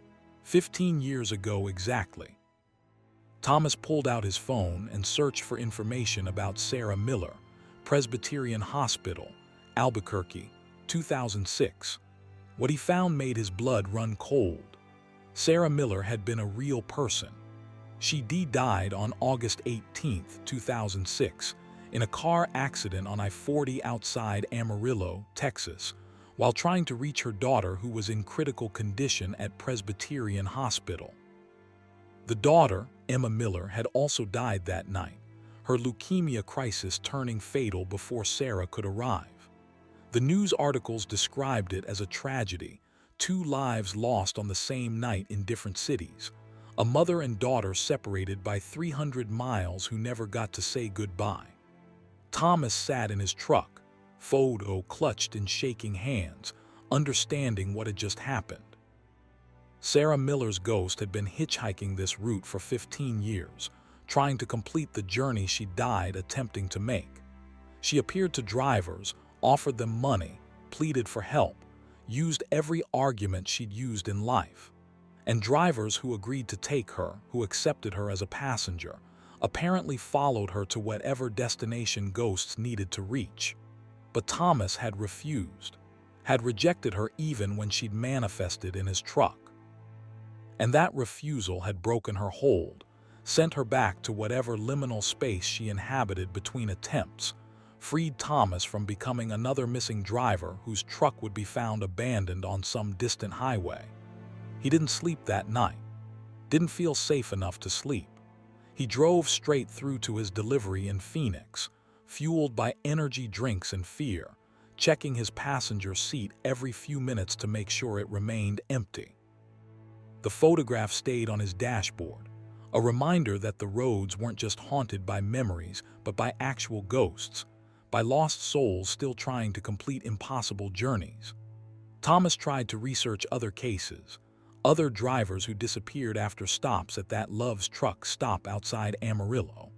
Speaker 1: 15 years ago exactly. Thomas pulled out his phone and searched for information about Sarah Miller, Presbyterian Hospital, Albuquerque, 2006. What he found made his blood run cold. Sarah Miller had been a real person. She died on August 18, 2006, in a car accident on I-40 outside Amarillo, Texas, while trying to reach her daughter who was in critical condition at Presbyterian Hospital. The daughter, Emma Miller, had also died that night, her leukemia crisis turning fatal before Sarah could arrive. The news articles described it as a tragedy, 2 lives lost on the same night in different cities, a mother and daughter separated by 300 miles who never got to say goodbye. Thomas sat in his truck, photo clutched in shaking hands, understanding what had just happened. Sarah Miller's ghost had been hitchhiking this route for 15 years, trying to complete the journey she died attempting to make. She appeared to drivers, offered them money, pleaded for help, used every argument she'd used in life. And drivers who agreed to take her, who accepted her as a passenger, apparently followed her to whatever destination ghosts needed to reach. But Thomas had refused, had rejected her even when she'd manifested in his truck. And that refusal had broken her hold, sent her back to whatever liminal space she inhabited between attempts, freed Thomas from becoming another missing driver whose truck would be found abandoned on some distant highway. He didn't sleep that night, didn't feel safe enough to sleep. He drove straight through to his delivery in Phoenix, fueled by energy drinks and fear, checking his passenger seat every few minutes to make sure it remained empty. The photograph stayed on his dashboard, a reminder that the roads weren't just haunted by memories, but by actual ghosts, by lost souls still trying to complete impossible journeys. Thomas tried to research other cases, other drivers who disappeared after stops at that Love's truck stop outside Amarillo.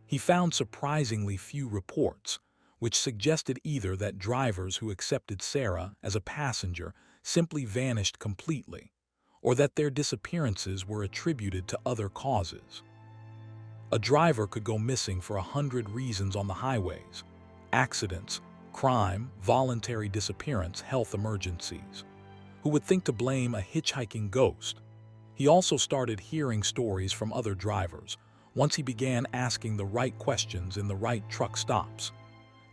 Speaker 1: He found surprisingly few reports, which suggested either that drivers who accepted Sarah as a passenger simply vanished completely, or that their disappearances were attributed to other causes. A driver could go missing for 100 reasons on the highways: accidents, crime, voluntary disappearance, health emergencies. Who would think to blame a hitchhiking ghost? He also started hearing stories from other drivers once he began asking the right questions in the right truck stops.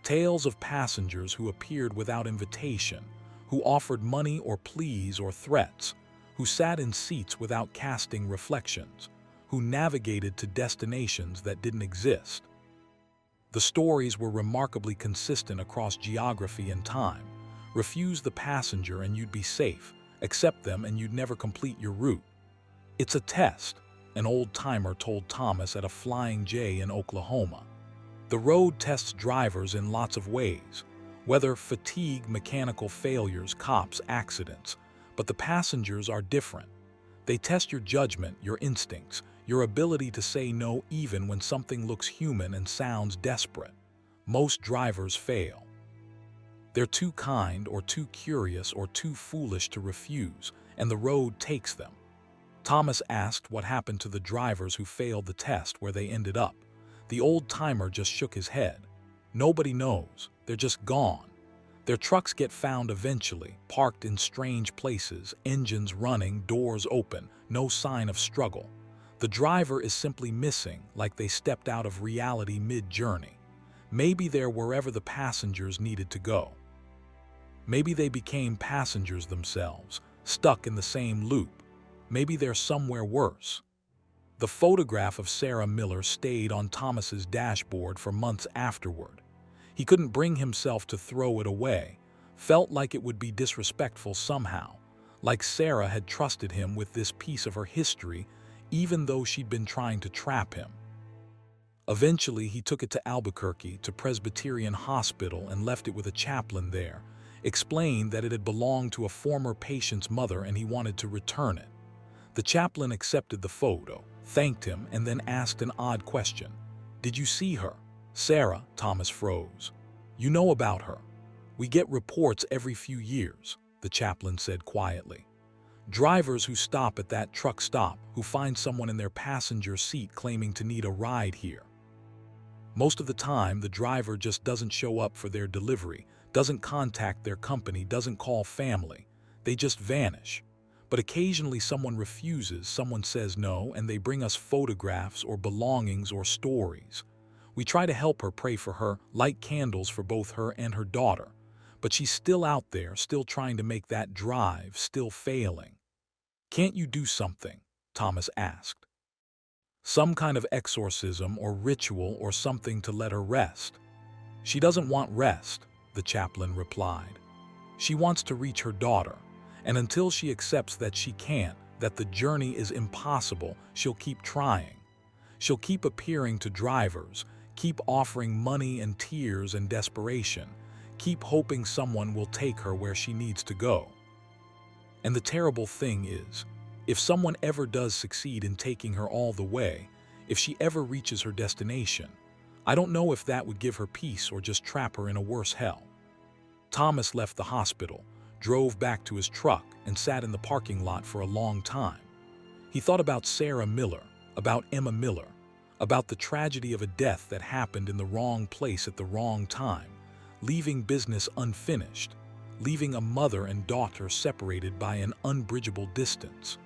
Speaker 1: Tales of passengers who appeared without invitation, who offered money or pleas or threats, who sat in seats without casting reflections, who navigated to destinations that didn't exist. The stories were remarkably consistent across geography and time. Refuse the passenger and you'd be safe. Accept them and you'd never complete your route. It's a test, an old-timer told Thomas at a Flying J in Oklahoma. The road tests drivers in lots of ways: weather, fatigue, mechanical failures, cops, accidents. But the passengers are different. They test your judgment, your instincts, your ability to say no even when something looks human and sounds desperate. Most drivers fail. They're too kind or too curious or too foolish to refuse, and the road takes them. Thomas asked what happened to the drivers who failed the test, where they ended up. The old-timer just shook his head. Nobody knows. They're just gone. Their trucks get found eventually, parked in strange places, engines running, doors open, no sign of struggle. The driver is simply missing, like they stepped out of reality mid-journey. Maybe they're wherever the passengers needed to go. Maybe they became passengers themselves, stuck in the same loop. Maybe they're somewhere worse. The photograph of Sarah Miller stayed on Thomas's dashboard for months afterward. He couldn't bring himself to throw it away, felt like it would be disrespectful somehow, like Sarah had trusted him with this piece of her history even though she'd been trying to trap him. Eventually, he took it to Albuquerque, to Presbyterian Hospital, and left it with a chaplain there, explained that it had belonged to a former patient's mother and he wanted to return it. The chaplain accepted the photo, thanked him, and then asked an odd question. "Did you see her?" "Sarah," Thomas froze. "You know about her. We get reports every few years," the chaplain said quietly. "Drivers who stop at that truck stop, who find someone in their passenger seat claiming to need a ride here. Most of the time, the driver just doesn't show up for their delivery, doesn't contact their company, doesn't call family. They just vanish. But occasionally someone refuses, someone says no, and they bring us photographs or belongings or stories. We try to help her, pray for her, light candles for both her and her daughter. But she's still out there, still trying to make that drive, still failing." "Can't you do something?" Thomas asked. "Some kind of exorcism or ritual or something to let her rest?" "She doesn't want rest," the chaplain replied. "She wants to reach her daughter, and until she accepts that she can't, that the journey is impossible, she'll keep trying. She'll keep appearing to drivers, keep offering money and tears and desperation, keep hoping someone will take her where she needs to go. And the terrible thing is, if someone ever does succeed in taking her all the way, if she ever reaches her destination, I don't know if that would give her peace or just trap her in a worse hell." Thomas left the hospital, drove back to his truck, and sat in the parking lot for a long time. He thought about Sarah Miller, about Emma Miller, about the tragedy of a death that happened in the wrong place at the wrong time, leaving business unfinished, leaving a mother and daughter separated by an unbridgeable distance.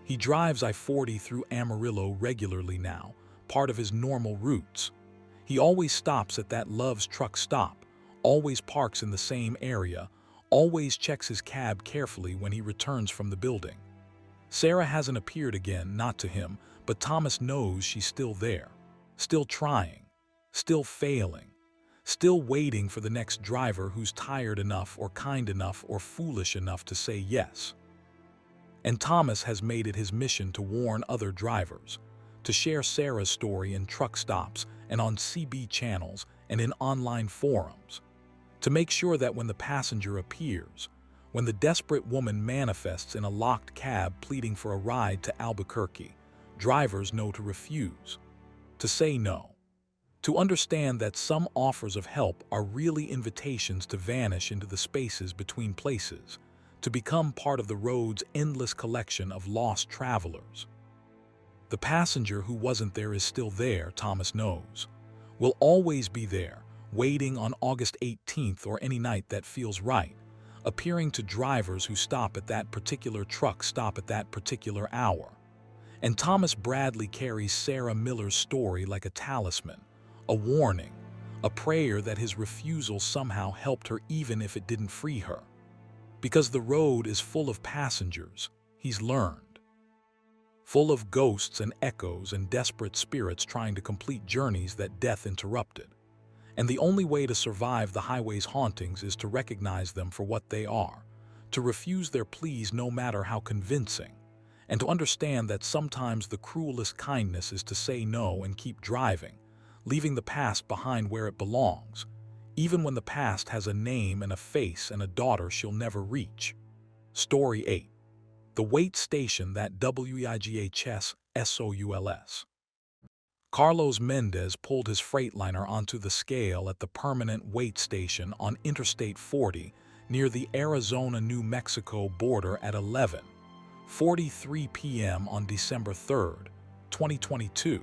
Speaker 1: He drives I-40 through Amarillo regularly now, part of his normal routes. He always stops at that Love's truck stop, always parks in the same area, always checks his cab carefully when he returns from the building. Sarah hasn't appeared again, not to him, but Thomas knows she's still there, still trying, still failing, still waiting for the next driver who's tired enough or kind enough or foolish enough to say yes. And Thomas has made it his mission to warn other drivers, to share Sarah's story in truck stops and on CB channels and in online forums, to make sure that when the passenger appears, when the desperate woman manifests in a locked cab pleading for a ride to Albuquerque, drivers know to refuse, to say no, to understand that some offers of help are really invitations to vanish into the spaces between places, to become part of the road's endless collection of lost travelers. The passenger who wasn't there is still there, Thomas knows, will always be there, waiting on August 18th or any night that feels right, appearing to drivers who stop at that particular truck stop at that particular hour. And Thomas Bradley carries Sarah Miller's story like a talisman, a warning, a prayer that his refusal somehow helped her even if it didn't free her. Because the road is full of passengers, he's learned. Full of ghosts and echoes and desperate spirits trying to complete journeys that death interrupted. And the only way to survive the highway's hauntings is to recognize them for what they are, to refuse their pleas no matter how convincing, and to understand that sometimes the cruelest kindness is to say no and keep driving, leaving the past behind where it belongs, even when the past has a name and a face and a daughter she'll never reach. Story 8. The Wait Station That WIGHS SOULS. Carlos Mendez pulled his Freightliner onto the scale at the permanent wait station on Interstate 40 near the Arizona-New Mexico border at 11:43 p.m. on December 3, 2022.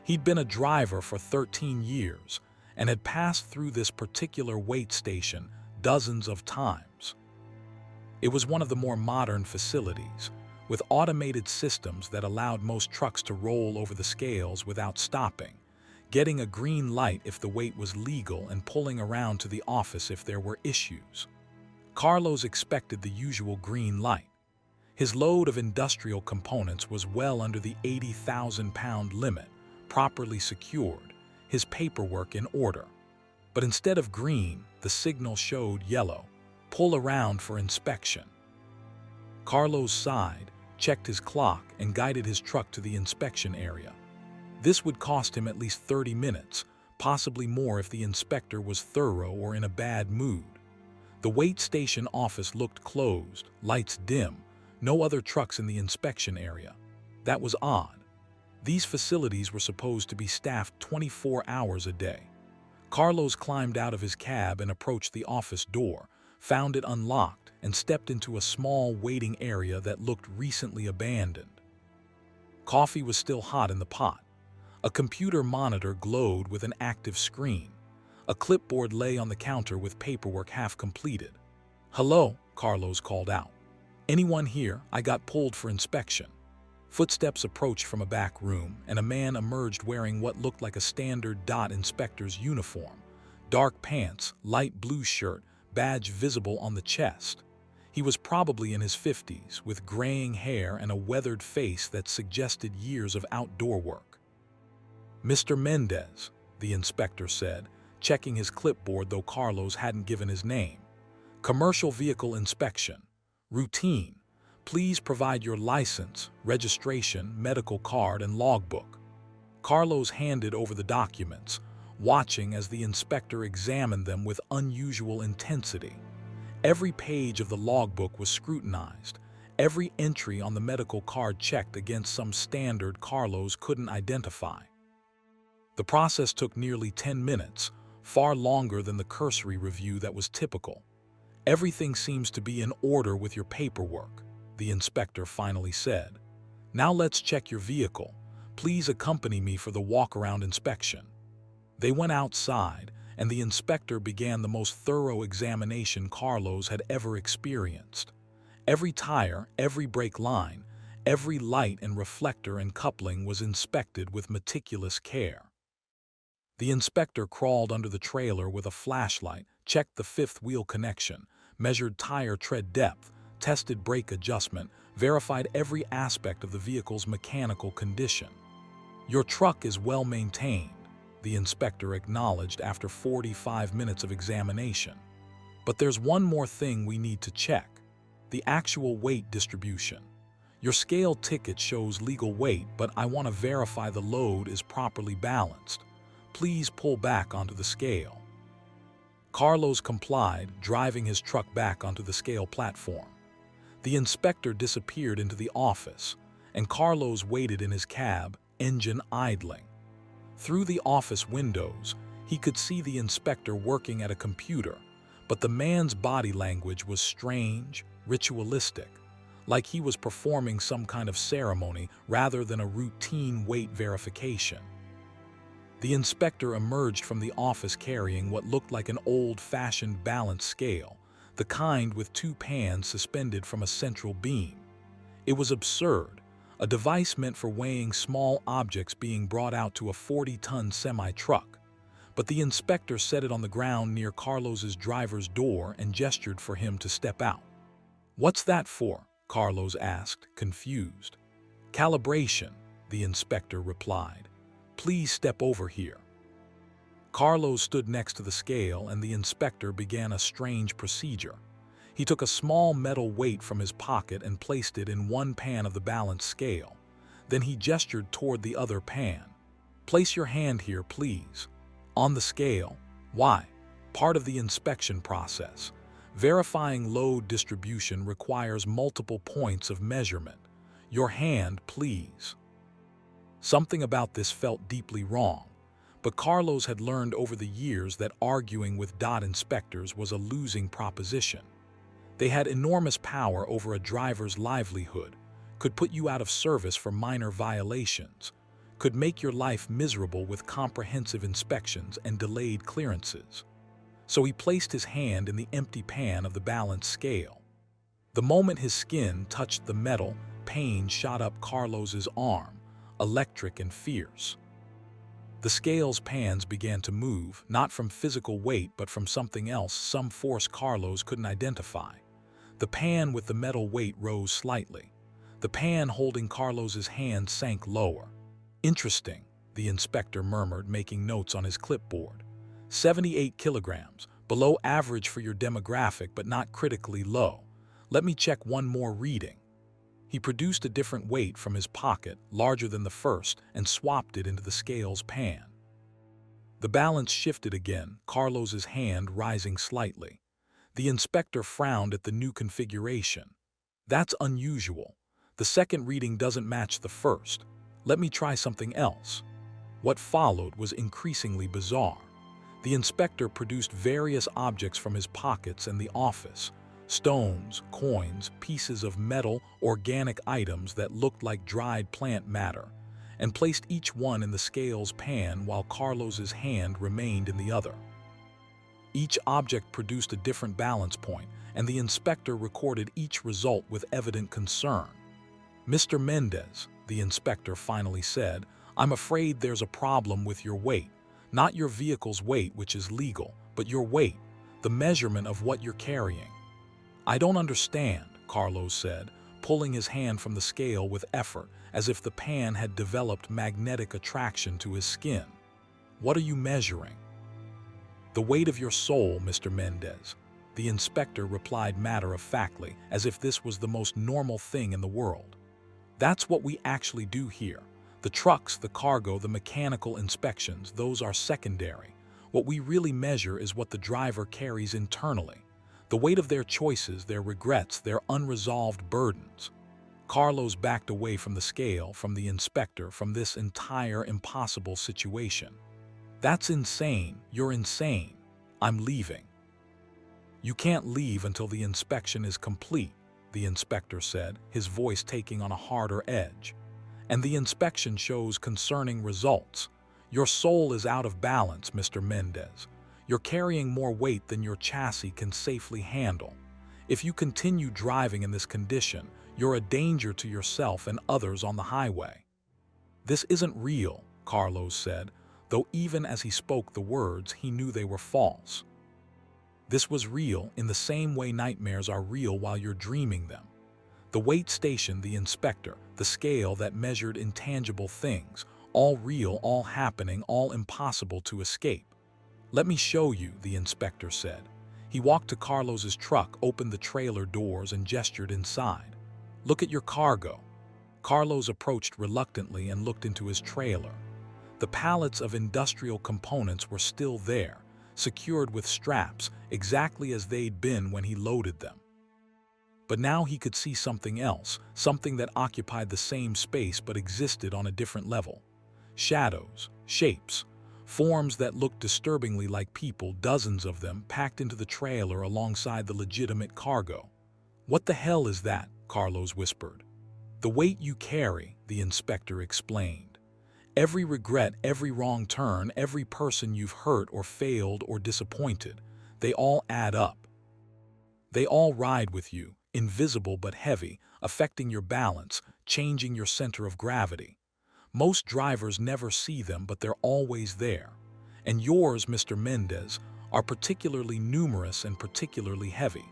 Speaker 1: He'd been a driver for 13 years and had passed through this particular wait station dozens of times. It was one of the more modern facilities, with automated systems that allowed most trucks to roll over the scales without stopping, getting a green light if the wait was legal and pulling around to the office if there were issues. Carlos expected the usual green light. His load of industrial components was well under the 80,000-pound limit, properly secured, his paperwork in order. But instead of green, the signal showed yellow. Pull around for inspection. Carlos sighed, checked his clock, and guided his truck to the inspection area. This would cost him at least 30 minutes, possibly more if the inspector was thorough or in a bad mood. The weight station office looked closed, lights dim, no other trucks in the inspection area. That was odd. These facilities were supposed to be staffed 24 hours a day. Carlos climbed out of his cab and approached the office door, found it unlocked, and stepped into a small waiting area that looked recently abandoned. Coffee was still hot in the pot. A computer monitor glowed with an active screen. A clipboard lay on the counter with paperwork half completed. "Hello," Carlos called out. "Anyone here? I got pulled for inspection." Footsteps approached from a back room, and a man emerged wearing what looked like a standard DOT inspector's uniform. Dark pants, light blue shirt, badge visible on the chest. He was probably in his 50s, with graying hair and a weathered face that suggested years of outdoor work. "Mr. Mendez," the inspector said, checking his clipboard though Carlos hadn't given his name. "Commercial vehicle inspection. Routine. Please provide your license, registration, medical card, and logbook." Carlos handed over the documents, watching as the inspector examined them with unusual intensity. Every page of the logbook was scrutinized, every entry on the medical card checked against some standard Carlos couldn't identify. The process took nearly 10 minutes, far longer than the cursory review that was typical. "Everything seems to be in order with your paperwork," the inspector finally said. "Now let's check your vehicle. Please accompany me for the walk-around inspection." They went outside, and the inspector began the most thorough examination Carlos had ever experienced. Every tire, every brake line, every light and reflector and coupling was inspected with meticulous care. The inspector crawled under the trailer with a flashlight, checked the fifth wheel connection, measured tire tread depth, tested brake adjustment, verified every aspect of the vehicle's mechanical condition. "Your truck is well maintained," the inspector acknowledged after 45 minutes of examination. "But there's one more thing we need to check: the actual weight distribution. Your scale ticket shows legal weight, but I want to verify the load is properly balanced. Please pull back onto the scale." Carlos complied, driving his truck back onto the scale platform. The inspector disappeared into the office, and Carlos waited in his cab, engine idling. Through the office windows, he could see the inspector working at a computer, but the man's body language was strange, ritualistic, like he was performing some kind of ceremony rather than a routine weight verification. The inspector emerged from the office carrying what looked like an old-fashioned balance scale, the kind with two pans suspended from a central beam. It was absurd, a device meant for weighing small objects being brought out to a 40-ton semi-truck. But the inspector set it on the ground near Carlos's driver's door and gestured for him to step out. "What's that for?" Carlos asked, confused. "Calibration," the inspector replied. "Please step over here." Carlos stood next to the scale, and the inspector began a strange procedure. He took a small metal weight from his pocket and placed it in one pan of the balance scale. Then he gestured toward the other pan. "Place your hand here, please." On the scale. Why? Part of the inspection process. Verifying load distribution requires multiple points of measurement. "Your hand, please." Something about this felt deeply wrong, but Carlos had learned over the years that arguing with DOT inspectors was a losing proposition. They had enormous power over a driver's livelihood, could put you out of service for minor violations, could make your life miserable with comprehensive inspections and delayed clearances. So he placed his hand in the empty pan of the balance scale. The moment his skin touched the metal, pain shot up Carlos's arm, electric and fierce. The scale's pans began to move, not from physical weight but from something else, some force Carlos couldn't identify. The pan with the metal weight rose slightly. The pan holding Carlos's hand sank lower. "Interesting," the inspector murmured, making notes on his clipboard. 78 kilograms, below average for your demographic but not critically low. Let me check one more reading." He produced a different weight from his pocket, larger than the first, and swapped it into the scale's pan. The balance shifted again, Carlos's hand rising slightly. The inspector frowned at the new configuration. That's unusual. The second reading doesn't match the first. Let me try something else. What followed was increasingly bizarre. The inspector produced various objects from his pockets and the office. Stones, coins, pieces of metal, organic items that looked like dried plant matter, and placed each one in the scale's pan while Carlos's hand remained in the other. Each object produced a different balance point, and the inspector recorded each result with evident concern. "Mr. Mendez," the inspector finally said, "I'm afraid there's a problem with your weight. Not your vehicle's weight, which is legal, but your weight, the measurement of what you're carrying." "I don't understand," Carlos said, pulling his hand from the scale with effort, as if the pan had developed magnetic attraction to his skin. "What are you measuring?" "The weight of your soul, Mr. Mendez," the inspector replied matter-of-factly, as if this was the most normal thing in the world. "That's what we actually do here. The trucks, the cargo, the mechanical inspections, those are secondary. What we really measure is what the driver carries internally. The weight of their choices, their regrets, their unresolved burdens." Carlos backed away from the scale, from the inspector, from this entire impossible situation. "That's insane. You're insane. I'm leaving." "You can't leave until the inspection is complete," the inspector said, his voice taking on a harder edge. "And the inspection shows concerning results. Your soul is out of balance, Mr. Mendez. You're carrying more weight than your chassis can safely handle. If you continue driving in this condition, you're a danger to yourself and others on the highway." "This isn't real," Carlos said, though even as he spoke the words, he knew they were false. "This was real in the same way nightmares are real while you're dreaming them. The weight station, the inspector, the scale that measured intangible things, all real, all happening, all impossible to escape." "Let me show you," the inspector said. He walked to Carlos's truck, opened the trailer doors, and gestured inside. "Look at your cargo." Carlos approached reluctantly and looked into his trailer. The pallets of industrial components were still there, secured with straps, exactly as they'd been when he loaded them. But now he could see something else, something that occupied the same space but existed on a different level. Shadows, shapes, forms that looked disturbingly like people, dozens of them packed into the trailer alongside the legitimate cargo. "What the hell is that?" Carlos whispered. "The weight you carry," the inspector explained. "Every regret, every wrong turn, every person you've hurt or failed or disappointed, they all add up. They all ride with you, invisible but heavy, affecting your balance, changing your center of gravity. Most drivers never see them, but they're always there. And yours, Mr. Mendez, are particularly numerous and particularly heavy."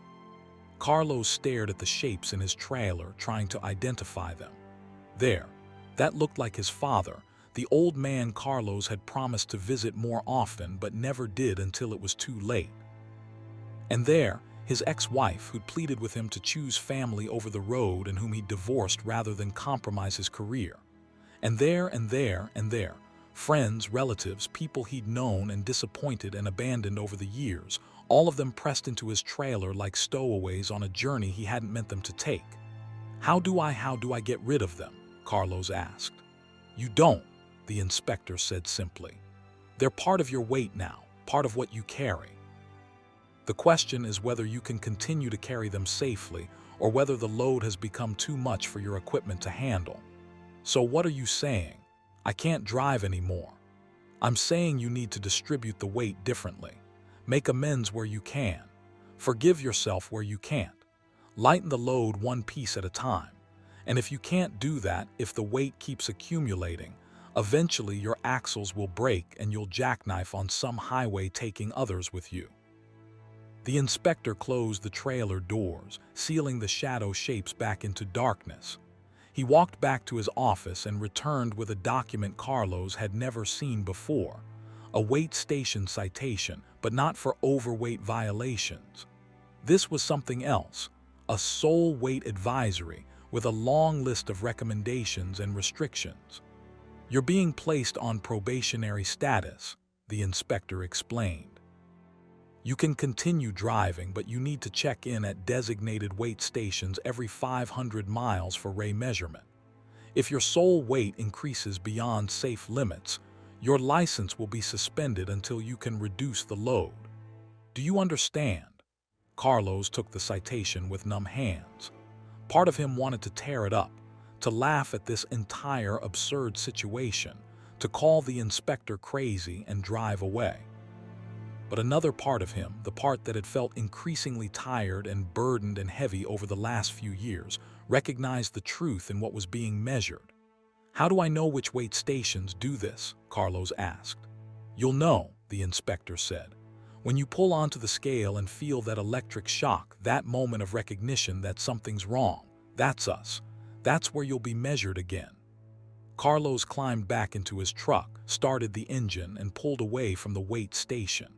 Speaker 1: Carlos stared at the shapes in his trailer, trying to identify them. There, that looked like his father, the old man Carlos had promised to visit more often but never did until it was too late. And there, his ex-wife, who'd pleaded with him to choose family over the road and whom he'd divorced rather than compromise his career. And there, friends, relatives, people he'd known and disappointed and abandoned over the years, all of them pressed into his trailer like stowaways on a journey he hadn't meant them to take. How do I get rid of them?" Carlos asked. "You don't," the inspector said simply. "They're part of your weight now, part of what you carry. The question is whether you can continue to carry them safely or whether the load has become too much for your equipment to handle. So what are you saying? I can't drive anymore. I'm saying you need to distribute the weight differently. Make amends where you can. Forgive yourself where you can't. Lighten the load one piece at a time. And if you can't do that, if the weight keeps accumulating, eventually your axles will break and you'll jackknife on some highway taking others with you." The inspector closed the trailer doors, sealing the shadow shapes back into darkness. He walked back to his office and returned with a document Carlos had never seen before. A weight station citation, but not for overweight violations. This was something else, a soul weight advisory, with a long list of recommendations and restrictions. "You're being placed on probationary status," the inspector explained. "You can continue driving, but you need to check in at designated weight stations every 500 miles for ray measurement. If your sole weight increases beyond safe limits, your license will be suspended until you can reduce the load. Do you understand?" Carlos took the citation with numb hands. Part of him wanted to tear it up, to laugh at this entire absurd situation, to call the inspector crazy and drive away. But another part of him, the part that had felt increasingly tired and burdened and heavy over the last few years, recognized the truth in what was being measured. "How do I know which weight stations do this?" Carlos asked. "You'll know," the inspector said. "When you pull onto the scale and feel that electric shock, that moment of recognition that something's wrong, that's us. That's where you'll be measured again." Carlos climbed back into his truck, started the engine, and pulled away from the weight station.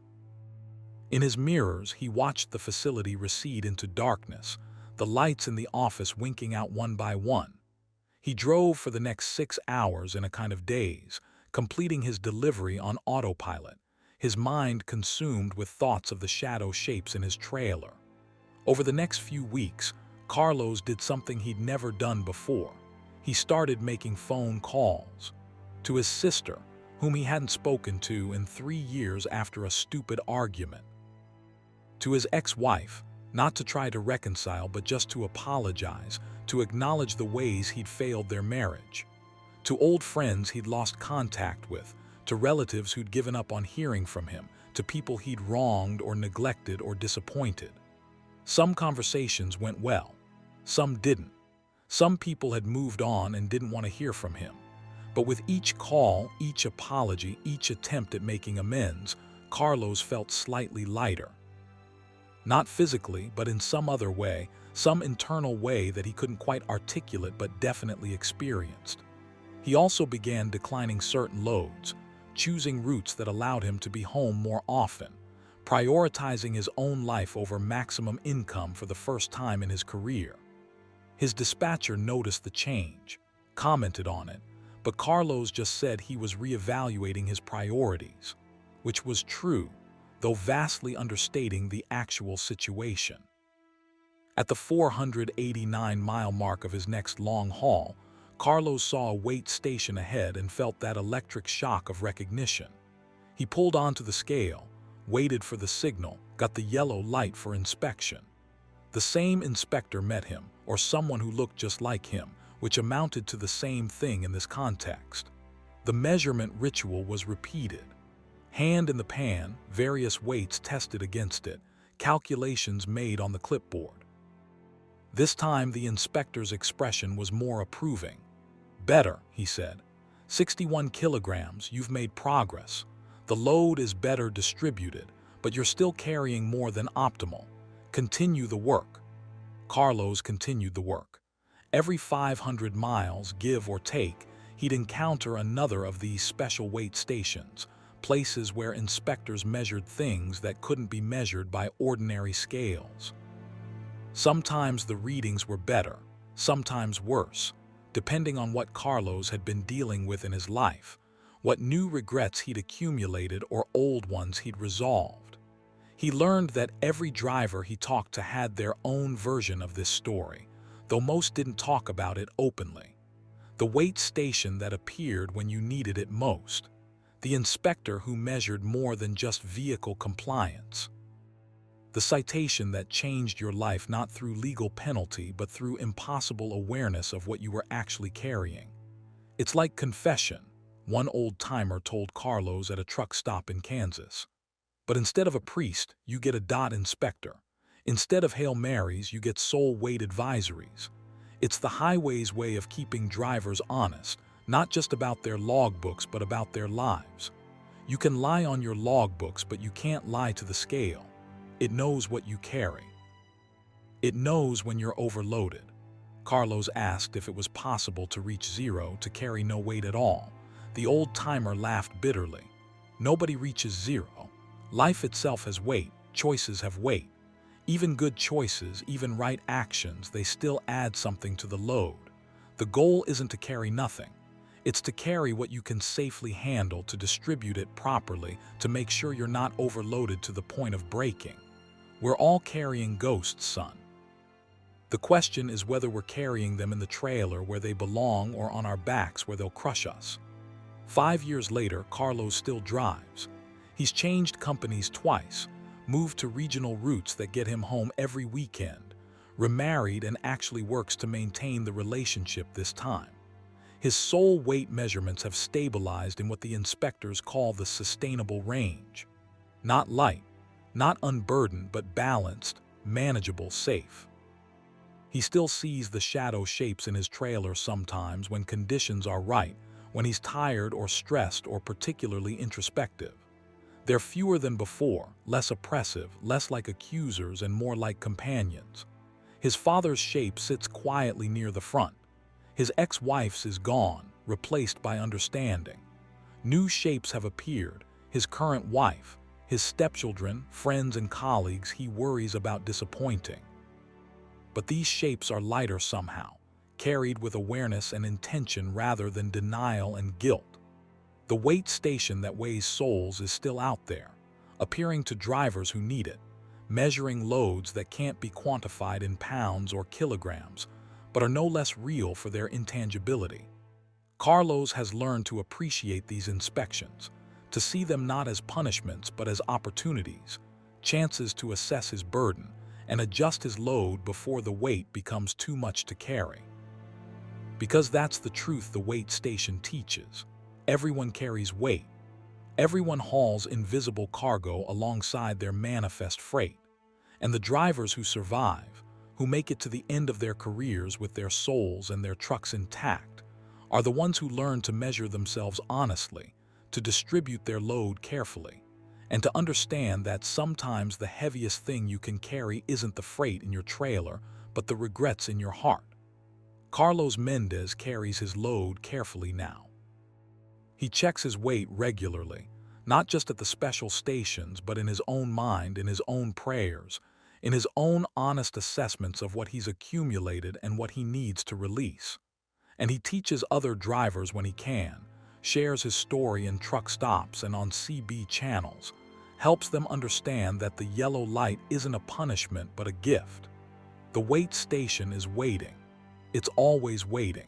Speaker 1: In his mirrors, he watched the facility recede into darkness, the lights in the office winking out one by one. He drove for the next 6 hours in a kind of daze, completing his delivery on autopilot, his mind consumed with thoughts of the shadow shapes in his trailer. Over the next few weeks, Carlos did something he'd never done before. He started making phone calls to his sister, whom he hadn't spoken to in 3 years after a stupid argument. To his ex-wife, not to try to reconcile but just to apologize, to acknowledge the ways he'd failed their marriage. To old friends he'd lost contact with, to relatives who'd given up on hearing from him, to people he'd wronged or neglected or disappointed. Some conversations went well, some didn't. Some people had moved on and didn't want to hear from him. But with each call, each apology, each attempt at making amends, Carlos felt slightly lighter. Not physically, but in some other way, some internal way that he couldn't quite articulate but definitely experienced. He also began declining certain loads, choosing routes that allowed him to be home more often, prioritizing his own life over maximum income for the first time in his career. His dispatcher noticed the change, commented on it, but Carlos just said he was reevaluating his priorities, which was true, though vastly understating the actual situation. At the 489-mile mark of his next long haul, Carlos saw a weight station ahead and felt that electric shock of recognition. He pulled onto the scale, waited for the signal, got the yellow light for inspection. The same inspector met him, or someone who looked just like him, which amounted to the same thing in this context. The measurement ritual was repeated. Hand in the pan, various weights tested against it, calculations made on the clipboard. This time the inspector's expression was more approving. "Better," he said. 61 kilograms, you've made progress. The load is better distributed, but you're still carrying more than optimal. Continue the work." Carlos continued the work. Every 500 miles, give or take, he'd encounter another of these special weight stations, places where inspectors measured things that couldn't be measured by ordinary scales. Sometimes the readings were better, sometimes worse, depending on what Carlos had been dealing with in his life, what new regrets he'd accumulated or old ones he'd resolved. He learned that every driver he talked to had their own version of this story, though most didn't talk about it openly. The weight station that appeared when you needed it most. The inspector who measured more than just vehicle compliance. The citation that changed your life not through legal penalty but through impossible awareness of what you were actually carrying. "It's like confession," one old-timer told Carlos at a truck stop in Kansas. "But instead of a priest, you get a dot inspector. Instead of Hail Marys, you get soul weight advisories. It's the highway's way of keeping drivers honest, not just about their logbooks but about their lives. You can lie on your logbooks, but you can't lie to the scale. It knows what you carry. It knows when you're overloaded." Carlos asked if it was possible to reach zero, to carry no weight at all. The old-timer laughed bitterly. "Nobody reaches zero. Life itself has weight, choices have weight. Even good choices, even right actions, they still add something to the load. The goal isn't to carry nothing. It's to carry what you can safely handle, to distribute it properly, to make sure you're not overloaded to the point of breaking. We're all carrying ghosts, son. The question is whether we're carrying them in the trailer where they belong or on our backs where they'll crush us. 5 years later, Carlos still drives. He's changed companies twice, moved to regional routes that get him home every weekend, remarried, and actually works to maintain the relationship this time. His soul weight measurements have stabilized in what the inspectors call the sustainable range. Not light, not unburdened, but balanced, manageable, safe. He still sees the shadow shapes in his trailer sometimes when conditions are right, when he's tired or stressed or particularly introspective. They're fewer than before, less oppressive, less like accusers and more like companions. His father's shape sits quietly near the front. His ex-wife's is gone, replaced by understanding. New shapes have appeared: his current wife, his stepchildren, friends and colleagues he worries about disappointing. But these shapes are lighter somehow, carried with awareness and intention rather than denial and guilt. The weight station that weighs souls is still out there, appearing to drivers who need it, measuring loads that can't be quantified in pounds or kilograms, but are no less real for their intangibility. Carlos has learned to appreciate these inspections, to see them not as punishments but as opportunities, chances to assess his burden and adjust his load before the weight becomes too much to carry. Because that's the truth the weight station teaches. Everyone carries weight. Everyone hauls invisible cargo alongside their manifest freight. And the drivers who survive, who make it to the end of their careers with their souls and their trucks intact, are the ones who learn to measure themselves honestly, to distribute their load carefully, and to understand that sometimes the heaviest thing you can carry isn't the freight in your trailer, but the regrets in your heart. Carlos Mendez carries his load carefully now. He checks his weight regularly, not just at the special stations, but in his own mind, in his own prayers, in his own honest assessments of what he's accumulated and what he needs to release. And he teaches other drivers when he can, shares his story in truck stops and on CB channels, helps them understand that the yellow light isn't a punishment but a gift. The weight station is waiting. It's always waiting.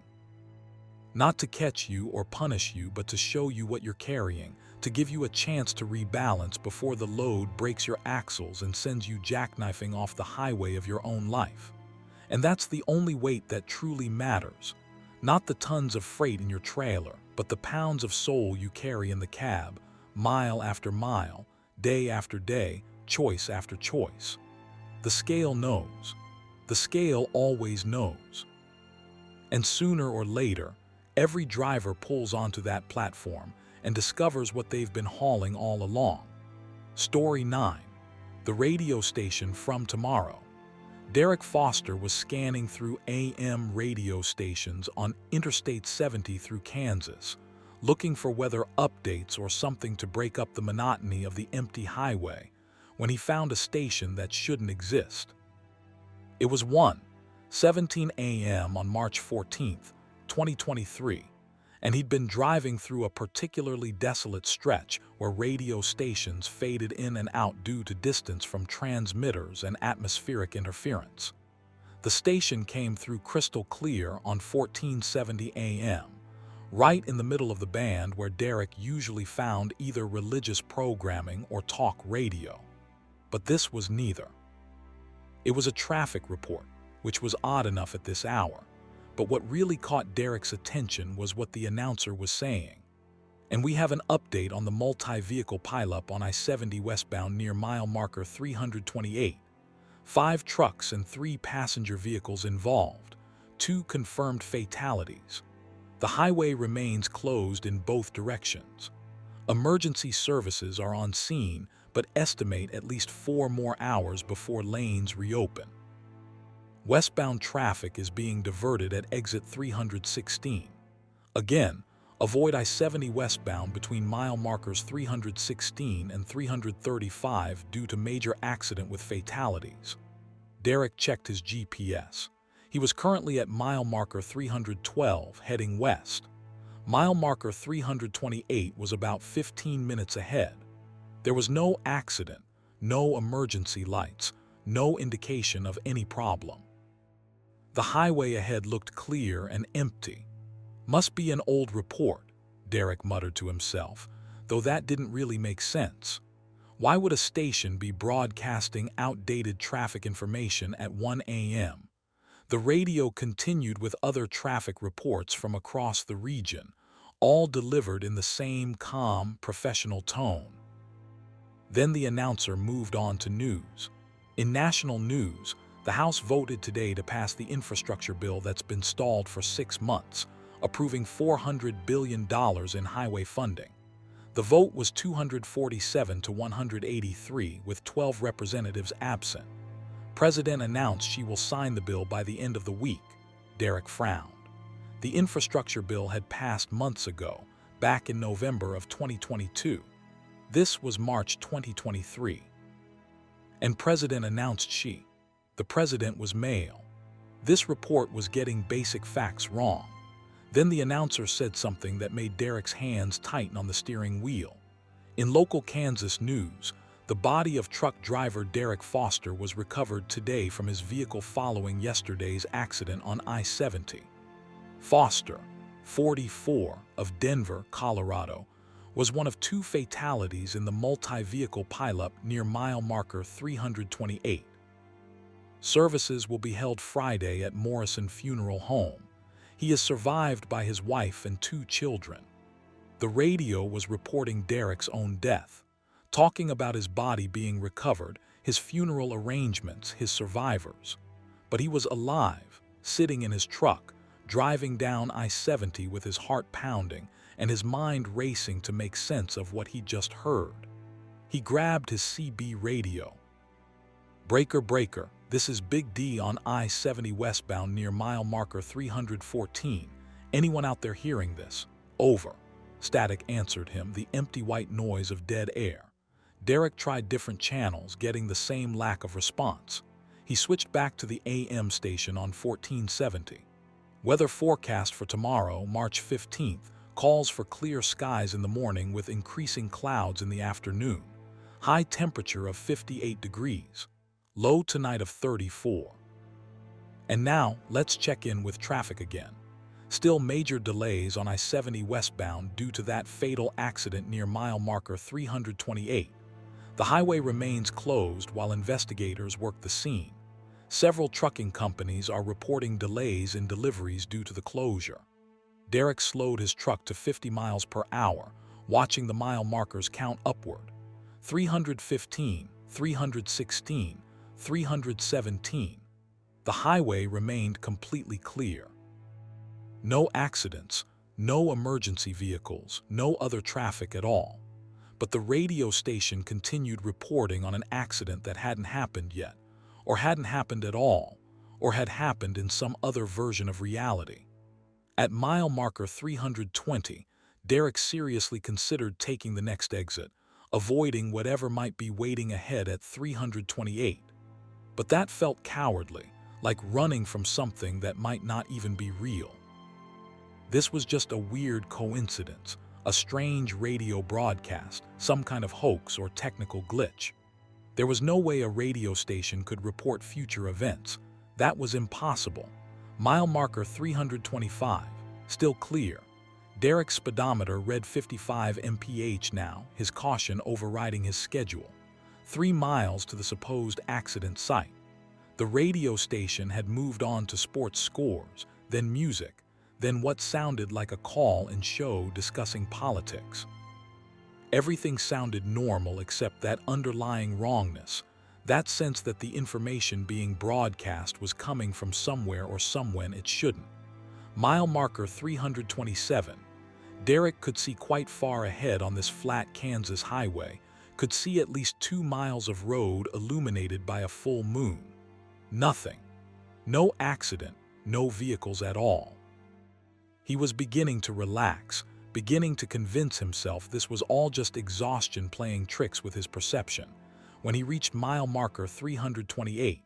Speaker 1: Not to catch you or punish you, but to show you what you're carrying, to give you a chance to rebalance before the load breaks your axles and sends you jackknifing off the highway of your own life. And that's the only weight that truly matters. Not the tons of freight in your trailer, but the pounds of soul you carry in the cab, mile after mile, day after day, choice after choice. The scale knows. The scale always knows. And sooner or later, every driver pulls onto that platform and discovers what they've been hauling all along. Story 9. The radio station from tomorrow. Derek Foster was scanning through AM radio stations on Interstate 70 through Kansas, looking for weather updates or something to break up the monotony of the empty highway, when he found a station that shouldn't exist. It was 1:17 a.m. on March 14th, 2023, and he'd been driving through a particularly desolate stretch where radio stations faded in and out due to distance from transmitters and atmospheric interference. The station came through crystal clear on 1470 a.m., right in the middle of the band where Derek usually found either religious programming or talk radio. But this was neither. It was a traffic report, which was odd enough at this hour. But what really caught Derek's attention was what the announcer was saying. And we have an update on the multi-vehicle pileup on I-70 westbound near mile marker 328. 5 trucks and 3 passenger vehicles involved, 2 confirmed fatalities. The highway remains closed in both directions. Emergency services are on scene, but estimate at least 4 more hours before lanes reopen. Westbound traffic is being diverted at exit 316. Again, avoid I-70 westbound between mile markers 316 and 335 due to major accident with fatalities. Derek checked his GPS. He was currently at mile marker 312, heading west. Mile marker 328 was about 15 minutes ahead. There was no accident, no emergency lights, no indication of any problem. The highway ahead looked clear and empty. Must be an old report, Derek muttered to himself, though that didn't really make sense. Why would a station be broadcasting outdated traffic information at 1 a.m.? The radio continued with other traffic reports from across the region, all delivered in the same calm, professional tone. Then the announcer moved on to news. In national news, the House voted today to pass the infrastructure bill that's been stalled for 6 months, approving $400 billion in highway funding. The vote was 247 to 183, with 12 representatives absent. President announced she will sign the bill by the end of the week. Derek frowned. The infrastructure bill had passed months ago, back in November of 2022. This was March 2023. And President announced the president was male. This report was getting basic facts wrong. Then the announcer said something that made Derek's hands tighten on the steering wheel. In local Kansas news, the body of truck driver Derek Foster was recovered today from his vehicle following yesterday's accident on I-70. Foster, 44, of Denver, Colorado, was one of 2 fatalities in the multi-vehicle pileup near mile marker 328. Services will be held Friday at Morrison Funeral Home. He is survived by his wife and 2 children. The radio was reporting Derek's own death, talking about his body being recovered, his funeral arrangements, his survivors. But he was alive, sitting in his truck, driving down I-70 with his heart pounding and his mind racing to make sense of what he just heard. He grabbed his CB radio. "Breaker, breaker. This is Big D on I-70 westbound near mile marker 314. Anyone out there hearing this? Over." Static answered him, the empty white noise of dead air. Derek tried different channels, getting the same lack of response. He switched back to the AM station on 1470. Weather forecast for tomorrow, March 15th, calls for clear skies in the morning with increasing clouds in the afternoon. High temperature of 58 degrees. Low tonight of 34. And now, let's check in with traffic again. Still major delays on I-70 westbound due to that fatal accident near mile marker 328. The highway remains closed while investigators work the scene. Several trucking companies are reporting delays in deliveries due to the closure. Derek slowed his truck to 50 miles per hour, watching the mile markers count upward. 315, 316, 317. The highway remained completely clear. No accidents, no emergency vehicles, no other traffic at all. But the radio station continued reporting on an accident that hadn't happened yet, or hadn't happened at all, or had happened in some other version of reality. At mile marker 320, Derek seriously considered taking the next exit, avoiding whatever might be waiting ahead at 328. But that felt cowardly, like running from something that might not even be real. This was just a weird coincidence, a strange radio broadcast, some kind of hoax or technical glitch. There was no way a radio station could report future events. That was impossible. Mile marker 325, still clear. Derek's speedometer read 55 mph now, his caution overriding his schedule. 3 miles to the supposed accident site. The radio station had moved on to sports scores, then music, then what sounded like a call-in show discussing politics. Everything sounded normal except that underlying wrongness, that sense that the information being broadcast was coming from somewhere or someone it shouldn't. Mile marker 327. Derek could see quite far ahead on this flat Kansas highway, could see at least 2 miles of road illuminated by a full moon. Nothing. No accident, no vehicles at all. He was beginning to relax, beginning to convince himself this was all just exhaustion playing tricks with his perception, when he reached mile marker 328.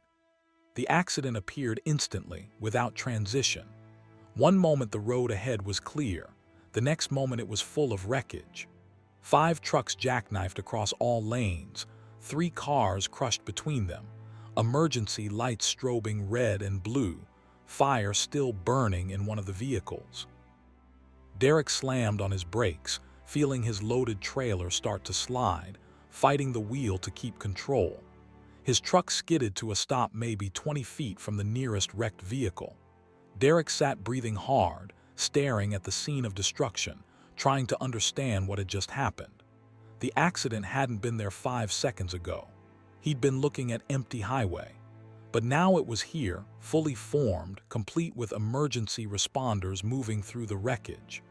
Speaker 1: The accident appeared instantly, without transition. One moment the road ahead was clear, the next moment it was full of wreckage. 5 trucks jackknifed across all lanes, 3 cars crushed between them, emergency lights strobing red and blue, fire still burning in one of the vehicles. Derek slammed on his brakes, feeling his loaded trailer start to slide, fighting the wheel to keep control. His truck skidded to a stop maybe 20 feet from the nearest wrecked vehicle. Derek sat breathing hard, staring at the scene of destruction, trying to understand what had just happened. The accident hadn't been there 5 seconds ago. He'd been looking at empty highway. But now it was here, fully formed, complete with emergency responders moving through the wreckage.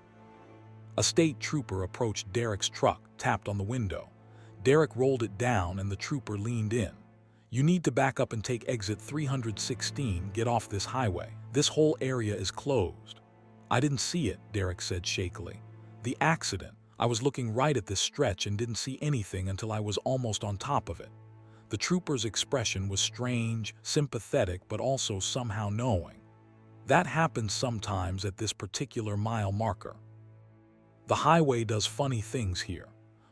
Speaker 1: A state trooper approached Derek's truck, tapped on the window. Derek rolled it down and the trooper leaned in. "You need to back up and take exit 316, get off this highway. This whole area is closed." "I didn't see it," Derek said shakily. "The accident. I was looking right at this stretch and didn't see anything until I was almost on top of it." The trooper's expression was strange, sympathetic, but also somehow knowing. "That happens sometimes at this particular mile marker. The highway does funny things here.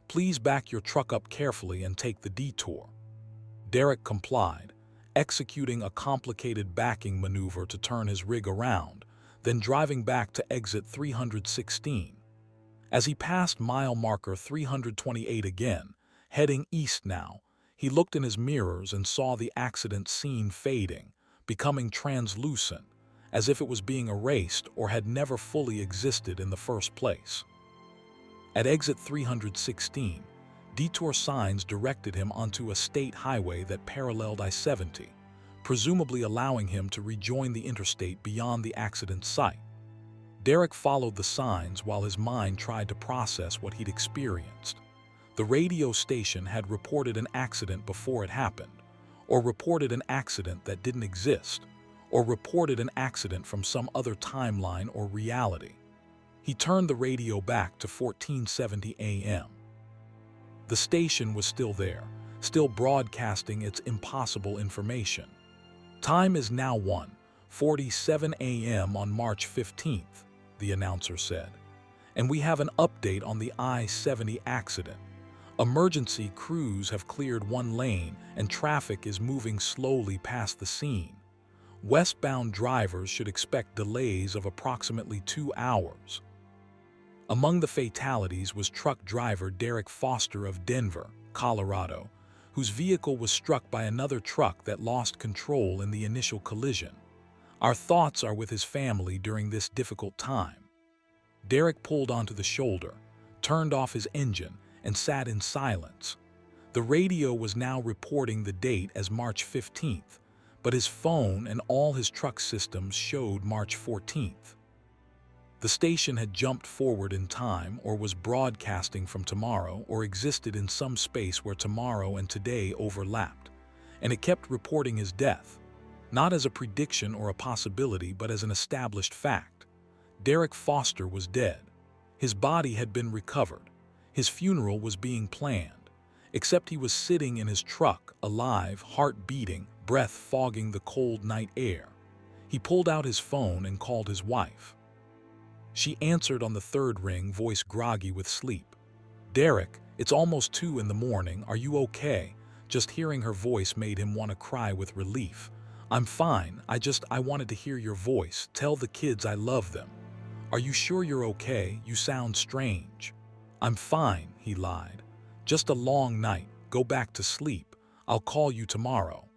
Speaker 1: Please back your truck up carefully and take the detour." Derek complied, executing a complicated backing maneuver to turn his rig around, then driving back to exit 316. As he passed mile marker 328 again, heading east now, he looked in his mirrors and saw the accident scene fading, becoming translucent, as if it was being erased or had never fully existed in the first place. At exit 316, detour signs directed him onto a state highway that paralleled I-70, presumably allowing him to rejoin the interstate beyond the accident site. Derek followed the signs while his mind tried to process what he'd experienced. The radio station had reported an accident before it happened, or reported an accident that didn't exist, or reported an accident from some other timeline or reality. He turned the radio back to 1470 AM. The station was still there, still broadcasting its impossible information. "Time is now 1:47 AM on March 15th, the announcer said. "And we have an update on the I-70 accident. Emergency crews have cleared one lane and traffic is moving slowly past the scene. Westbound drivers should expect delays of approximately 2 hours." Among the fatalities was truck driver Derek Foster of Denver, Colorado, whose vehicle was struck by another truck that lost control in the initial collision. "Our thoughts are with his family during this difficult time." Derek pulled onto the shoulder, turned off his engine, and sat in silence. The radio was now reporting the date as March 15th, but his phone and all his truck systems showed March 14th. The station had jumped forward in time or was broadcasting from tomorrow or existed in some space where tomorrow and today overlapped, and it kept reporting his death, not as a prediction or a possibility but as an established fact. Derek Foster was dead. His body had been recovered. His funeral was being planned, except he was sitting in his truck, alive, heart beating, breath fogging the cold night air. He pulled out his phone and called his wife. She answered on the third ring, voice groggy with sleep. "Derek, it's almost 2 in the morning. Are you okay?" Just hearing her voice made him want to cry with relief. "I'm fine. I wanted to hear your voice. Tell the kids I love them." "Are you sure you're okay? You sound strange." "I'm fine," he lied. "Just a long night. Go back to sleep. I'll call you tomorrow."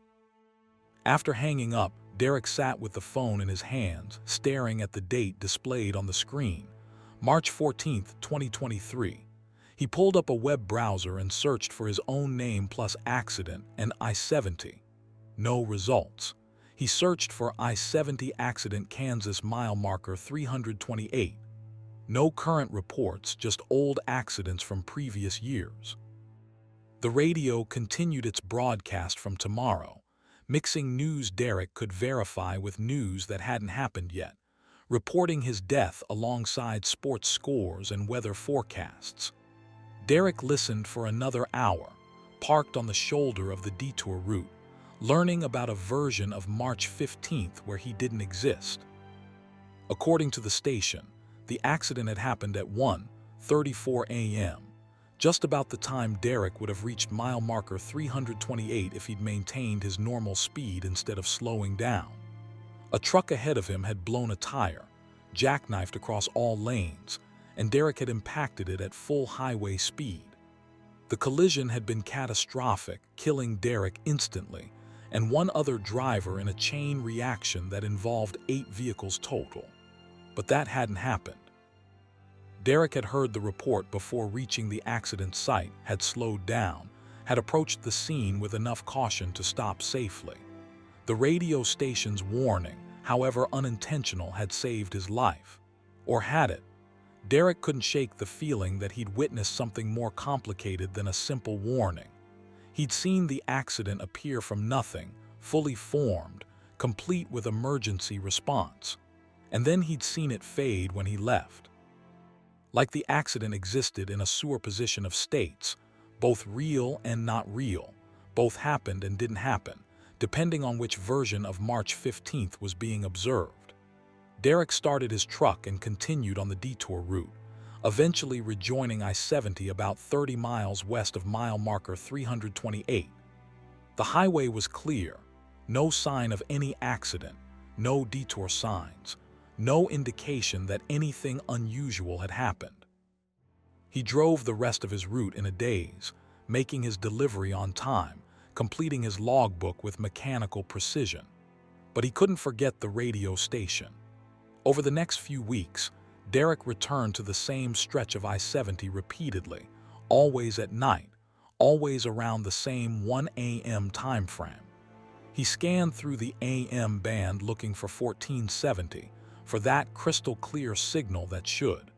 Speaker 1: After hanging up, Derek sat with the phone in his hands, staring at the date displayed on the screen, March 14th, 2023. He pulled up a web browser and searched for his own name plus accident and I-70. No results. He searched for I-70 accident Kansas mile marker 328. No current reports, just old accidents from previous years. The radio continued its broadcast from tomorrow, mixing news Derek could verify with news that hadn't happened yet, reporting his death alongside sports scores and weather forecasts. Derek listened for another hour, parked on the shoulder of the detour route, learning about a version of March 15th where he didn't exist. According to the station, the accident had happened at 1:34 a.m., just about the time Derek would have reached mile marker 328 if he'd maintained his normal speed instead of slowing down. A truck ahead of him had blown a tire, jackknifed across all lanes, and Derek had impacted it at full highway speed. The collision had been catastrophic, killing Derek instantly, and one other driver in a chain reaction that involved 8 vehicles total. But that hadn't happened. Derek had heard the report before reaching the accident site, had slowed down, had approached the scene with enough caution to stop safely. The radio station's warning, however unintentional, had saved his life. Or had it? Derek couldn't shake the feeling that he'd witnessed something more complicated than a simple warning. He'd seen the accident appear from nothing, fully formed, complete with emergency response. And then he'd seen it fade when he left. Like the accident existed in a superposition of states, both real and not real, both happened and didn't happen, depending on which version of March 15th was being observed. Derek started his truck and continued on the detour route, eventually rejoining I-70 about 30 miles west of mile marker 328. The highway was clear, no sign of any accident, no detour signs, no indication that anything unusual had happened. He drove the rest of his route in a daze, making his delivery on time, completing his logbook with mechanical precision. But he couldn't forget the radio station. Over the next few weeks, Derek returned to the same stretch of I-70 repeatedly, always at night, always around the same 1 a.m. time frame. He scanned through the AM band looking for 1470, for that crystal-clear signal that should,